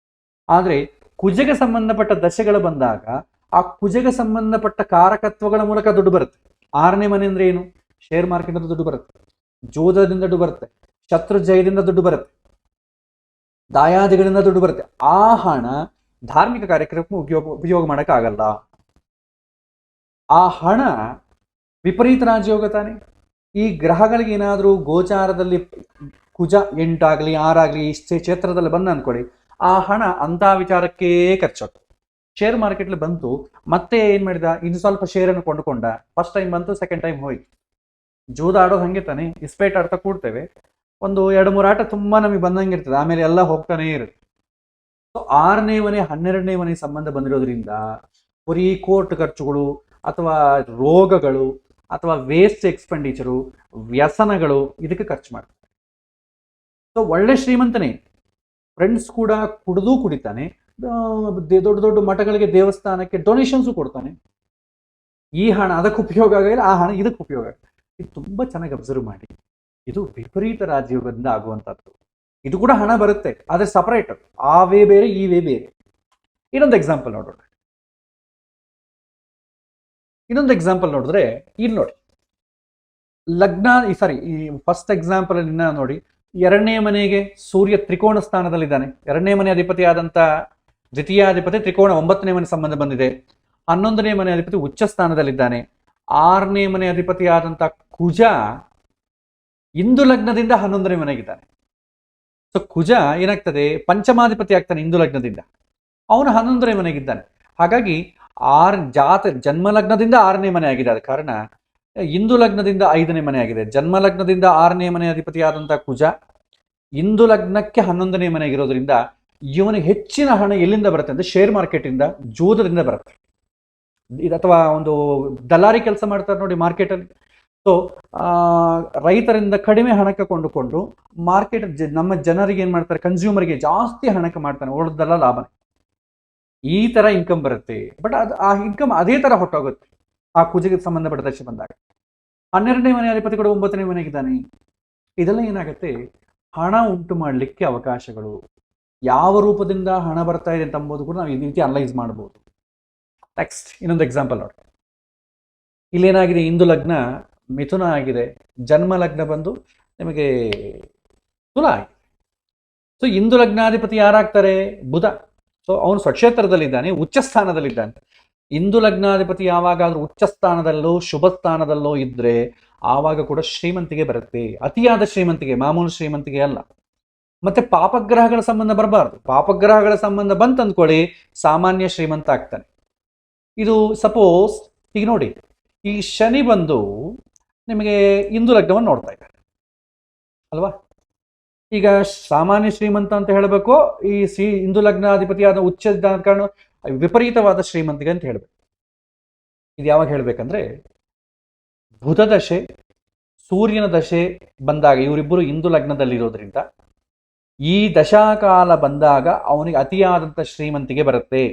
ಆದ್ರೆ ಕುಜಗೆ ಸಂಬಂಧಪಟ್ಟ ದಶೆಗಳು ಬಂದಾಗ ಆ ಕುಜಗೆ ಸಂಬಂಧಪಟ್ಟ ಕಾರಕತ್ವಗಳ ಮೂಲಕ ದುಡ್ಡು ಬರುತ್ತೆ. 6ನೇ ಮನೆ ಅಂದ್ರೆ ಏನು? ಶೇರ್ ಮಾರ್ಕೆಟ್ ಅಂತ ದುಡ್ಡು ಬರುತ್ತೆ, ಜೋದದಿಂದ ದುಡ್ಡು ಬರುತ್ತೆ, ಶತ್ರು ಜಯದಿಂದ ದುಡ್ಡು ಬರುತ್ತೆ, ದಾಯಾದಿಗಳಿಂದ ದುಡ್ಡು ಬರುತ್ತೆ. ಆ ಹಣ ಧಾರ್ಮಿಕ ಕಾರ್ಯಕ್ರಮಕ್ಕೆ ಉಪಯೋಗ ಮಾಡಕ್ಕಾಗಲ್ಲ. ಆ ಹಣ ವಿಪರೀತ ರಾಜಯೋಗ ತಾನೆ. ಈ ಗ್ರಹಗಳಿಗೆ ಏನಾದ್ರೂ ಗೋಚಾರದಲ್ಲಿ ಕುಜ 8 ಆಗ್ಲಿ 6 ಆಗ್ಲಿ ಇಷ್ಟೇ ಕ್ಷೇತ್ರದಲ್ಲಿ ಬಂದ ಅನ್ಕೊಳ್ಳಿ, ಆ ಹಣ ಅಂತ ವಿಚಾರಕ್ಕೆ ಖರ್ಚಾಗ್ತದೆ. ಶೇರ್ ಮಾರ್ಕೆಟ್ಲಿ ಬಂತು, ಮತ್ತೆ ಏನ್ ಮಾಡಿದ, ಇನ್ನು ಸ್ವಲ್ಪ ಶೇರ್ ಅನ್ನು ಕೊಂಡುಕೊಂಡ, ಫಸ್ಟ್ ಟೈಮ್ ಬಂತು, ಸೆಕೆಂಡ್ ಟೈಮ್ ಹೋಯ್ತು. ಜೂದ ಆಡೋದು ಹಂಗೆ ತಾನೆ, ಇಸ್ಪೇಟ್ ಆಡ್ತಾ ಕೂಡ್ತೇವೆ, ಒಂದು 2-3 ಆಟ ತುಂಬಾ ನಮಗೆ ಬಂದಂಗೆ ಇರ್ತದೆ, ಆಮೇಲೆ ಎಲ್ಲ ಹೋಗ್ತಾನೆ ಇರುತ್ತೆ. 6ನೇ ಮನೆ 12ನೇ ಮನೆ ಸಂಬಂಧ ಬಂದಿರೋದ್ರಿಂದ ಬರೀ ಕೋರ್ಟ್ ಖರ್ಚುಗಳು ಅಥವಾ ರೋಗಗಳು ಅಥವಾ ವೇಸ್ಟ್ ಎಕ್ಸ್ಪೆಂಡಿಚರು, ವ್ಯಸನಗಳು ಇದಕ್ಕೆ ಖರ್ಚು ಮಾಡ್ತಾರೆ. ಸೊ ಒಳ್ಳೆ ಶ್ರೀಮಂತನೇ, ಫ್ರೆಂಡ್ಸ್ ಕೂಡ ಕುಡಿತಾನೆ, ದೊಡ್ಡ ದೊಡ್ಡ ಮಠಗಳಿಗೆ ದೇವಸ್ಥಾನಕ್ಕೆ ಡೊನೇಷನ್ಸು ಕೊಡ್ತಾನೆ. ಈ ಹಣ ಅದಕ್ಕೆ ಉಪಯೋಗ ಆಗಿಲ್ಲ, ಆ ಹಣ ಇದಕ್ಕೆ ಉಪಯೋಗ ಆಗುತ್ತೆ. ಇದು ತುಂಬಾ ಚೆನ್ನಾಗಿ ಅಬ್ಸರ್ವ್ ಮಾಡಿ. ಇದು ವಿಪರೀತ ರಾಜಯೋಗದಿಂದ ಆಗುವಂತದ್ದು. ಇದು ಕೂಡ ಹಣ ಬರುತ್ತೆ, ಆದ್ರೆ ಸಪರೇಟ್, ಆ ವೇ ಬೇರೆ ಈ ವೇ ಬೇರೆ. ಇನ್ನೊಂದು ಎಕ್ಸಾಂಪಲ್ ನೋಡಿದ್ರೆ ಇಲ್ಲಿ ನೋಡಿ, ಲಗ್ನ ಈ ಫಸ್ಟ್ ಎಕ್ಸಾಂಪಲ್ ಅಲ್ಲಿ ನೋಡಿ, 2ನೇ ಮನೆಗೆ ಸೂರ್ಯ ತ್ರಿಕೋಣ ಸ್ಥಾನದಲ್ಲಿದ್ದಾನೆ. 2ನೇ ಮನೆ ಅಧಿಪತಿ ಆದಂತ ದ್ವಿತೀಯಾಧಿಪತಿ ತ್ರಿಕೋಣ 9ನೇ ಮನೆ ಸಂಬಂಧ ಬಂದಿದೆ. 11ನೇ ಮನೆ ಅಧಿಪತಿ ಉಚ್ಚ ಸ್ಥಾನದಲ್ಲಿದ್ದಾನೆ. 6ನೇ ಮನೆ ಅಧಿಪತಿ ಆದಂತ ಕುಜ ಇಂದು ಲಗ್ನದಿಂದ 11ನೇ ಮನೆಗಿದ್ದಾನೆ. ಸೊ ಕುಜ ಏನಾಗ್ತದೆ, ಪಂಚಮಾಧಿಪತಿ ಆಗ್ತಾನೆ ಇಂದು ಲಗ್ನದಿಂದ, ಅವನು 11ನೇ ಮನೆಗಿದ್ದಾನೆ. ಹಾಗಾಗಿ ಜನ್ಮ ಲಗ್ನದಿಂದ 6ನೇ ಮನೆ ಆಗಿದೆ. ಆದ ಕಾರಣ ಇಂದು ಲಗ್ನದಿಂದ 5ನೇ ಮನೆ ಆಗಿದೆ. ಜನ್ಮ ಲಗ್ನದಿಂದ 6ನೇ ಮನೆ ಅಧಿಪತಿ ಆದಂತಹ ಕುಜ ಇಂದು ಲಗ್ನಕ್ಕೆ 11ನೇ ಮನೆ ಆಗಿರೋದ್ರಿಂದ ಇವನಿಗೆ ಹೆಚ್ಚಿನ ಹಣ ಎಲ್ಲಿಂದ ಬರುತ್ತೆ ಅಂದ್ರೆ ಶೇರ್ ಮಾರ್ಕೆಟ್ ಇಂದ, ಜೂದದಿಂದ ಬರುತ್ತೆ. ಅಥವಾ ಒಂದು ದಲಾರಿ ಕೆಲಸ ಮಾಡ್ತಾರೆ ನೋಡಿ ಮಾರ್ಕೆಟಲ್ಲಿ. ಸೊ ರೈತರಿಂದ ಕಡಿಮೆ ಹಣಕ್ಕೆ ಕೊಂಡುಕೊಂಡು ಮಾರ್ಕೆಟ್ ನಮ್ಮ ಜನರಿಗೆ ಏನ್ ಮಾಡ್ತಾರೆ, ಕನ್ಸ್ಯೂಮರ್ಗೆ ಜಾಸ್ತಿ ಹಣಕ್ಕೆ ಮಾಡ್ತಾನೆ, ಉಳಿದಲ್ಲ ಲಾಭ. ಈ ತರ ಇನ್ಕಮ್ ಬರುತ್ತೆ. ಬಟ್ ಆ ಇನ್ಕಮ್ ಅದೇ ತರ ಹೊಟ್ಟೋಗುತ್ತೆ ಆ ಕುಜಿಗೆ ಸಂಬಂಧಪಟ್ಟ ದಶೆ ಬಂದಾಗ. 12ನೇ ಮನೆ ಅಧಿಪತಿ ಕೂಡ 9ನೇ ಮನೆಗಿದ್ದಾನೆ. ಇದೆಲ್ಲ ಏನಾಗುತ್ತೆ, ಹಣ ಉಂಟು ಮಾಡಲಿಕ್ಕೆ ಅವಕಾಶಗಳು, ಯಾವ ರೂಪದಿಂದ ಹಣ ಬರ್ತಾ ಇದೆ ಅಂತ ಅಂಬೋದು ಕೂಡ ನಾವು ಈ ರೀತಿ ಅನಲೈಸ್ ಮಾಡ್ಬೋದು. ನೆಕ್ಸ್ಟ್ ಇನ್ನೊಂದು ಎಕ್ಸಾಂಪಲ್ ನೋಡಿ. ಇಲ್ಲೇನಾಗಿದೆ, ಇಂದು ಲಗ್ನ ಮಿಥುನ ಆಗಿದೆ, ಜನ್ಮ ಲಗ್ನ ಬಂದು ನಿಮಗೆ ತುಲಾ ಆಗಿದೆ. ಸೊ ಇಂದು ಲಗ್ನಾಧಿಪತಿ ಯಾರಾಗ್ತಾರೆ, ಬುಧ. ಸೊ ಅವನು ಸ್ವಕ್ಷೇತ್ರದಲ್ಲಿದ್ದಾನೆ, ಉಚ್ಚ ಸ್ಥಾನದಲ್ಲಿದ್ದಾನೆ. ಇಂದು ಲಗ್ನಾಧಿಪತಿ ಯಾವಾಗಾದ್ರೂ ಉಚ್ಚ ಸ್ಥಾನದಲ್ಲೋ ಶುಭ ಸ್ಥಾನದಲ್ಲೋ ಇದ್ರೆ ಆವಾಗ ಕೂಡ ಶ್ರೀಮಂತಿಗೆ ಬರುತ್ತೆ. ಅತಿಯಾದ ಶ್ರೀಮಂತಿಗೆ, ಮಾಮೂಲು ಶ್ರೀಮಂತಿಗೆ ಅಲ್ಲ. ಮತ್ತೆ ಪಾಪಗ್ರಹಗಳ ಸಂಬಂಧ ಬರಬಾರ್ದು. ಪಾಪಗ್ರಹಗಳ ಸಂಬಂಧ ಬಂತ ಅಂದ್ಕೊಳ್ಳಿ, ಸಾಮಾನ್ಯ ಶ್ರೀಮಂತ ಆಗ್ತಾನೆ. ಇದು ಸಪೋಸ್ ಈಗ ನೋಡಿ, ಈ ಶನಿ ಬಂದು ನಿಮಗೆ ಇಂದು ಲಗ್ನವನ್ನು ನೋಡ್ತಾ ಇದ್ದಾರೆ ಅಲ್ವಾ. ಈಗ ಸಾಮಾನ್ಯ ಶ್ರೀಮಂತ ಅಂತ ಹೇಳಬೇಕು, ಈ ಇಂದು ಲಗ್ನಾಧಿಪತಿಯಾದ ಉಚ್ಚ ಕಾರಣ ವಿಪರೀತವಾದ ಶ್ರೀಮಂತಿಗೆ ಅಂತ ಹೇಳ್ಬೇಕು. ಇದು ಯಾವಾಗ ಹೇಳ್ಬೇಕಂದ್ರೆ, ಬುಧ ದಶೆ ಸೂರ್ಯನ ದಶೆ ಬಂದಾಗ, ಇವರಿಬ್ಬರು ಇಂದು ಲಗ್ನದಲ್ಲಿರೋದ್ರಿಂದ ಈ ದಶಾಕಾಲ ಬಂದಾಗ ಅವನಿಗೆ ಅತಿಯಾದಂಥ ಶ್ರೀಮಂತಿಗೆ ಬರುತ್ತೆ.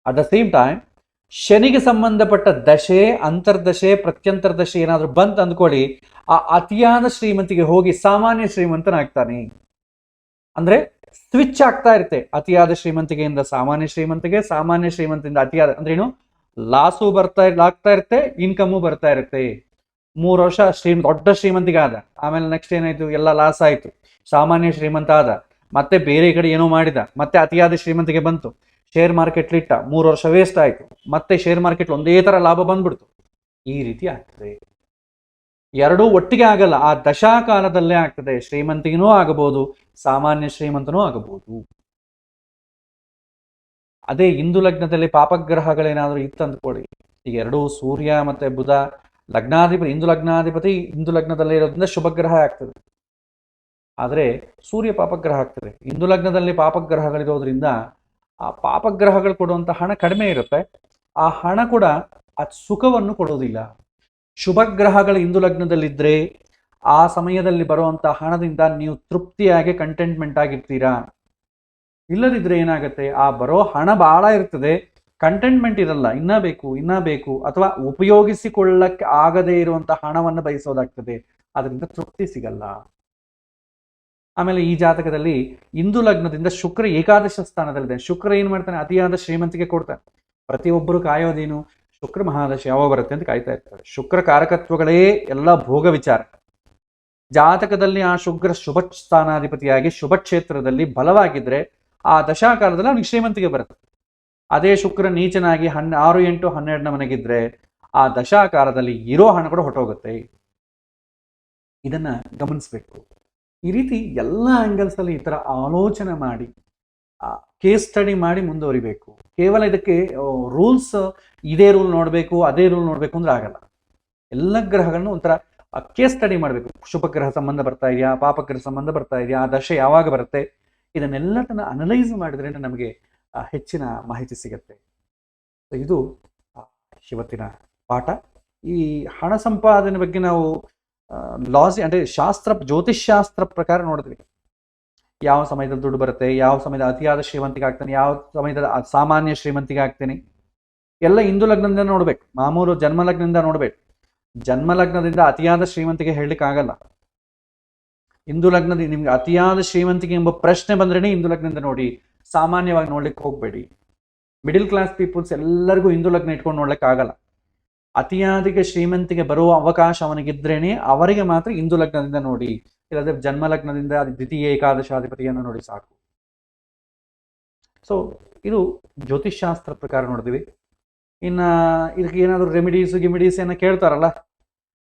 ಅಟ್ ದ ಸೇಮ್ ಟೈಮ್ ಶನಿಗೆ ಸಂಬಂಧಪಟ್ಟ ದಶೆ, ಅಂತರ್ದಶೆ, ಪ್ರತ್ಯಂತರ್ದಶೆ ಏನಾದರೂ ಬಂತ ಅಂದ್ಕೊಳ್ಳಿ, ಆ ಅತಿಯಾದ ಶ್ರೀಮಂತಿಗೆ ಹೋಗಿ ಸಾಮಾನ್ಯ ಶ್ರೀಮಂತನಾಗ್ತಾನೆ. ಅಂದ್ರೆ ಸ್ವಿಚ್ ಆಗ್ತಾ ಇರುತ್ತೆ, ಅತಿಯಾದ ಶ್ರೀಮಂತಿಗೆಯಿಂದ ಸಾಮಾನ್ಯ ಶ್ರೀಮಂತಿಗೆ, ಸಾಮಾನ್ಯ ಶ್ರೀಮಂತಿಯಿಂದ ಅತಿಯಾದ ಅಂದ್ರೆ ಏನು, ಲಾಸು ಆಗ್ತಾ ಇರುತ್ತೆ, ಇನ್ಕಮು ಬರ್ತಾ ಇರುತ್ತೆ. 3 ವರ್ಷ ದೊಡ್ಡ ಶ್ರೀಮಂತಿಗೆ ಆದ, ಆಮೇಲೆ ನೆಕ್ಸ್ಟ್ ಏನಾಯ್ತು, ಎಲ್ಲ ಲಾಸ್ ಆಯ್ತು, ಸಾಮಾನ್ಯ ಶ್ರೀಮಂತ ಆದ, ಮತ್ತೆ ಬೇರೆ ಕಡೆ ಏನೋ ಮಾಡಿದ, ಮತ್ತೆ ಅತಿಯಾದ ಶ್ರೀಮಂತಿಗೆ ಬಂತು, ಶೇರ್ ಮಾರ್ಕೆಟ್ ಇಟ್ಟ, 3 ವರ್ಷ ವೇಸ್ಟ್ ಆಯ್ತು, ಮತ್ತೆ ಶೇರ್ ಮಾರ್ಕೆಟ್ ಒಂದೇ ತರ ಲಾಭ ಬಂದ್ಬಿಡ್ತು. ಈ ರೀತಿ ಆಗ್ತದೆ. ಎರಡೂ ಒಟ್ಟಿಗೆ ಆಗಲ್ಲ, ಆ ದಶಾಕಾಲದಲ್ಲೇ ಆಗ್ತದೆ. ಶ್ರೀಮಂತಿಗೂ ಆಗಬಹುದು, ಸಾಮಾನ್ಯ ಶ್ರೀಮಂತನೂ ಆಗಬಹುದು. ಅದೇ ಇಂದು ಲಗ್ನದಲ್ಲಿ ಪಾಪಗ್ರಹಗಳೇನಾದ್ರೂ ಇತ್ತಂದ್ಕೊಳ್ಳಿ, ಈಗ ಎರಡೂ ಸೂರ್ಯ ಮತ್ತೆ ಬುಧ ಲಗ್ನಾಧಿಪತಿ, ಇಂದು ಲಗ್ನದಲ್ಲೇ ಇರೋದ್ರಿಂದ ಶುಭಗ್ರಹ ಆಗ್ತದೆ. ಆದರೆ ಸೂರ್ಯ ಪಾಪಗ್ರಹ ಆಗ್ತದೆ. ಇಂದು ಲಗ್ನದಲ್ಲಿ ಪಾಪಗ್ರಹಗಳಿರೋದ್ರಿಂದ ಆ ಪಾಪಗ್ರಹಗಳು ಕೊಡುವಂತ ಹಣ ಕಡಿಮೆ ಇರುತ್ತೆ. ಆ ಹಣ ಕೂಡ ಆ ಸುಖವನ್ನು ಕೊಡೋದಿಲ್ಲ. ಶುಭಗ್ರಹಗಳು ಇಂದು ಲಗ್ನದಲ್ಲಿದ್ದರೆ ಆ ಸಮಯದಲ್ಲಿ ಬರುವಂತ ಹಣದಿಂದ ನೀವು ತೃಪ್ತಿಯಾಗಿ ಕಂಟೆಂಟ್ಮೆಂಟ್ ಆಗಿರ್ತೀರಾ. ಇಲ್ಲದಿದ್ರೆ ಏನಾಗುತ್ತೆ, ಆ ಬರೋ ಹಣ ಬಹಳ ಇರ್ತದೆ, ಕಂಟೆಂಟ್ಮೆಂಟ್ ಇರಲ್ಲ, ಇನ್ನ ಬೇಕು, ಅಥವಾ ಉಪಯೋಗಿಸಿಕೊಳ್ಳಕ್ಕೆ ಆಗದೇ ಇರುವಂತ ಹಣವನ್ನು ಬಯಸೋದಾಗ್ತದೆ, ಅದರಿಂದ ತೃಪ್ತಿ ಸಿಗಲ್ಲ. ಆಮೇಲೆ ಈ ಜಾತಕದಲ್ಲಿ ಇಂದು ಲಗ್ನದಿಂದ ಶುಕ್ರ ಏಕಾದಶ ಸ್ಥಾನದಲ್ಲಿದೆ. ಶುಕ್ರ ಏನ್ ಮಾಡ್ತಾನೆ, ಅತಿಯಾದ ಶ್ರೀಮಂತಿಗೆ ಕೊಡ್ತಾನೆ. ಪ್ರತಿಯೊಬ್ಬರು ಕಾಯೋದೇನು, ಶುಕ್ರ ಮಹಾದಶೆ ಯಾವಾಗ ಬರುತ್ತೆ ಅಂತ ಕಾಯ್ತಾ ಇರ್ತಾರೆ. ಶುಕ್ರ ಕಾರಕತ್ವಗಳೇ ಎಲ್ಲ ಭೋಗ ವಿಚಾರ. ಜಾತಕದಲ್ಲಿ ಆ ಶುಕ್ರ ಶುಭ ಸ್ಥಾನಾಧಿಪತಿಯಾಗಿ ಶುಭ ಕ್ಷೇತ್ರದಲ್ಲಿ ಬಲವಾಗಿದ್ರೆ ಆ ದಶಾಕಾಲದಲ್ಲಿ ಅವನಿಗೆ ಶ್ರೀಮಂತಿಗೆ ಬರುತ್ತೆ. ಅದೇ ಶುಕ್ರ ನೀಚನಾಗಿ 6, 8, 12ನ ಮನೆಗಿದ್ರೆ ಆ ದಶಾಕಾಲದಲ್ಲಿ ಇರೋ ಹಣ ಕೂಡ ಹೊಟ್ಟೋಗುತ್ತೆ. ಇದನ್ನ ಗಮನಿಸ್ಬೇಕು. ಈ ರೀತಿ ಎಲ್ಲ ಆಂಗಲ್ಸ್ ಅಲ್ಲಿ ಈ ತರ ಆಲೋಚನೆ ಮಾಡಿ ಕೇಸ್ ಸ್ಟಡಿ ಮಾಡಿ ಮುಂದುವರಿಬೇಕು. ಕೇವಲ ಇದಕ್ಕೆ ರೂಲ್ಸ್, ಇದೇ ರೂಲ್ ನೋಡಬೇಕು ಅದೇ ರೂಲ್ ನೋಡಬೇಕು ಅಂದ್ರೆ ಆಗಲ್ಲ. ಎಲ್ಲ ಗ್ರಹಗಳನ್ನು ಒಂಥರ ಕೇಸ್ ಸ್ಟಡಿ ಮಾಡಬೇಕು. ಶುಭಗ್ರಹ ಸಂಬಂಧ ಬರ್ತಾ ಇದೆಯಾ, ಪಾಪಗ್ರಹ ಸಂಬಂಧ ಬರ್ತಾ ಇದೆಯಾ, ಆ ದಶೆ ಯಾವಾಗ ಬರುತ್ತೆ, ಇದನ್ನೆಲ್ಲಟನ್ನ ಅನಲೈಸ್ ಮಾಡಿದ್ರೆ ನಮಗೆ ಹೆಚ್ಚಿನ ಮಾಹಿತಿ ಸಿಗತ್ತೆ. ಇದು ಇವತ್ತಿನ ಪಾಠ. ಈ ಹಣ ಸಂಪಾದನೆ ಬಗ್ಗೆ ನಾವು ಲಾಸ್ ಅಂದ್ರೆ ಜ್ಯೋತಿಷ್ಶಾಸ್ತ್ರ ಪ್ರಕಾರ ನೋಡಿದ್ವಿ. ಯಾವ ಸಮಯದಲ್ಲಿ ದುಡ್ಡು ಬರುತ್ತೆ, ಯಾವ ಸಮಯದ ಅತಿಯಾದ ಶ್ರೀಮಂತಿಗೆ ಆಗ್ತಾನೆ, ಯಾವ ಸಮಯದ ಸಾಮಾನ್ಯ ಶ್ರೀಮಂತಿಗೆ ಆಗ್ತೇನೆ, ಎಲ್ಲ ಇಂದು ಲಗ್ನದಿಂದ ನೋಡ್ಬೇಕು. ಮಾಮೂಲು ಜನ್ಮ ಲಗ್ನದಿಂದ ನೋಡ್ಬೇಕು. ಜನ್ಮ ಲಗ್ನದಿಂದ ಅತಿಯಾದ ಶ್ರೀಮಂತಿಗೆ ಹೇಳಲಿಕ್ಕೆ ಆಗಲ್ಲ. ಇಂದು ಲಗ್ನದಿಂದ ನಿಮ್ಗೆ ಅತಿಯಾದ ಶ್ರೀಮಂತಿಗೆ ಎಂಬ ಪ್ರಶ್ನೆ ಬಂದ್ರೇನೆ ಇಂದು ಲಗ್ನದಿಂದ ನೋಡಿ, ಸಾಮಾನ್ಯವಾಗಿ ನೋಡ್ಲಿಕ್ಕೆ ಹೋಗ್ಬೇಡಿ. ಮಿಡಿಲ್ ಕ್ಲಾಸ್ ಪೀಪಲ್ಸ್ ಎಲ್ಲರಿಗೂ ಇಂದು ಲಗ್ನ ಇಟ್ಕೊಂಡು ನೋಡ್ಲಿಕ್ಕೆ ಆಗಲ್ಲ. ಅತಿಯಾದಿಗೆ ಶ್ರೀಮಂತಿಗೆ ಬರುವ ಅವಕಾಶ ಅವನಿಗಿದ್ರೇನೆ ಅವರಿಗೆ ಮಾತ್ರ ಇಂದು ಲಗ್ನದಿಂದ ನೋಡಿ. ಇಲ್ಲದೆ ಜನ್ಮ ಲಗ್ನದಿಂದ ದ್ವಿತೀಯ ಏಕಾದಶಾಧಿಪತಿಯನ್ನು ನೋಡಿ ಸಾಕು. ಸೊ ಇದು ಜ್ಯೋತಿಷ್ಶಾಸ್ತ್ರ ಪ್ರಕಾರ ನೋಡಿದ್ವಿ. ಇನ್ನು ಇದಕ್ಕೆ ಏನಾದರೂ ಗಿಮಿಡೀಸ್ ಏನೋ ಕೇಳ್ತಾರಲ್ಲ,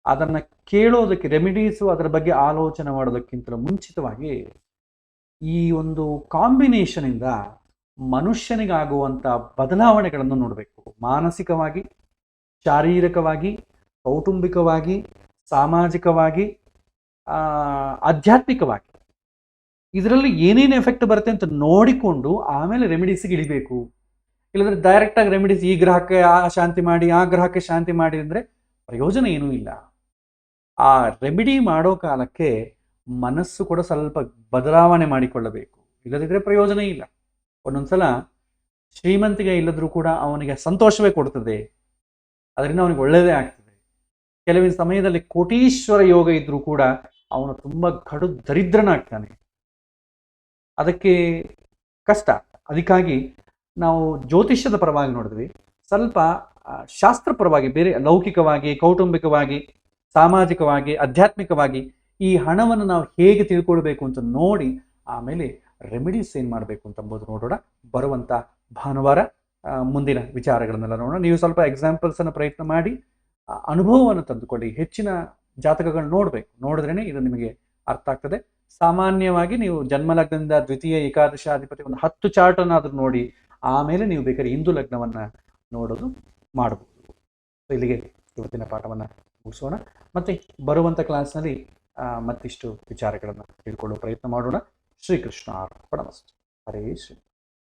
ಅದನ್ನು ಕೇಳೋದಕ್ಕೆ, ರೆಮಿಡೀಸು ಅದರ ಬಗ್ಗೆ ಆಲೋಚನೆ ಮಾಡೋದಕ್ಕಿಂತಲೂ ಮುಂಚಿತವಾಗಿ ಈ ಒಂದು ಕಾಂಬಿನೇಷನಿಂದ ಮನುಷ್ಯನಿಗಾಗುವಂಥ ಬದಲಾವಣೆಗಳನ್ನು ನೋಡಬೇಕು. ಮಾನಸಿಕವಾಗಿ, ಶಾರೀರಿಕವಾಗಿ, ಕೌಟುಂಬಿಕವಾಗಿ, ಸಾಮಾಜಿಕವಾಗಿ, ಆಧ್ಯಾತ್ಮಿಕವಾಗಿ ಇದರಲ್ಲಿ ಏನೇನು ಎಫೆಕ್ಟ್ ಬರುತ್ತೆ ಅಂತ ನೋಡಿಕೊಂಡು ಆಮೇಲೆ ರೆಮಿಡೀಸಿಗೆ ಇಳಿಬೇಕು. ಇಲ್ಲಂದ್ರೆ ಡೈರೆಕ್ಟಾಗಿ ರೆಮಿಡೀಸ್ ಈ ಗ್ರಹಕ್ಕೆ ಶಾಂತಿ ಮಾಡಿ, ಆ ಗ್ರಹಕ್ಕೆ ಶಾಂತಿ ಮಾಡಿ ಅಂದರೆ ಪ್ರಯೋಜನ ಏನೂ ಇಲ್ಲ. ಆ ರೆಮಿಡಿ ಮಾಡೋ ಕಾಲಕ್ಕೆ ಮನಸ್ಸು ಕೂಡ ಸ್ವಲ್ಪ ಬದಲಾವಣೆ ಮಾಡಿಕೊಳ್ಳಬೇಕು, ಇಲ್ಲದಿದ್ದರೆ ಪ್ರಯೋಜನ ಇಲ್ಲ. ಒಂದೊಂದ್ಸಲ ಶ್ರೀಮಂತಿಗೆ ಇಲ್ಲದ್ರೂ ಕೂಡ ಅವನಿಗೆ ಸಂತೋಷವೇ ಕೊಡ್ತದೆ, ಅದರಿಂದ ಅವನಿಗೆ ಒಳ್ಳೆಯದೇ ಆಗ್ತದೆ. ಕೆಲವಿನ ಸಮಯದಲ್ಲಿ ಕೋಟೀಶ್ವರ ಯೋಗ ಇದ್ರೂ ಕೂಡ ಅವನು ತುಂಬ ಕಡು ದರಿದ್ರನಾಗ್ತಾನೆ. ಅದಕ್ಕೆ ಕಷ್ಟ. ಅದಕ್ಕಾಗಿ ನಾವು ಜ್ಯೋತಿಷ್ಯದ ಪರವಾಗಿ ನೋಡಿದ್ವಿ, ಸ್ವಲ್ಪ ಶಾಸ್ತ್ರಪರವಾಗಿ, ಬೇರೆ ಲೌಕಿಕವಾಗಿ, ಕೌಟುಂಬಿಕವಾಗಿ, ಸಾಮಾಜಿಕವಾಗಿ, ಆಧ್ಯಾತ್ಮಿಕವಾಗಿ ಈ ಹಣವನ್ನು ನಾವು ಹೇಗೆ ತಿಳ್ಕೊಳ್ಬೇಕು ಅಂತ ನೋಡಿ ಆಮೇಲೆ ರೆಮಿಡೀಸ್ ಏನು ಮಾಡಬೇಕು ಅಂತಂಬುದು ನೋಡೋಣ. ಬರುವಂಥ ಭಾನುವಾರ ಮುಂದಿನ ವಿಚಾರಗಳನ್ನೆಲ್ಲ ನೋಡೋಣ. ನೀವು ಸ್ವಲ್ಪ ಎಕ್ಸಾಂಪಲ್ಸನ್ನು ಪ್ರಯತ್ನ ಮಾಡಿ ಅನುಭವವನ್ನು ತಂದುಕೊಳ್ಳಿ. ಹೆಚ್ಚಿನ ಜಾತಕಗಳು ನೋಡಬೇಕು, ನೋಡಿದ್ರೇ ಇದು ನಿಮಗೆ ಅರ್ಥ ಆಗ್ತದೆ. ಸಾಮಾನ್ಯವಾಗಿ ನೀವು ಜನ್ಮಲಗ್ನದಿಂದ ದ್ವಿತೀಯ ಏಕಾದಶಾಧಿಪತಿ ಒಂದು 10 ಚಾರ್ಟನ್ನಾದರೂ ನೋಡಿ ಆಮೇಲೆ ನೀವು ಬೇಕಾದ್ರೆ ಹಿಂದೂ ಲಗ್ನವನ್ನು ನೋಡೋದು ಮಾಡಬಹುದು. ಇಲ್ಲಿಗೆ ಇವತ್ತಿನ ಪಾಠವನ್ನು ಮುಗಿಸೋಣ. ಮತ್ತೆ ಬರುವಂಥ ಕ್ಲಾಸ್ನಲ್ಲಿ ಮತ್ತಿಷ್ಟು ವಿಚಾರಗಳನ್ನು ತಿಳ್ಕೊಳ್ಳೋ ಪ್ರಯತ್ನ ಮಾಡೋಣ. ಶ್ರೀಕೃಷ್ಣ ಅರ್ಪಣಮಸ್ತು. ಹರೇ ಶ್ರೀ.